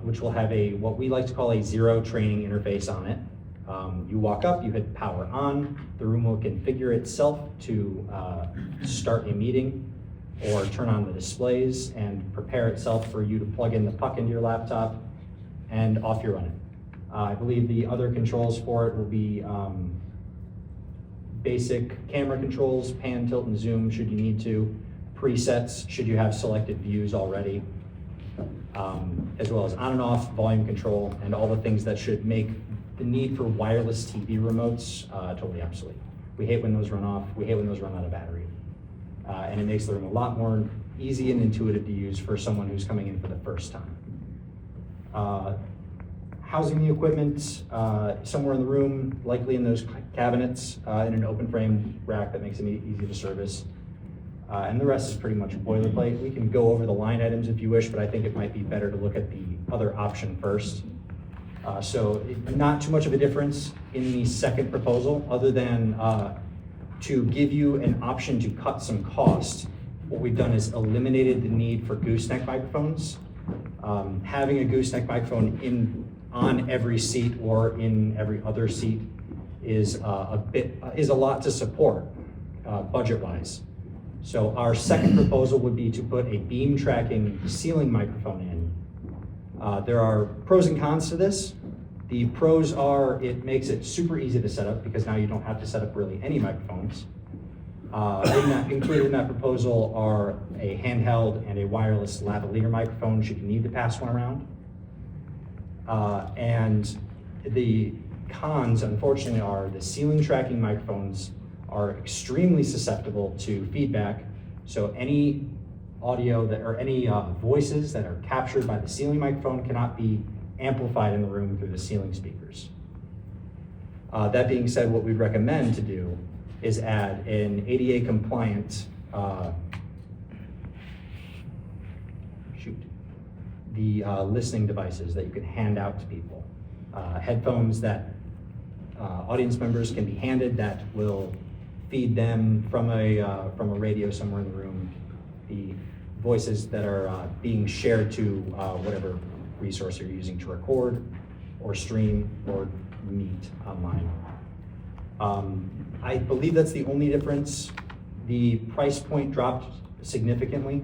which will have what we like to call a zero training interface on it. You walk up, you hit power on, the room will configure itself to start a meeting or turn on the displays and prepare itself for you to plug in the puck into your laptop, and off you run it. I believe the other controls for it will be basic camera controls, pan, tilt, and zoom should you need to, presets should you have selected views already, as well as on and off volume control and all the things that should make the need for wireless TV remotes totally obsolete. We hate when those run off. We hate when those run out of battery. And it makes the room a lot more easy and intuitive to use for someone who's coming in for the first time. Housing the equipment somewhere in the room, likely in those cabinets, in an open frame rack that makes it easy to service. And the rest is pretty much boilerplate. We can go over the line items if you wish, but I think it might be better to look at the other option first. So not too much of a difference in the second proposal, other than to give you an option to cut some cost. What we've done is eliminated the need for gooseneck microphones. Having a gooseneck microphone on every seat or in every other seat is a lot to support budget-wise. So our second proposal would be to put a beam tracking ceiling microphone in. There are pros and cons to this. The pros are it makes it super easy to set up because now you don't have to set up really any microphones. Included in that proposal are a handheld and a wireless lavalier microphone should you need to pass one around. And the cons, unfortunately, are the ceiling tracking microphones are extremely susceptible to feedback. So any audio or any voices that are captured by the ceiling microphone cannot be amplified in the room through the ceiling speakers. That being said, what we'd recommend to do is add an ADA compliant listening devices that you can hand out to people. Headphones that audience members can be handed that will feed them from a radio somewhere in the room the voices that are being shared to whatever resource you're using to record or stream or meet online. I believe that's the only difference. The price point dropped significantly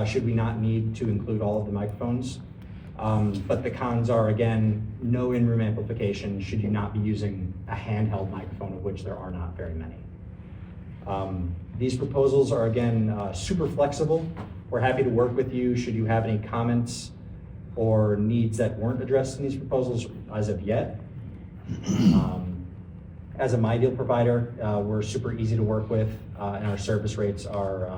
should we not need to include all of the microphones. But the cons are, again, no in-room amplification should you not be using a handheld microphone, of which there are not very many. These proposals are, again, super flexible. We're happy to work with you should you have any comments or needs that weren't addressed in these proposals as of yet. As a MyDeal provider, we're super easy to work with, and our service rates are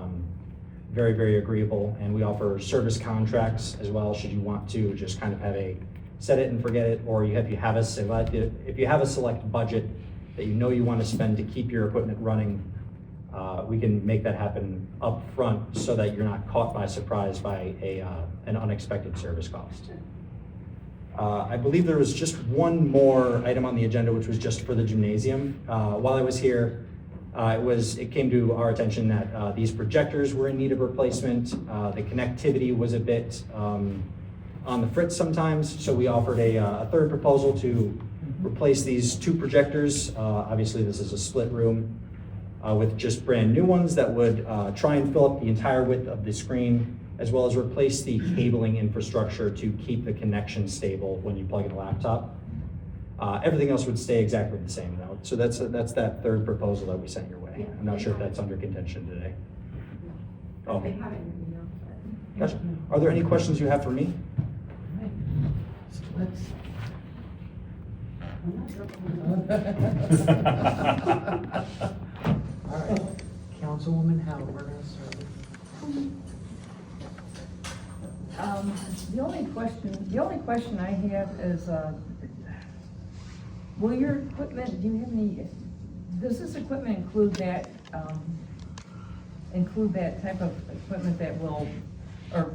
very, very agreeable, and we offer service contracts as well should you want to just kind of have a set it and forget it, or if you have a select budget that you know you want to spend to keep your equipment running, we can make that happen up front so that you're not caught by surprise by an unexpected service cost. I believe there was just one more item on the agenda, which was just for the gymnasium. While I was here, it came to our attention that these projectors were in need of replacement. The connectivity was a bit on the fritz sometimes, so we offered a third proposal to replace these two projectors. Obviously, this is a split room with just brand new ones that would try and fill up the entire width of the screen, as well as replace the cabling infrastructure to keep the connection stable when you plug in a laptop. Everything else would stay exactly the same, though. So that's that third proposal that we sent your way. I'm not sure if that's under contention today. Okay. Gotcha. Are there any questions you have for me? All right, Councilwoman Howard, we're gonna start with The only question I have is, will your equipment, does this equipment include that type of equipment that will, or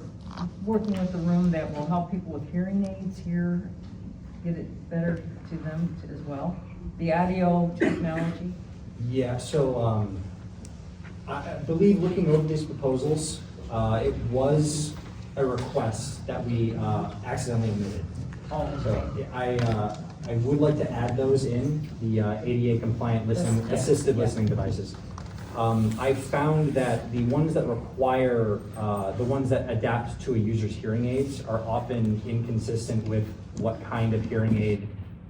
working with the room that will help people with hearing aids hear, get it better to them as well? The audio technology? Yeah, so I believe looking over these proposals, it was a request that we accidentally omitted. So I would like to add those in, the ADA compliant listening, assisted listening devices. I found that the ones that require, the ones that adapt to a user's hearing aids are often inconsistent with what kind of hearing aid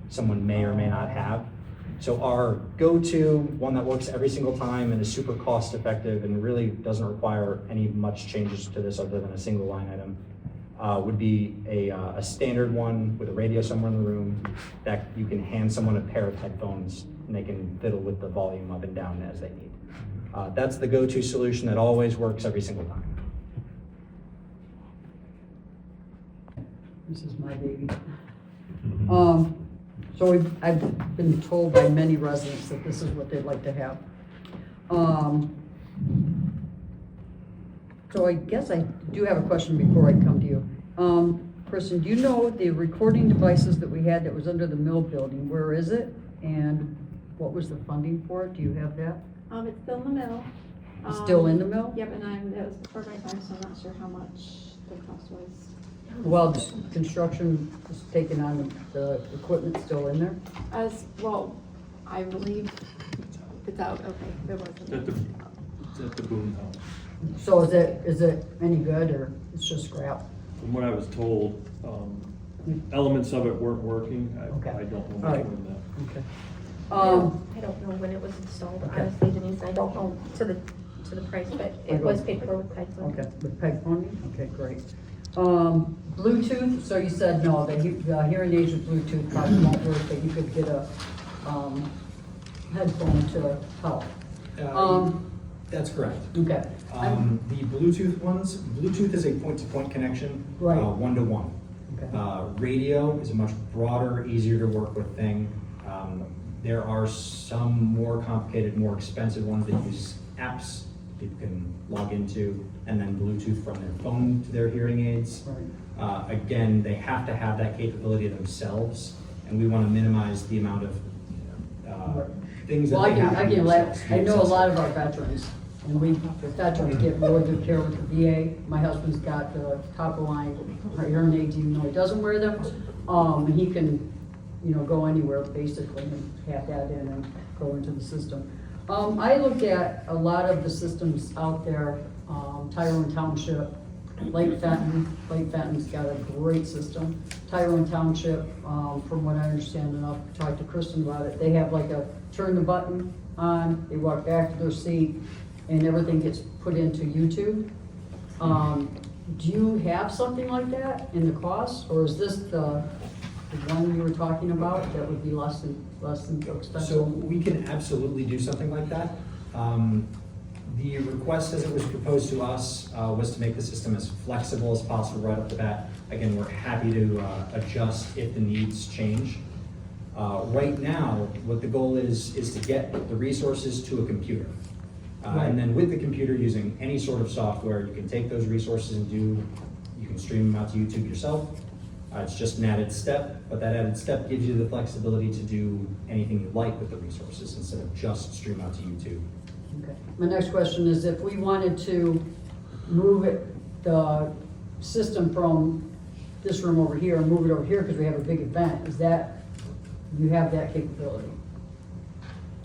someone may or may not have. So our go-to, one that works every single time and is super cost effective and really doesn't require any much changes to this other than a single line item, would be a standard one with a radio somewhere in the room that you can hand someone a pair of headphones and they can fiddle with the volume up and down as they need. That's the go-to solution that always works every single time. This is my baby. So I've been told by many residents that this is what they'd like to have. So I guess I do have a question before I come to you. Kristen, do you know the recording devices that we had that was under the mill building, where is it? And what was the funding for it? Do you have that? It's still in the mill. Still in the mill? Yep, and that was before my time, so I'm not sure how much the cost was. Well, the construction is taking on the equipment still in there? As well, I believe it's out. Okay, it wasn't. It's at the boom house. So is it any good or it's just scrap? From what I was told, elements of it weren't working. Okay. I don't know All much right. more than that. Okay. I don't know when it was installed, Okay. honestly, Denise, I don't know to the price, but it was paid for with Tyson. Okay, with peg funding? Okay, great. Bluetooth, so you said no, the hearing aids with Bluetooth probably won't work, but you could get a headphone to help. That's correct. Okay. The Bluetooth ones, Bluetooth is a point-to-point connection, Right. one-to-one. Okay. Radio is a much broader, easier to work with thing. There are some more complicated, more expensive ones that use apps people can log into, and then Bluetooth from their phone to their hearing aids. Right. Again, they have to have that capability themselves, and we want to minimize the amount of things that Well, they have to do themselves. I know a lot of our veterans, and the veterans get really good care with the VA. My husband's got the top of the line hearing aids, even though he doesn't wear them. And he can, go anywhere basically and have that in and go into the system. I looked at a lot of the systems out there, Tyrone Township, Lake Fenton's got a great system. Tyrone Township, from what I understand, and I'll talk to Kristen about it, they have like a turn the button on, they walk back to their seat, and everything gets put into YouTube. Do you have something like that in the cost, or is this the one you were talking about that would be less than expensive? So we can absolutely do something like that. The request as it was proposed to us was to make the system as flexible as possible right off the bat. Again, we're happy to adjust if the needs change. Right now, what the goal is to get the resources to a computer. And then with the computer, using any sort of software, you can take those resources and you can stream them out to YouTube yourself. It's just an added step, but that added step gives you the flexibility to do anything you like with the resources instead of just stream out to YouTube. Okay. My next question is if we wanted to move the system from this room over here and move it over here because we have a big event, you have that capability?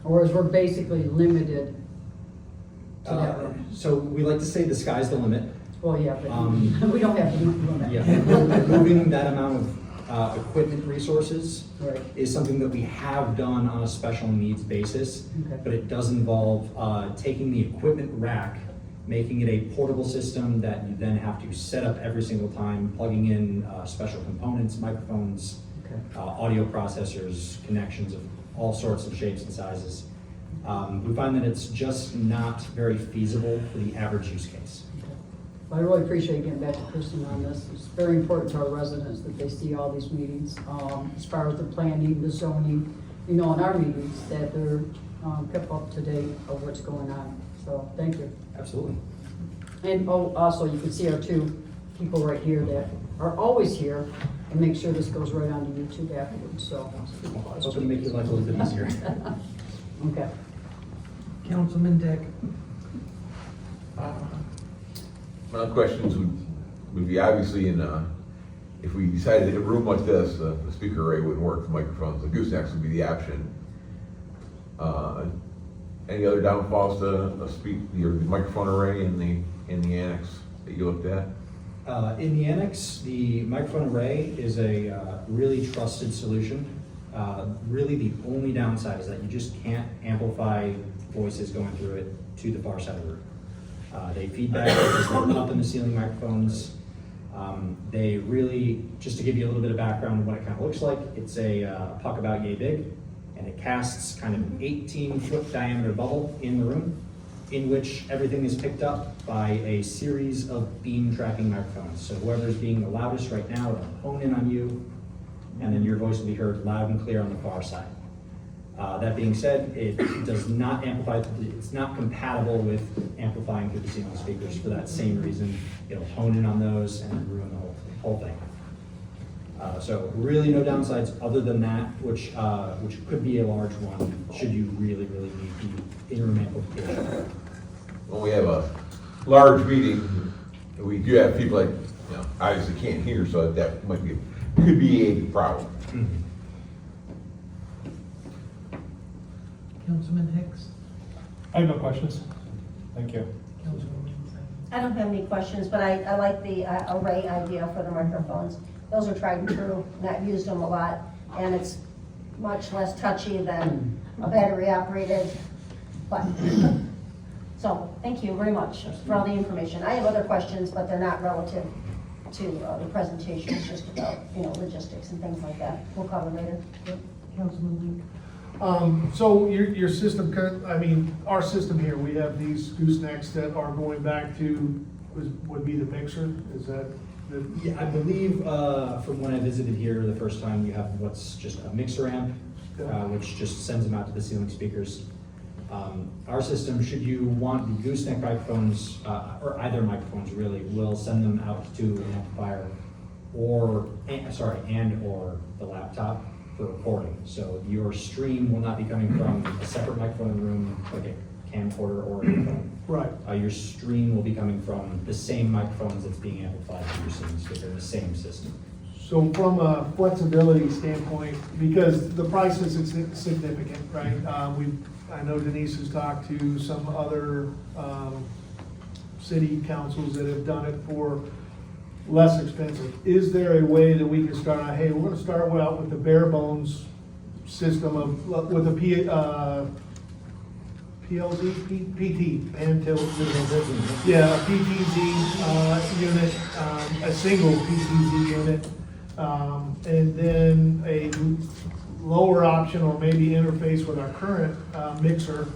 Or is we're basically limited to that room? So we like to say the sky's the limit. Well, yeah, but we don't have to limit. Yeah, moving that amount of equipment resources Right. is something that we have done on a special needs basis, Okay. but it does involve taking the equipment rack, making it a portable system that you then have to set up every single time, plugging in special components, microphones, Okay. audio processors, connections of all sorts of shapes and sizes. We find that it's just not very feasible for the average use case. I really appreciate getting back to Kristen on this. It's very important to our residents that they see all these meetings, as far as the planning, the zoning, in our meetings, that they're kept up to date of what's going on. So, thank you. Absolutely. And also, you can see our two people right here that are always here and make sure this goes right on to YouTube afterwards, so. Hoping to make your life a little bit easier. Okay. Councilman Dick. My questions would be obviously if we decided in a room like this, the speaker array wouldn't work, the microphones, the goosenecks would be the option. Any other downfalls to the microphone array in the annex that you looked at? In the annex, the microphone array is a really trusted solution. Really the only downside is that you just can't amplify voices going through it to the far side of the room. They feedback up in the ceiling microphones. They really, just to give you a little bit of background on what it kind of looks like, it's a puck about yay big, and it casts kind of an 18-foot diameter bubble in the room, in which everything is picked up by a series of beam tracking microphones. So whoever's being the loudest right now will hone in on you, and then your voice will be heard loud and clear on the far side. That being said, it does not amplify, it's not compatible with amplifying through the ceiling speakers for that same reason. It'll hone in on those and then ruin the whole thing. So really no downsides other than that, which could be a large one, should you really, really need the in-room amplification. When we have a large meeting, we do have people that, obviously can't hear, so that could be a problem. Mm-hmm. Councilman Hicks. I have no questions. Thank you. Councilwoman. I don't have any questions, but I like the array idea for the microphones. Those are tried and true, and I've used them a lot, and it's much less touchy than a battery operated button. So, thank you very much for all the information. I have other questions, but they're not relative to the presentation. It's just about, logistics and things like that. We'll cover later. Councilman Luke. So your system, our system here, we have these goosenecks that are going back to, would be the mixer, is that? Yeah, I believe from when I visited here the first time, you have what's just a mixer amp, which just sends them out to the ceiling speakers. Our system, should you want the gooseneck microphones, or either microphones really, will send them out to an amplifier and or the laptop for recording. So your stream will not be coming from a separate microphone in the room, like a camcorder or a phone. Right. Your stream will be coming from the same microphones that's being amplified through your ceiling speaker, the same system. So from a flexibility standpoint, because the price is significant, right? I know Denise has talked to some other city councils that have done it for less expensive. Is there a way that we can start out, hey, we're gonna start out with the bare bones system with a PLZ, PT, pan tilt system. Yeah, a PTZ unit, a single PTZ unit, and then a lower option or maybe interface with our current mixer.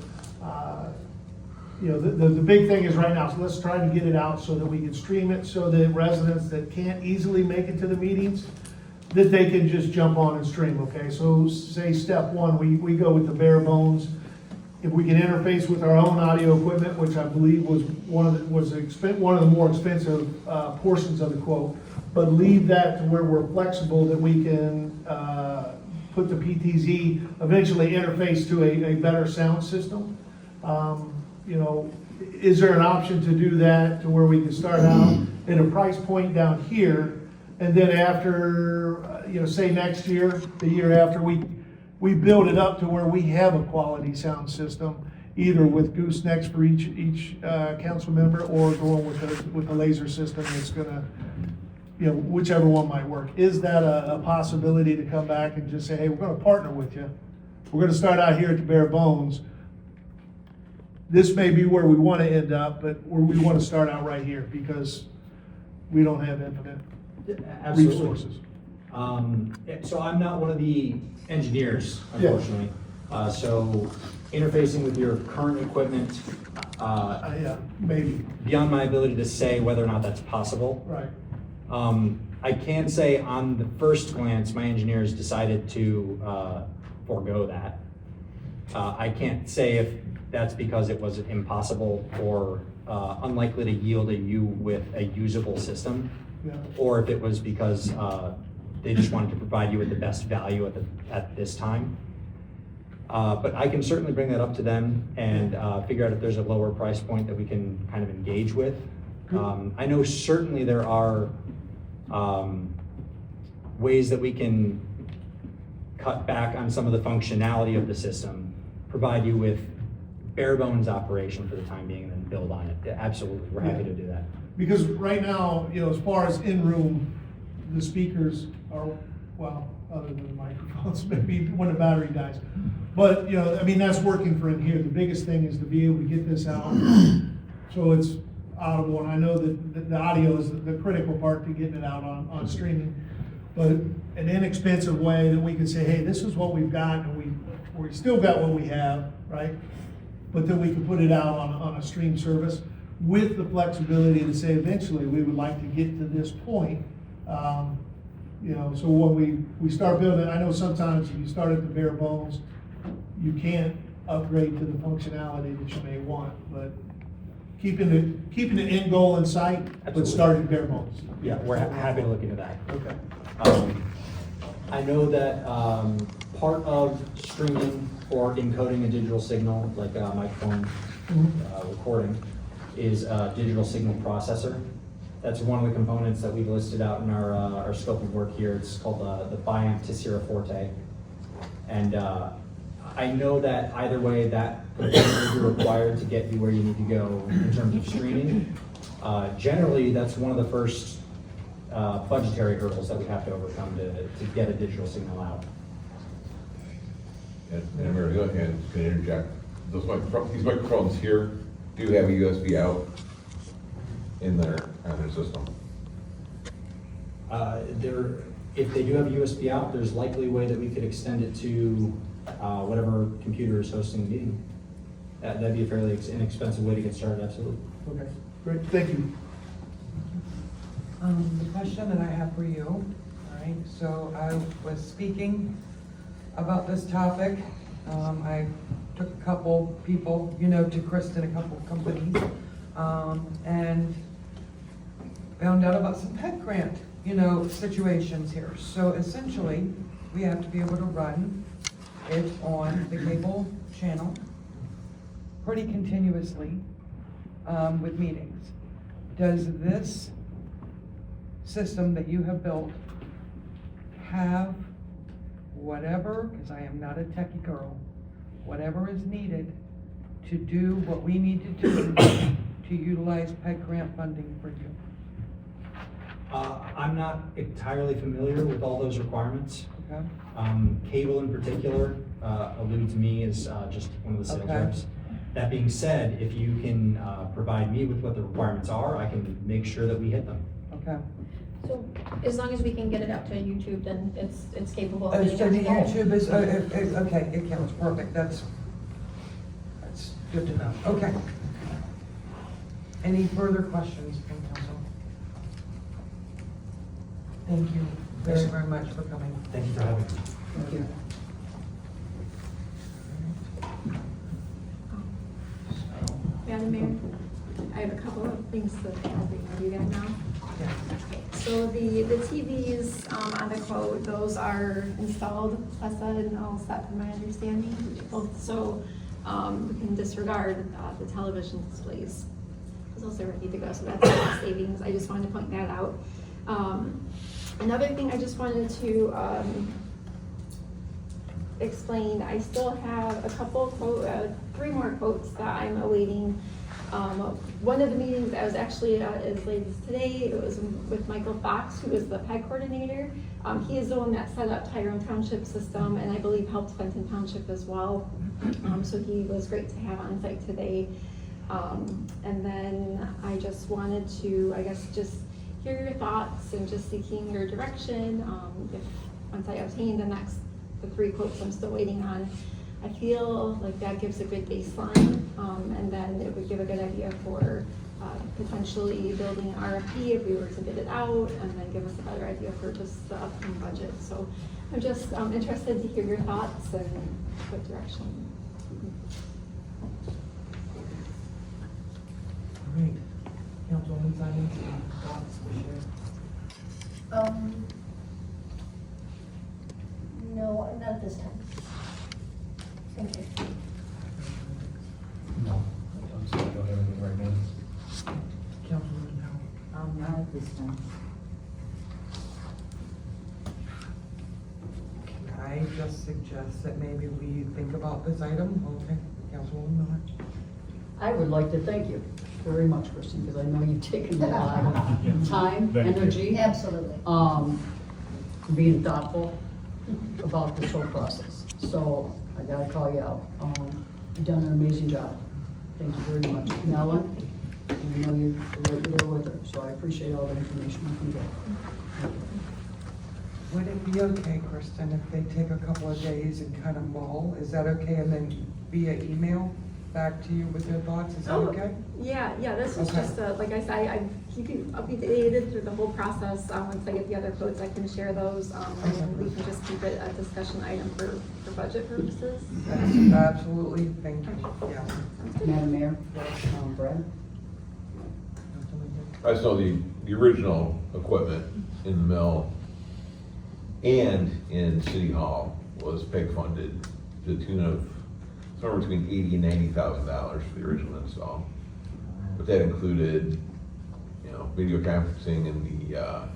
The big thing is right now, so let's try to get it out so that we can stream it so that residents that can't easily make it to the meetings, that they can just jump on and stream, okay? So say step one, we go with the bare bones. If we can interface with our own audio equipment, which I believe was one of the more expensive portions of the quote, but leave that to where we're flexible, that we can put the PTZ, eventually interface to a better sound system. Is there an option to do that to where we can start out at a price point down here, and then after, say next year, the year after, we build it up to where we have a quality sound system, either with goosenecks for each council member, or going with the laser system that's gonna whichever one might work. Is that a possibility to come back and just say, hey, we're gonna partner with you. We're gonna start out here at the bare bones. This may be where we wanna end up, but we wanna start out right here because we don't have infinite Absolutely. resources. So I'm not one of the engineers, Yeah. unfortunately. So interfacing with your current equipment, Yeah, maybe, beyond my ability to say whether or not that's possible. right. I can say on the first glance, my engineers decided to forego that. I can't say if that's because it was impossible or unlikely to yield you with a usable system, Yeah. or if it was because they just wanted to provide you with the best value at this time. But I can certainly bring that up to them and figure out if there's a lower price point that we can kind of engage with. I know certainly there are ways that we can cut back on some of the functionality of the system, provide you with bare bones operation for the time being, and then build on it. Absolutely, we're happy to do that. Because right now, as far as in-room, the speakers are, well, other than the microphones, maybe when the battery dies. But, that's working for in here. The biggest thing is to be able to get this out so it's audible. And I know that the audio is the critical part to getting it out on streaming. But an inexpensive way that we can say, hey, this is what we've got, and we still got what we have, right? But then we can put it out on a stream service with the flexibility to say eventually we would like to get to this point. So when we start building, I know sometimes if you start at the bare bones, you can't upgrade to the functionality that you may want, but keeping the end goal in sight, but Absolutely. starting bare bones. Yeah, we're happy to look into that. Okay. I know that part of streaming or encoding a digital signal, like a microphone recording, is a digital signal processor. That's one of the components that we've listed out in our scope of work here. It's called the Biamp to Sierra Forte. And I know that either way, that component will be required to get you where you need to go in terms of streaming. Generally, that's one of the first budgetary hurdles that we have to overcome to get a digital signal out. And Mayor, the other hand, can interject, these microphones here do have a USB out in their system. If they do have a USB out, there's likely a way that we could extend it to whatever computer is hosting the meeting. That'd be a fairly inexpensive way to get started, absolutely. Okay, great, thank you. The question that I have for you, all right, so I was speaking about this topic. I took a couple people, to Kristen, a couple companies, and found out about some pet grant, situations here. So essentially, we have to be able to run it on the cable channel pretty continuously with meetings. Does this system that you have built have whatever, because I am not a techie girl, whatever is needed to do what we need to do to utilize PEG grant funding for you? I'm not entirely familiar with all those requirements. Okay. Cable in particular eludes me as just one of the sales Okay. reps. That being said, if you can provide me with what the requirements are, I can make sure that we hit them. Okay. So as long as we can get it out to YouTube, then it's capable of So the being out there. YouTube is, okay, it counts, perfect, that's good to know. Okay. Any further questions from council? Thank you very, very much for coming. Thank you for having me. Thank you. Madam Mayor, I have a couple of things to bring you guys now. So the TVs on the quote, those are installed, Tessa and all set from my understanding. So we can disregard the television displays. Those are ready to go, so that's a savings. I just wanted to point that out. Another thing I just wanted to explain, I still have a couple three more quotes that I'm awaiting One of the meetings I was actually at as late as today, it was with Michael Fox, who is the PEG coordinator. He is the one that set up Tyrone Township system, and I believe helped Fenton Township as well. So he was great to have on site today. And then I just wanted to, I guess, just hear your thoughts and just seeking your direction. If once I obtain the 3 quotes I'm still waiting on, I feel like that gives a good baseline, and then it would give a good idea for potentially building an RFP if we were to bid it out, and then give us a better idea for just the upcoming budget. So I'm just interested to hear your thoughts and what direction. All right, Councilwoman Simon, thoughts to share? No, not at this time. Thank you. No, I'm sorry, I don't have anything right now. Councilwoman Powell? Not at this time. Can I just suggest that maybe we think about this item? Okay, Councilwoman Miller? I would like to thank you very much, Kristen, because I know you've taken a lot of time, Thank you. energy, Absolutely. being thoughtful about this whole process. So I gotta call you out. You've done an amazing job. Thank you very much. And Ellen, I know you're right there with her, so I appreciate all the information you can get. Thank you. Would it be okay, Kristen, if they take a couple of days and kind of mull? Is that okay? And then via email back to you with their thoughts? Is that okay? Yeah, this is Okay. just, like I said, I'm keeping updated through the whole process. Once I get the other quotes, I can share those, and then we can just keep it a discussion item for budget purposes. Absolutely, thank you, yes. Madam Mayor, Brad? I saw the original equipment in the mill and in City Hall was PEG funded to the tune of somewhere between $80,000 and $90,000 for the original install. But that included, video conferencing in the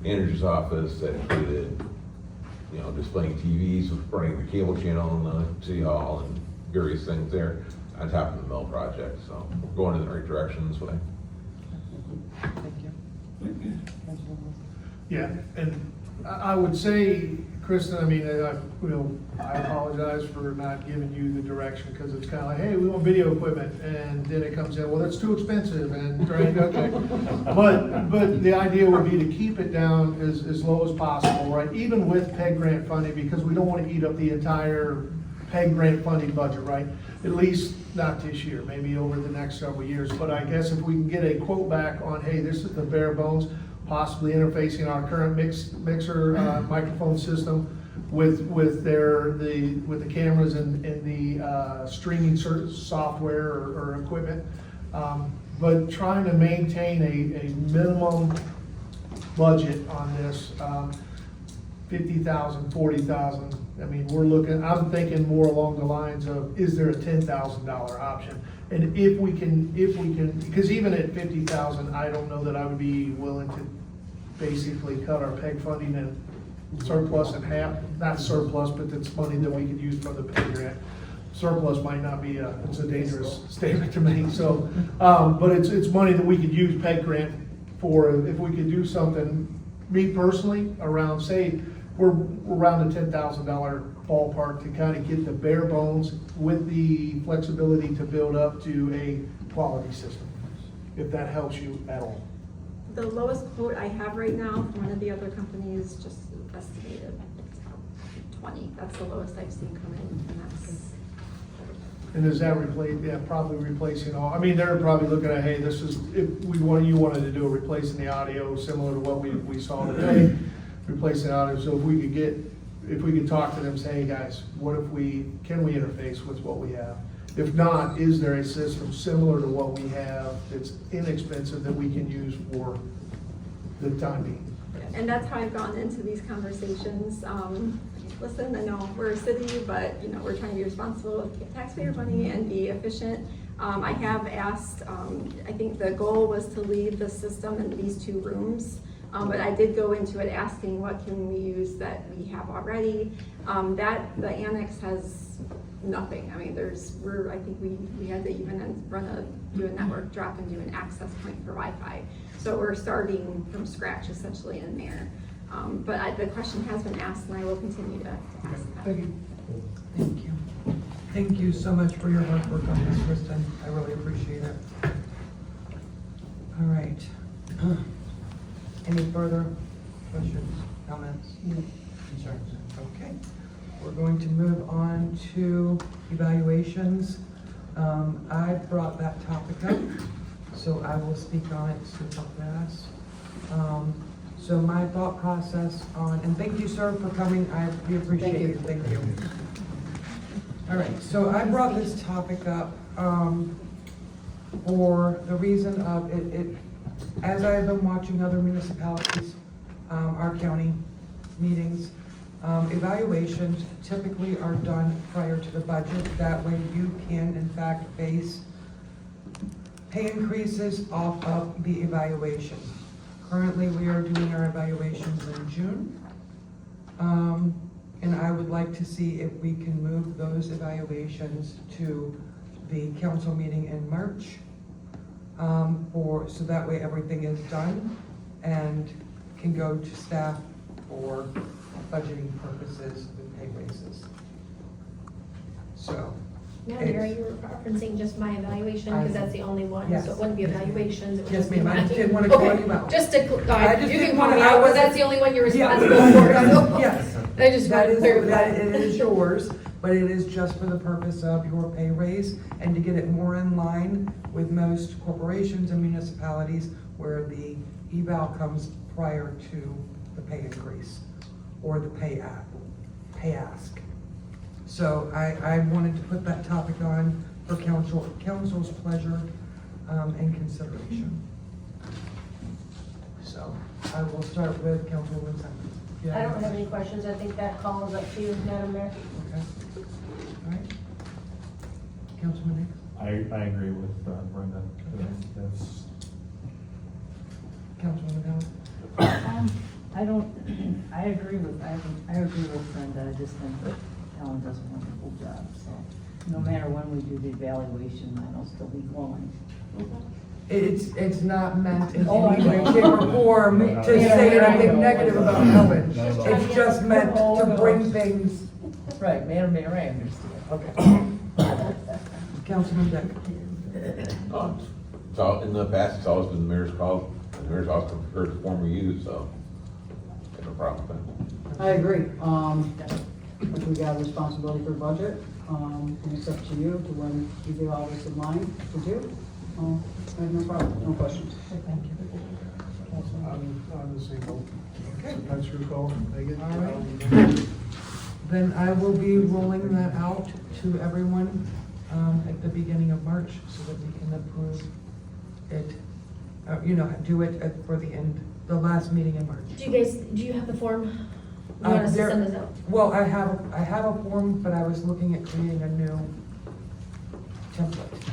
manager's office. That included, displaying TVs, running the cable channel in the City Hall and various things there on top of the mill project. So we're going in the right direction this way. Thank you. Yeah, and I would say, Kristen, I mean, I apologize for not giving you the direction, because it's kind of like, hey, we want video equipment, and then it comes in, well, that's too expensive, and right, okay. But the idea would be to keep it down as low as possible, right? Even with PEG grant funding, because we don't want to eat up the entire PEG grant funding budget, right? At least not this year, maybe over the next several years. But I guess if we can get a quote back on, hey, this is the bare bones, possibly interfacing our current mixer microphone system with the cameras and the streaming software or equipment, but trying to maintain a minimum budget on this, 50,000, 40,000. I mean, I'm thinking more along the lines of, is there a $10,000 option? And if we can, because even at 50,000, I don't know that I would be willing to basically cut our PEG funding and surplus in half. Not surplus, but it's money that we could use from the PEG grant. Surplus might not be it's a dangerous statement to make. So, but it's money that we could use PEG grant for. If we could do something, me personally, around, say, we're around the $10,000 ballpark to kind of get the bare bones with the flexibility to build up to a quality system, if that helps you at all. The lowest quote I have right now from one of the other companies just estimated 20. That's the lowest I've seen come in, and that's. And does that replace, probably replacing all, I mean, they're probably looking at, hey, this is, if you wanted to do a replacing the audio similar to what we saw today, replacing audio. So if we could talk to them, say, hey guys, can we interface with what we have? If not, is there a system similar to what we have that's inexpensive that we can use for the time being? And that's how I've gone into these conversations. Listen, I know we're a city, but we're trying to be responsible with taxpayer money and be efficient. I have asked, I think the goal was to leave the system in these 2 rooms. But I did go into it asking what can we use that we have already. The annex has nothing. I mean, I think we had to even do a network drop and do an access point for Wi-Fi. So we're starting from scratch essentially in there. But the question has been asked, and I will continue to ask that. Thank you. Thank you so much for your hard work on this, Kristen. I really appreciate it. All right. Any further questions, comments, concerns? Okay. We're going to move on to evaluations. I brought that topic up, so I will speak on it super fast. So my thought process on, and thank you, sir, for coming. We appreciate you. Thank you. All right, so I brought this topic up for the reason of it. As I have been watching other municipalities, our county meetings, evaluations typically are done prior to the budget. That way you can, in fact, base pay increases off of the evaluation. Currently, we are doing our evaluations in June. And I would like to see if we can move those evaluations to the council meeting in March. So that way everything is done and can go to staff for budgeting purposes with pay raises. So. Now, are you referencing just my evaluation, because that's the only one, Yes. so it wouldn't be evaluations, it would Yes, just be ma'am, I mine. just didn't want to call Okay. you out. Just to, I just you can didn't call wanna- me I out, because wasn't- that's the only one you're Yeah. responsible for, so. Yes. I just want to clear That that. it is yours, but it is just for the purpose of your pay raise and to get it more in line with most corporations and municipalities where the eval comes prior to the pay increase or the pay ask. So I wanted to put that topic on for council's pleasure and consideration. So I will start with Councilwoman Simon. I don't have any questions. I think that call is up to you, Madam Mayor. Okay. All right. Councilman Hicks? I agree with Brenda. That's Councilwoman Howard? I agree with Brenda. I just think that Ellen does a wonderful job, so no matter when we do the evaluation, mine will still be glowing. It's not meant in Oh, I any way, know. shape, or form to say anything negative about Ellen. It's just meant to bring things. Right, Madam Mayor, I understand. Okay. Councilman Dick? So in the past, it's always been the mayor's call, the mayor's always preferred the former you, so I have no problem with that. I agree. If we got a responsibility for budget, and it's up to you to when you get all this in line to do. I have no problem, no questions. Thank you. I'm the same boat. So that's your call, Megan. All right. Then I will be rolling that out to everyone at the beginning of March so that we can approve it, do it for the last meeting in March. Do you have the form? You want us to send this out? Well, I have a form, but I was looking at creating a new template,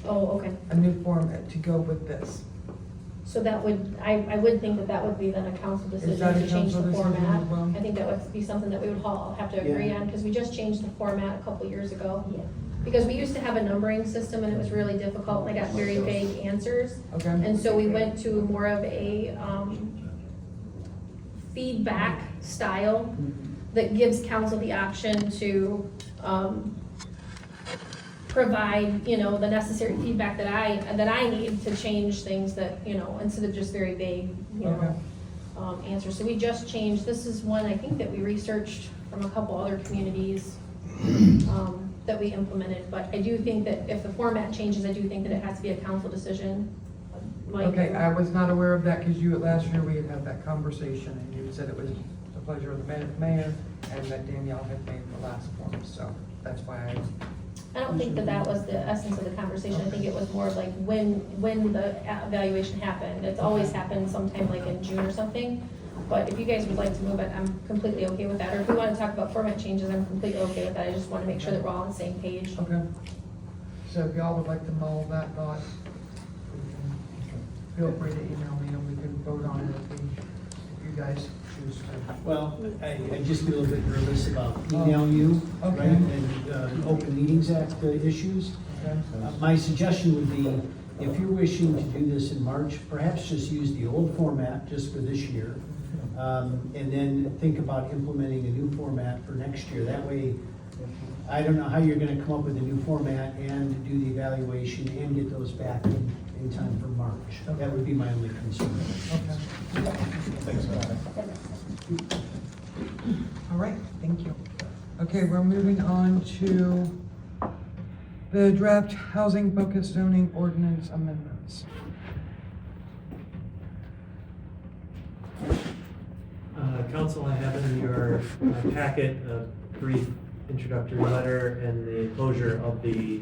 Oh, okay. a new form to go with this. So that would, I would think that would be then a council decision that a to change the council decision format. as well? I think that would be something that we would all have to agree Yeah. on, because we just changed the format a couple years ago. Because we used to have a numbering system and it was really difficult, and I got very vague answers. Okay. And so we went to more of a, feedback style that gives council the option to, provide, the necessary feedback that I need to change things that, instead of just very vague, answers. So we just changed, this is one I think that we researched from a couple other communities, that we implemented, but I do think that if the format changes, I do think that it has to be a council decision. Mike? Okay, I was not aware of that because last year we had had that conversation and you said it was the pleasure of the mayor and that Danielle had made the last form, so that's why I don't think that was the essence of the conversation. I think it was more of like when the evaluation happened. It's always happened sometime like in June or something. But if you guys would like to move it, I'm completely okay with that. Or if we want to talk about format changes, I'm completely okay with that. I just want to make sure that we're all on the same page. Okay. So if y'all would like to mull that thought, feel free to email me and we can vote on it if you guys choose to. Well, I just get a little bit nervous about emailing you, right, Okay. and Open Meetings Act issues. My suggestion would be, if you're wishing to do this in March, perhaps just use the old format just for this year. And then think about implementing a new format for next year. That way, I don't know how you're gonna come up with a new format and do the evaluation and get those back in time for March. That would be my only concern. Okay. Thanks, Scott. All right, thank you. Okay, we're moving on to the draft housing focused zoning ordinance amendments. Council, I have in your packet a brief introductory letter and the closure of the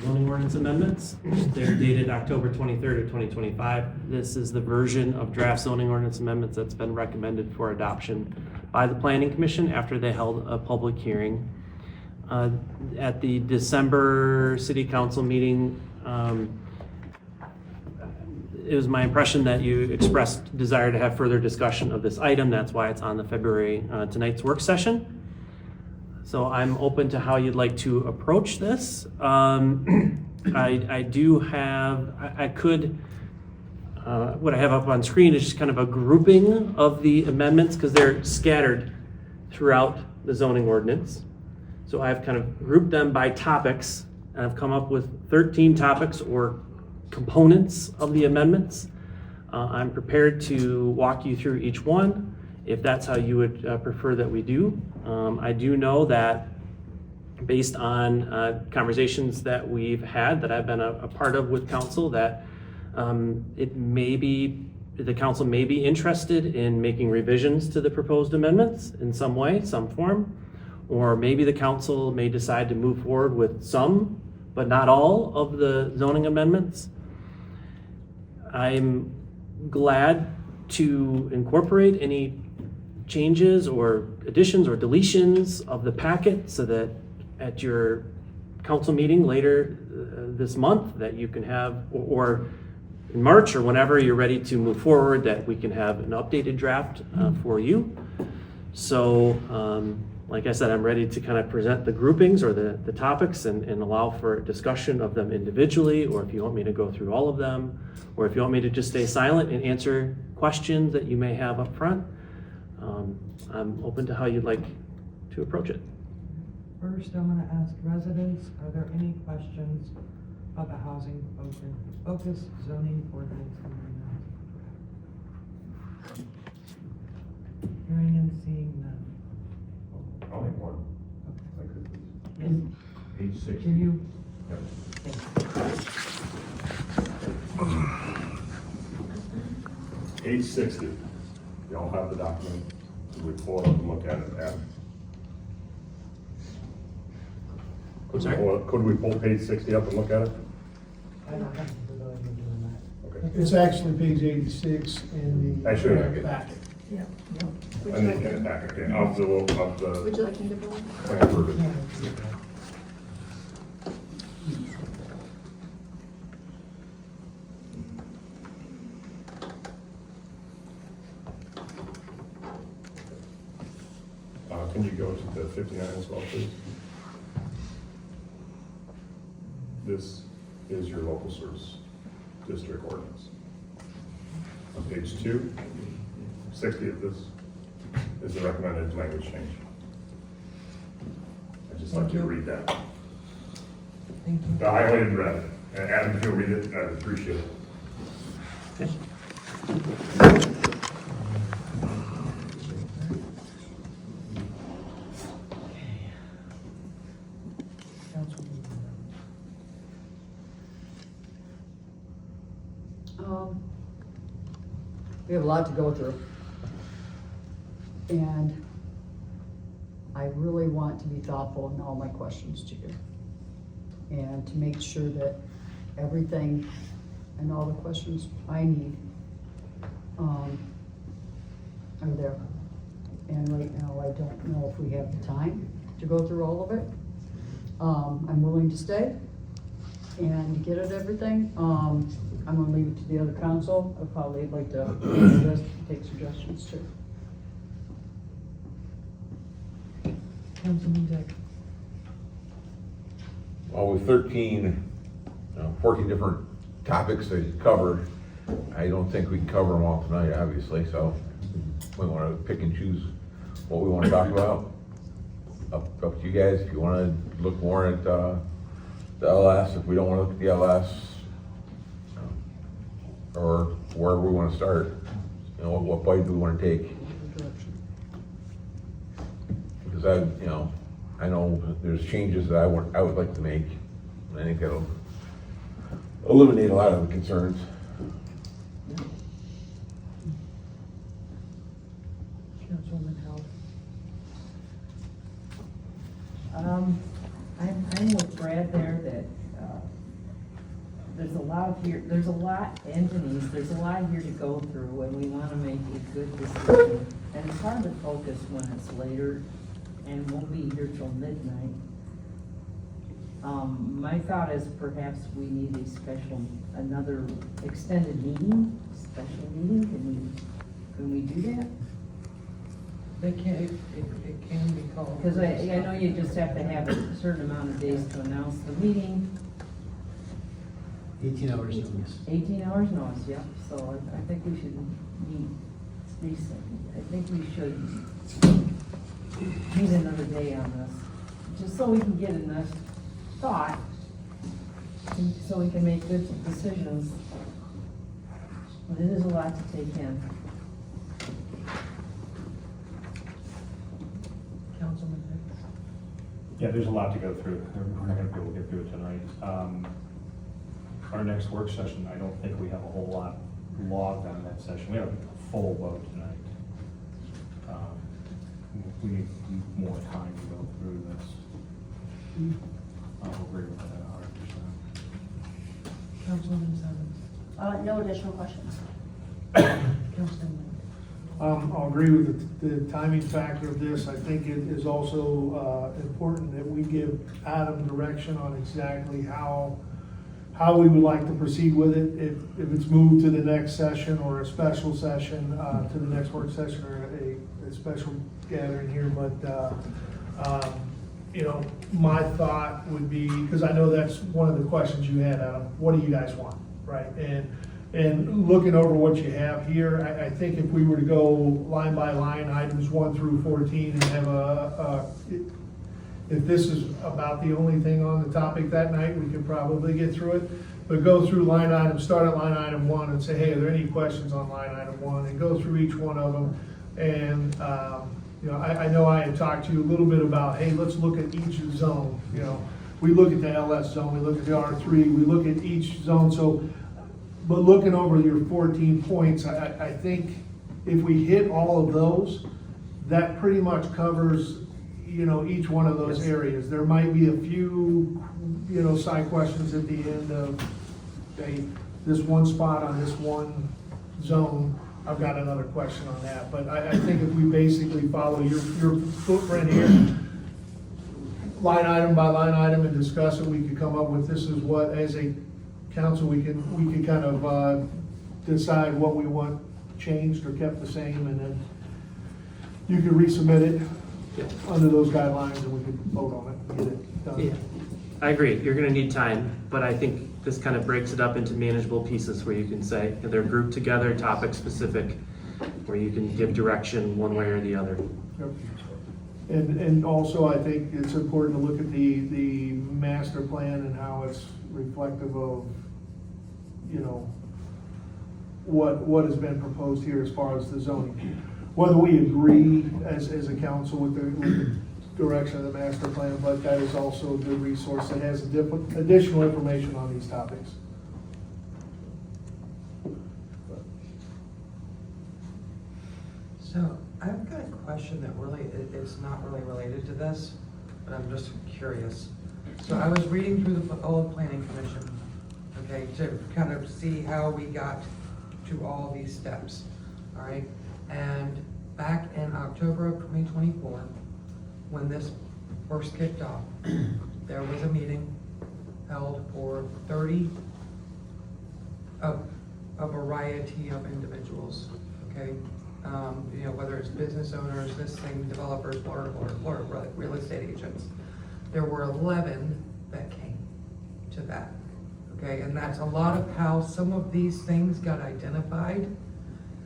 zoning ordinance amendments. They're dated October 23rd of 2025. This is the version of draft zoning ordinance amendments that's been recommended for adoption by the Planning Commission after they held a public hearing. At the December City Council meeting, it was my impression that you expressed desire to have further discussion of this item. That's why it's on the February, tonight's work session. So I'm open to how you'd like to approach this. I do have, I could, what I have up on screen is just kind of a grouping of the amendments because they're scattered throughout the zoning ordinance. So I've kind of grouped them by topics, and I've come up with 13 topics or components of the amendments. I'm prepared to walk you through each one if that's how you would prefer that we do. I do know that based on conversations that we've had, that I've been a part of with council, that it may be, the council may be interested in making revisions to the proposed amendments in some way, some form, or maybe the council may decide to move forward with some, but not all of the zoning amendments. I'm glad to incorporate any changes or additions or deletions of the packet so that at your council meeting later this month that you can have, or in March or whenever you're ready to move forward, that we can have an updated draft for you. So like I said, I'm ready to kind of present the groupings or the topics and allow for discussion of them individually, or if you want me to go through all of them, or if you want me to just stay silent and answer questions that you may have up front. I'm open to how you'd like to approach it. First, I'm gonna ask residents, are there any questions about the housing focused zoning ordinance amendment? Hearing and seeing none. I'll make one. Page 60. Can you? Page 60. Y'all have the document. We pull it up and look at it. I'm sorry? Could we pull page 60 up and look at it? I don't have the ability of doing that. Okay. It's actually page 86 in Actually, I the get packet. Yeah. And the back, okay, of the, Would you like me to go? plan version. Can you go to the 59 as well, please? This is your local service district ordinance. On page 2, 60 of this is the recommended language change. I'd just like you to read that. Thank you. The highlighted red. And Adam, if you'll read it, I'd appreciate it. We have a lot to go through. And I really want to be thoughtful in all my questions to you. And to make sure that everything and all the questions I need are there. And right now, I don't know if we have the time to go through all of it. I'm willing to stay and get at everything. I'm gonna leave it to the other council. I'd probably like to take suggestions too. Councilman Dick. Well, with 14 different topics to cover, I don't think we can cover them all tonight, obviously, so we want to pick and choose what we want to talk about. Up to you guys, if you want to look more at the LS, if we don't want to look at the LS, or wherever we want to start, what bite do we want to take? Because I know there's changes that I would like to make, and I think that'll eliminate a lot of the concerns. Councilwoman Howell. I'm with Brad there that, there's a lot Anthony's, there's a lot here to go through, and we wanna make a good decision. And it's hard to focus when it's later, and we'll be here till midnight. My thought is perhaps we need another extended meeting, special meeting, can we do that? They can, it can be called. Because I know you just have to have a certain amount of days to announce the meeting. 18 hours notice. 18 hours notice, yeah, so I think we should meet, I think we should meet another day on this, just so we can get enough thought, and so we can make good decisions. But it is a lot to take in. Councilman Hicks. Yeah, there's a lot to go through. We're not gonna be able to get through it tonight. Our next work session, I don't think we have a whole lot logged on that session. We have a full vote tonight. We need more time to go through this. I'll agree with that 100%. Councilwoman Simmons. No additional questions. Councilman. I'll agree with the timing factor of this. I think it is also important that we give Adam direction on exactly how we would like to proceed with it. If it's moved to the next session or a special session, to the next work session or a special gathering here, but my thought would be, because I know that's one of the questions you had, Adam, what do you guys want, right? And looking over what you have here, I think if we were to go line by line, items 1 through 14, and have if this is about the only thing on the topic that night, we could probably get through it. But go through line item, start at line item 1 and say, hey, are there any questions on line item 1? And go through each one of them. And, I know I had talked to you a little bit about, hey, let's look at each zone. We look at the LS zone, we look at the R3, we look at each zone. So, but looking over your 14 points, I think if we hit all of those, that pretty much covers each one of those areas. There might be a few, side questions at the end of, hey, this one spot on this one zone, I've got another question on that. But I think if we basically follow your footprint here, line item by line item and discuss it, we could come up with, this is what, as a council, we could kind of decide what we want changed or kept the same, and then you could resubmit it under those guidelines, and we could vote on it and get it done. Yeah, I agree. You're going to need time, but I think this kind of breaks it up into manageable pieces where you can say they're grouped together, topic specific, where you can give direction one way or the other. Yep. And also, I think it's important to look at the master plan and how it's reflective of, what has been proposed here as far as the zoning. Whether we agree as a council with the direction of the master plan, but that is also a good resource that has additional information on these topics. So I've got a question that really, it's not really related to this, but I'm just curious. So I was reading through the old planning commission, okay, to kind of see how we got to all these steps, all right? And back in October of 2024, when this first kicked off, there was a meeting held for 30 of a variety of individuals, okay? You know, whether it's business owners, listing developers, or real estate agents. There were 11 that came to that, okay? And that's a lot of how some of these things got identified,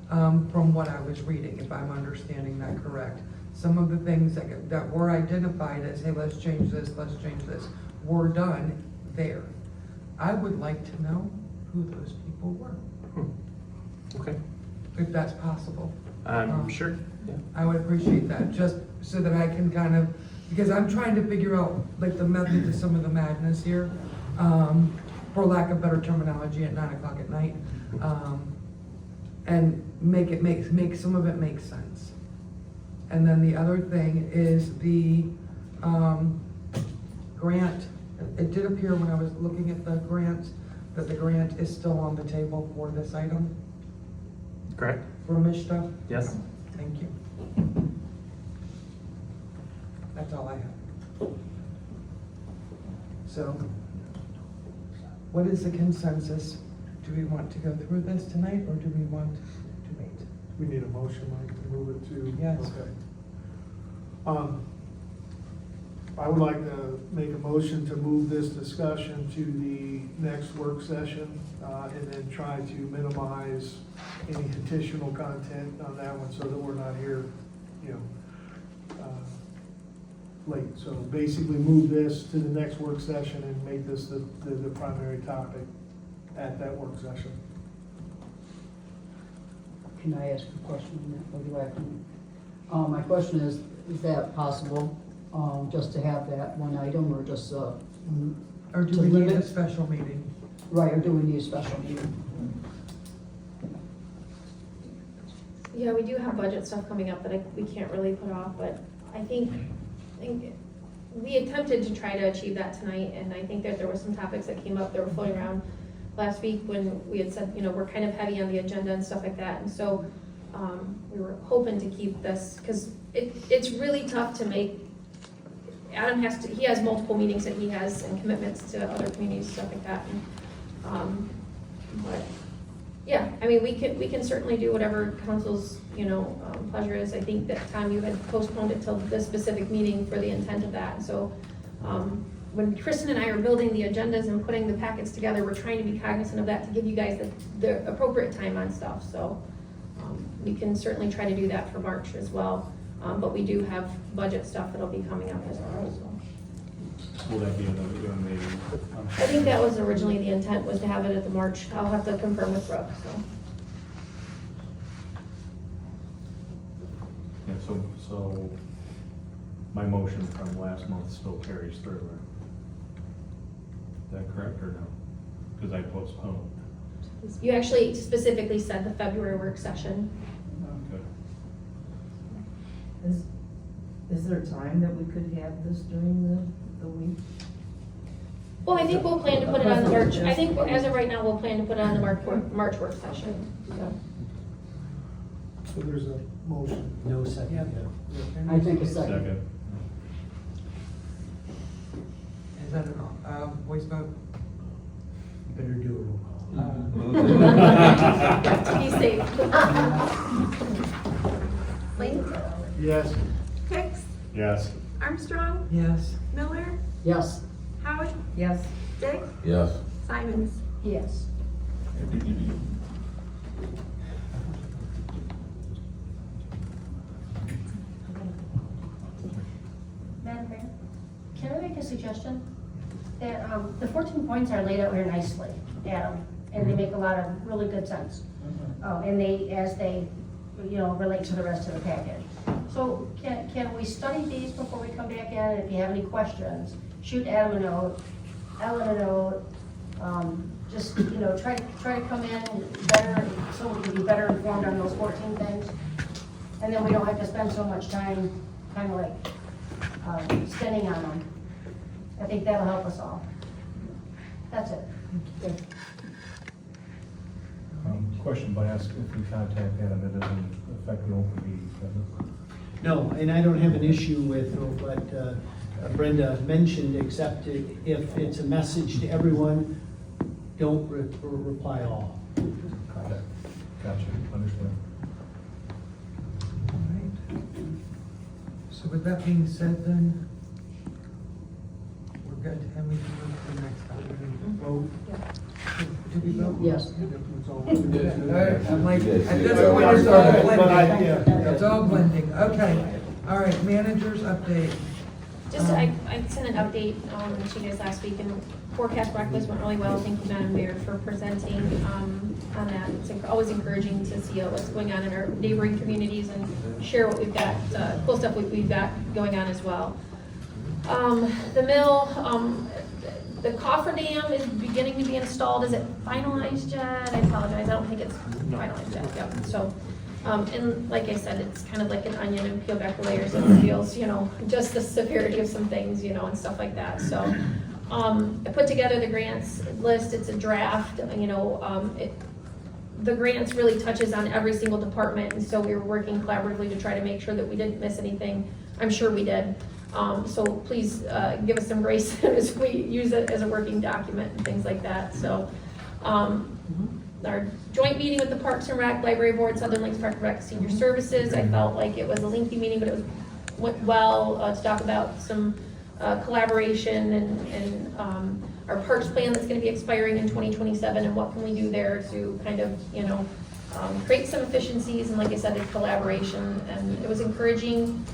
from what I was reading, if I'm understanding that correct. Some of the things that were identified as, hey, let's change this, were done there. I would like to know who those people were. Okay. If that's possible. Sure. Yeah. I would appreciate that, just so that I can kind of, because I'm trying to figure out like the method to some of the madness here, for lack of better terminology, at 9 o'clock at night, and make some of it make sense. And then the other thing is the grant. It did appear when I was looking at the grant that the grant is still on the table for this item. Correct. For Mishta? Yes. Thank you. That's all I have. So, what is the consensus? Do we want to go through this tonight, or do we want to wait? We need a motion, Mike, to move it to. Yes. Okay. I would like to make a motion to move this discussion to the next work session, and then try to minimize any additional content on that one so that we're not here, you know, late. So basically move this to the next work session and make this the primary topic at that work session. Can I ask a question on that? Or do I have to? My question is that possible, just to have that one item, or just, Or do to we need a limit? special meeting? Right, or do we need a special meeting? Yeah, we do have budget stuff coming up that we can't really put off, but I think we attempted to try to achieve that tonight, and I think that there were some topics that came up that were floating around last week when we had said, you know, we're kind of heavy on the agenda and stuff like that, and so we were hoping to keep this, because it's really tough to make. Adam he has multiple meetings that he has and commitments to other communities, stuff like that, and but yeah, I mean, we can certainly do whatever council's, you know, pleasure is. I think that, Tom, you had postponed it till this specific meeting for the intent of that. So when Kristen and I are building the agendas and putting the packets together, we're trying to be cognizant of that to give you guys the appropriate time on stuff. So we can certainly try to do that for March as well. But we do have budget stuff that'll be coming up as well. So. Will that be in the? I think that was originally the intent, was to have it at the March. I'll have to confirm with Brooke, so. Yeah, so my motion from last month still carries through, right? Is that correct or no? Because I postponed. You actually specifically said the February work session. Okay. Is there time that we could have this during the week? Well, I think we'll plan to put it on the March, I think as of right now, we'll plan to put it on the March work session, so. So there's a motion. No second yet. I think a second. Is that a voice vote? Better do a roll call. Be safe. Lane? Yes. Hicks? Yes. Armstrong? Yes. Miller? Yes. Howard? Yes. Dick? Yes. Simons? Yes. Madam Mayor, can I make a suggestion? That, the 14 points are laid out here nicely, Adam, and they make a lot of really good sense. And as they, you know, relate to the rest of the package. So can we study these before we come back in? And if you have any questions, shoot Adam a note, Ellen a note. Just, you know, try to come in better, so we can be better informed on those 14 things. And then we don't have to spend so much time kind of like spending on them. I think that'll help us all. That's it. Question by ask if we contact Adam, it doesn't affect the open meeting, does it? No, and I don't have an issue with what Brenda mentioned, except if it's a message to everyone, don't reply all. Got it. Gotcha, understand. So with that being said then, we're good, and we can move to the next item. Vote. Did we vote? Yes. It's all- Alright, I'm like, Yes, at yes. this point, it's all But I- blending. yeah. It's all blending, okay. All right, managers update. Just, I sent an update, to you guys last week, and forecast breakfast went really well. Thank you, Madam Mayor, for presenting, on that. It's always encouraging to see what's going on in our neighboring communities and share what we've got, cool stuff we've got going on as well. The mill, the coffer dam is beginning to be installed. Is it finalized yet? I apologize, I don't think it's finalized yet, yep. So, and like I said, it's kind of like an onion and peel back the layers and reveals, just the severity of some things, and stuff like that. So, I put together the grants list. It's a draft, the grants really touches on every single department, and so we were working collaboratively to try to make sure that we didn't miss anything. I'm sure we did. So please, give us some grace as we use it as a working document and things like that. So, our joint meeting with the Parks and Rec, Library Board, Southern Lakes Park and Rec, Senior Services, I felt like it was a lengthy meeting, but it went well, to talk about some, collaboration and our parks plan that's gonna be expiring in 2027, and what can we do there to kind of, create some efficiencies, and like I said, a collaboration, and it was encouraging.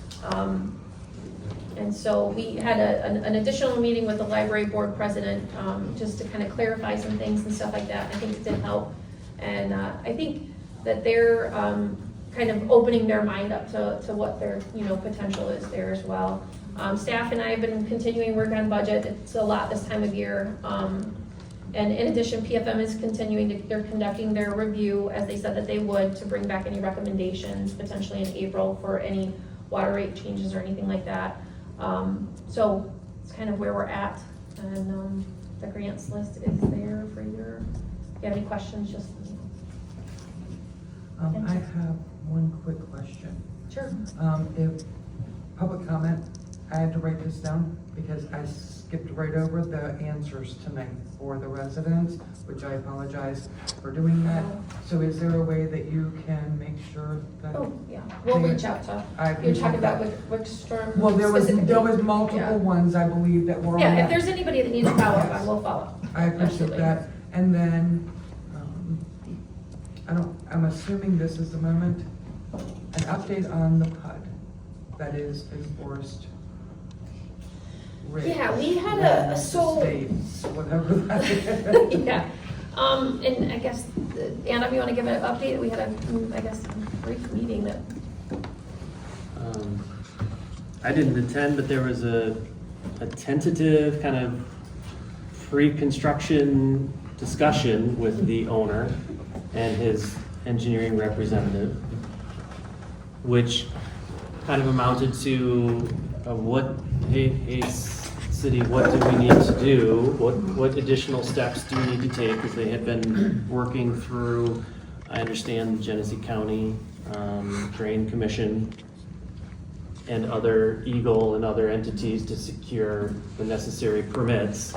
And so we had an additional meeting with the library board president, just to kind of clarify some things and stuff like that. I think it did help. And I think that they're kind of opening their mind up to what their potential is there as well. Staff and I have been continuing work on budget. It's a lot this time of year. And in addition, PFM is they're conducting their review, as they said that they would, to bring back any recommendations potentially in April for any water rate changes or anything like that. So it's kind of where we're at, and the grants list is there for if you have any questions, just I have one quick question. Sure. If public comment, I had to write this down because I skipped right over the answers tonight for the residents, which I apologize for doing that. So is there a way that you can make sure that? Oh, yeah, we'll reach out to, you're talking about which storm? Well, there was specifically? multiple Yeah. ones, I believe, that were on Yeah, that. if there's anybody that needs a follow-up on, we'll follow up. I appreciate Absolutely. that. And then, I'm assuming this is the moment, an update on the PUD that is enforced. Yeah, we had a Whatever that is. Yeah, and I guess, Anna, if you want to give an update, we had a brief meeting that. I didn't attend, but there was a tentative kind of pre-construction discussion with the owner and his engineering representative, which kind of amounted to hey, city, what do we need to do? What additional steps do we need to take? Because they had been working through, I understand, Genesee County Drain Commission and other Eagle and other entities to secure the necessary permits.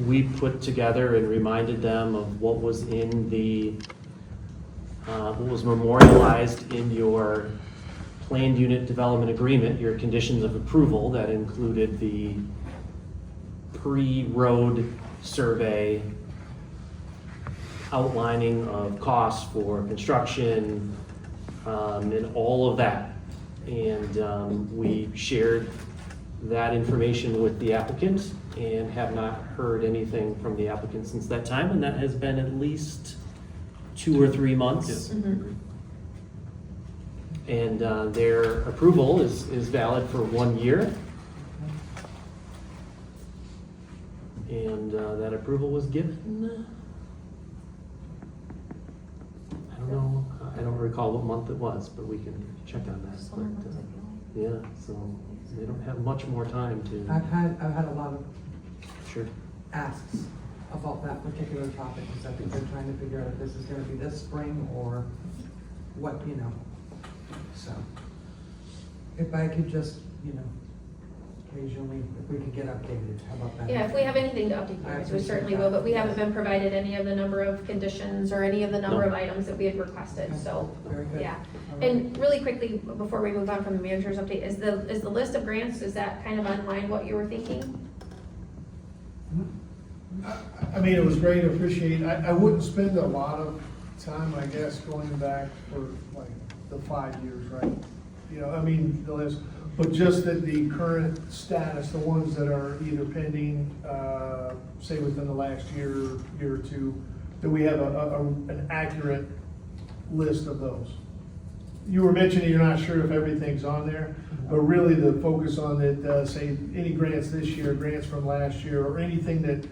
We put together and reminded them of what was in what was memorialized in your planned unit development agreement, your conditions of approval that included the pre-road survey outlining of costs for construction, and all of that. And we shared that information with the applicant and have not heard anything from the applicant since that time, and that has been at least 2 or 3 months. And their approval is valid for 1 year. And that approval was given, I don't know, I don't recall what month it was, but we can check on that. But, yeah, so they don't have much more time to. I've had a lot of Sure. asks about that particular topic, because I think they're trying to figure out if this is gonna be this spring or what, So if I could just, occasionally, if we could get updated, how about that? Yeah, if we have anything to update you guys, we certainly will, but we haven't been provided any of the number of conditions or any of the number of items that we had requested, so, Very good. yeah. All right. And really quickly, before we move on from the manager's update, is the list of grants, is that kind of on line what you were thinking? I mean, it was great, I appreciate it. I wouldn't spend a lot of time, I guess, going back for like the 5 years, right? You know, I mean, the list, but just that the current status, the ones that are either pending, say within the last year or two, that we have an accurate list of those. You were mentioning you're not sure if everything's on there, but really the focus on that, say, any grants this year, grants from last year, or anything that,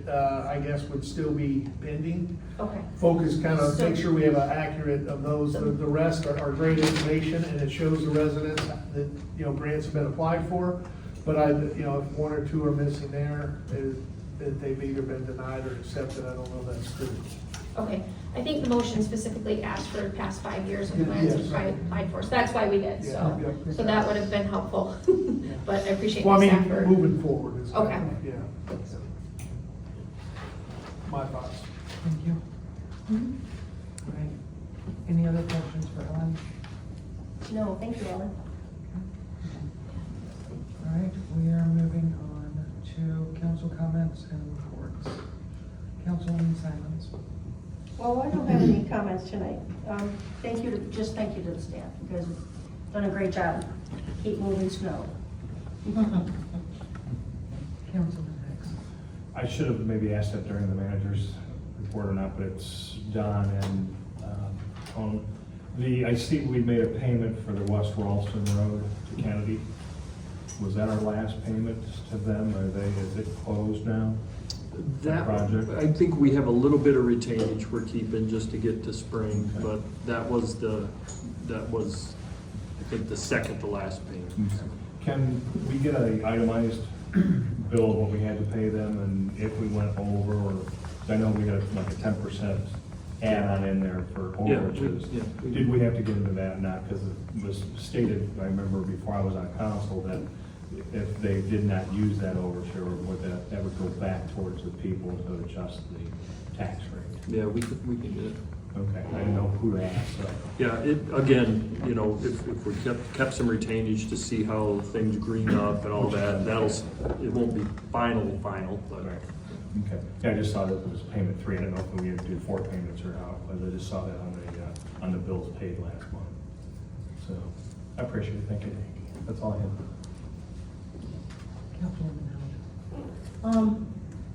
I guess would still be pending. Okay. Focus, kind of So- make sure we have an accurate of those. The rest are great information, and it shows the residents that, you know, grants have been applied for. But if one or two are missing there, that they've either been denied or accepted, I don't know if that's true. Okay, I think the motion specifically asked for the past 5 years of plans Yes. that applied for, so that's why we did, so. Yeah. So that would have been helpful, but I appreciate Well, the I staff mean, for. moving forward is, Okay. yeah. My thoughts. Thank you. All right. Any other questions for Ellen? No, thank you, Ellen. All right, we are moving on to council comments and reports. Councilwoman Simons. Well, I don't have any comments tonight. Thank you to the staff. You guys have done a great job. Keep moving snow. Councilman Hicks. I should have maybe asked that during the manager's report or not, but it's Don and Tone. I see we made a payment for the West Ralston Road to Kennedy. Was that our last payment to them? Is it closed now? That, project? I think we have a little bit of retainage we're keeping just to get to spring, but that was, I think, the second to last payment. Can we get an itemized bill of what we had to pay them and if we went over, or, 'cause I know we got like a 10% add-on in there for overages. Did we have to get into that? Not, because it was stated, I remember before I was on council, that if they did not use that overture, that would go back towards the people to adjust the tax rate. Yeah, we can get it. Okay, I didn't know who to ask, so. Yeah, again, if we kept some retainage to see how things green up and all that, it won't be final, but. Okay, yeah, I just saw that it was payment 3, I don't know if we had to do 4 payments or how, but I just saw that on the bills paid last month. So, I appreciate it, thank you. That's all I have. Councilwoman Howard.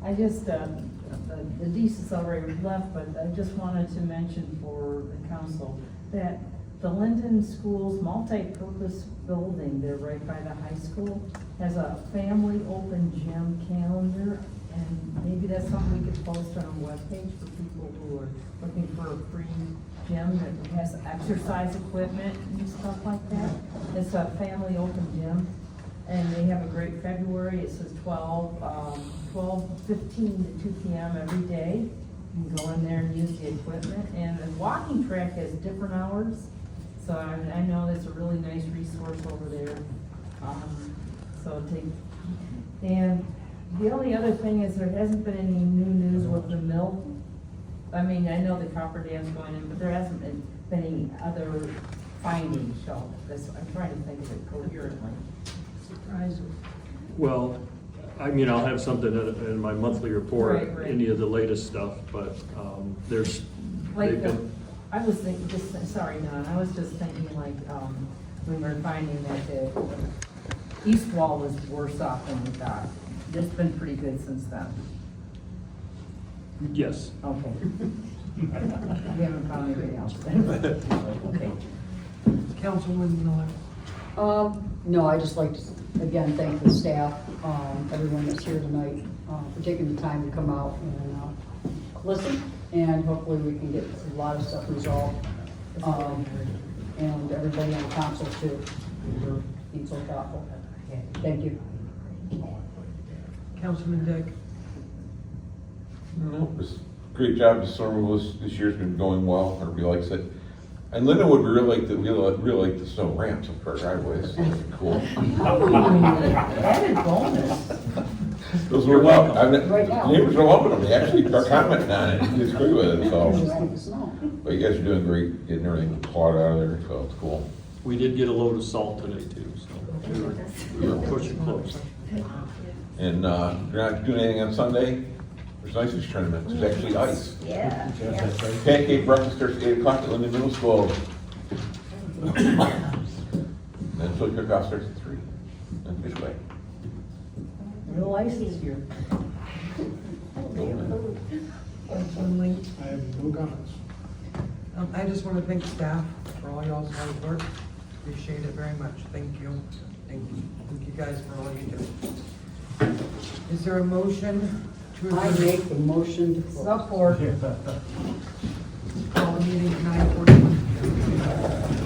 I just, the Deese's already left, but I just wanted to mention for the council that the Linden School's multi-purpose building there right by the high school has a family open gym calendar, and maybe that's something we could post on our webpage for people who are looking for a free gym that has exercise equipment and stuff like that. It's a family open gym. And they have a great February, it says 12:15 to 2 p.m. every day. You can go in there and use the equipment, and the walking track has different hours. So I know that's a really nice resource over there. And the only other thing is there hasn't been any new news with the mill. I mean, I know the copper dam's going in, but there hasn't been any other findings, so I'm trying to think of it coherently. Well, I mean, I'll have something in my monthly report, Right. any of the latest stuff, but they've been. I was thinking, sorry, Don, I was just thinking like, we were finding that the east wall was worse off than we thought. It's been pretty good since then. Yes. Okay. We haven't found anything else then. Okay. Councilwoman Miller. No, I just like to, again, thank the staff, everyone that's here tonight, for taking the time to come out and listen, and hopefully we can get a lot of stuff resolved. And everybody on the council too, for being so thoughtful. Thank you. Councilman Dick. Great job, the summer this year's been going well, everybody likes it. And Linden would really like the snow ramps up our driveways, so that'd be cool. Added bonus. Those were loved, neighbors are loving them, they actually are commenting on it, you agree with it, so. But you guys are doing great, getting everything plowed out of there, so it's cool. We did get a load of salt today too, so we were pushing close. And, you're not doing anything on Sunday? There's an ice tournament, there's actually ice. Yeah. Pancake breakfast starts at 8 o'clock at Linden Middle School. And then chili cook-off starts at 3, and Fishway. Real ice this year. Finally, I have no comments. I just want to thank staff for all y'all's hard work. Appreciate it very much. Thank you. Thank you guys for all you do. Is there a motion to I adjourn? make the motion to close. Support. Call the meeting at 9:41.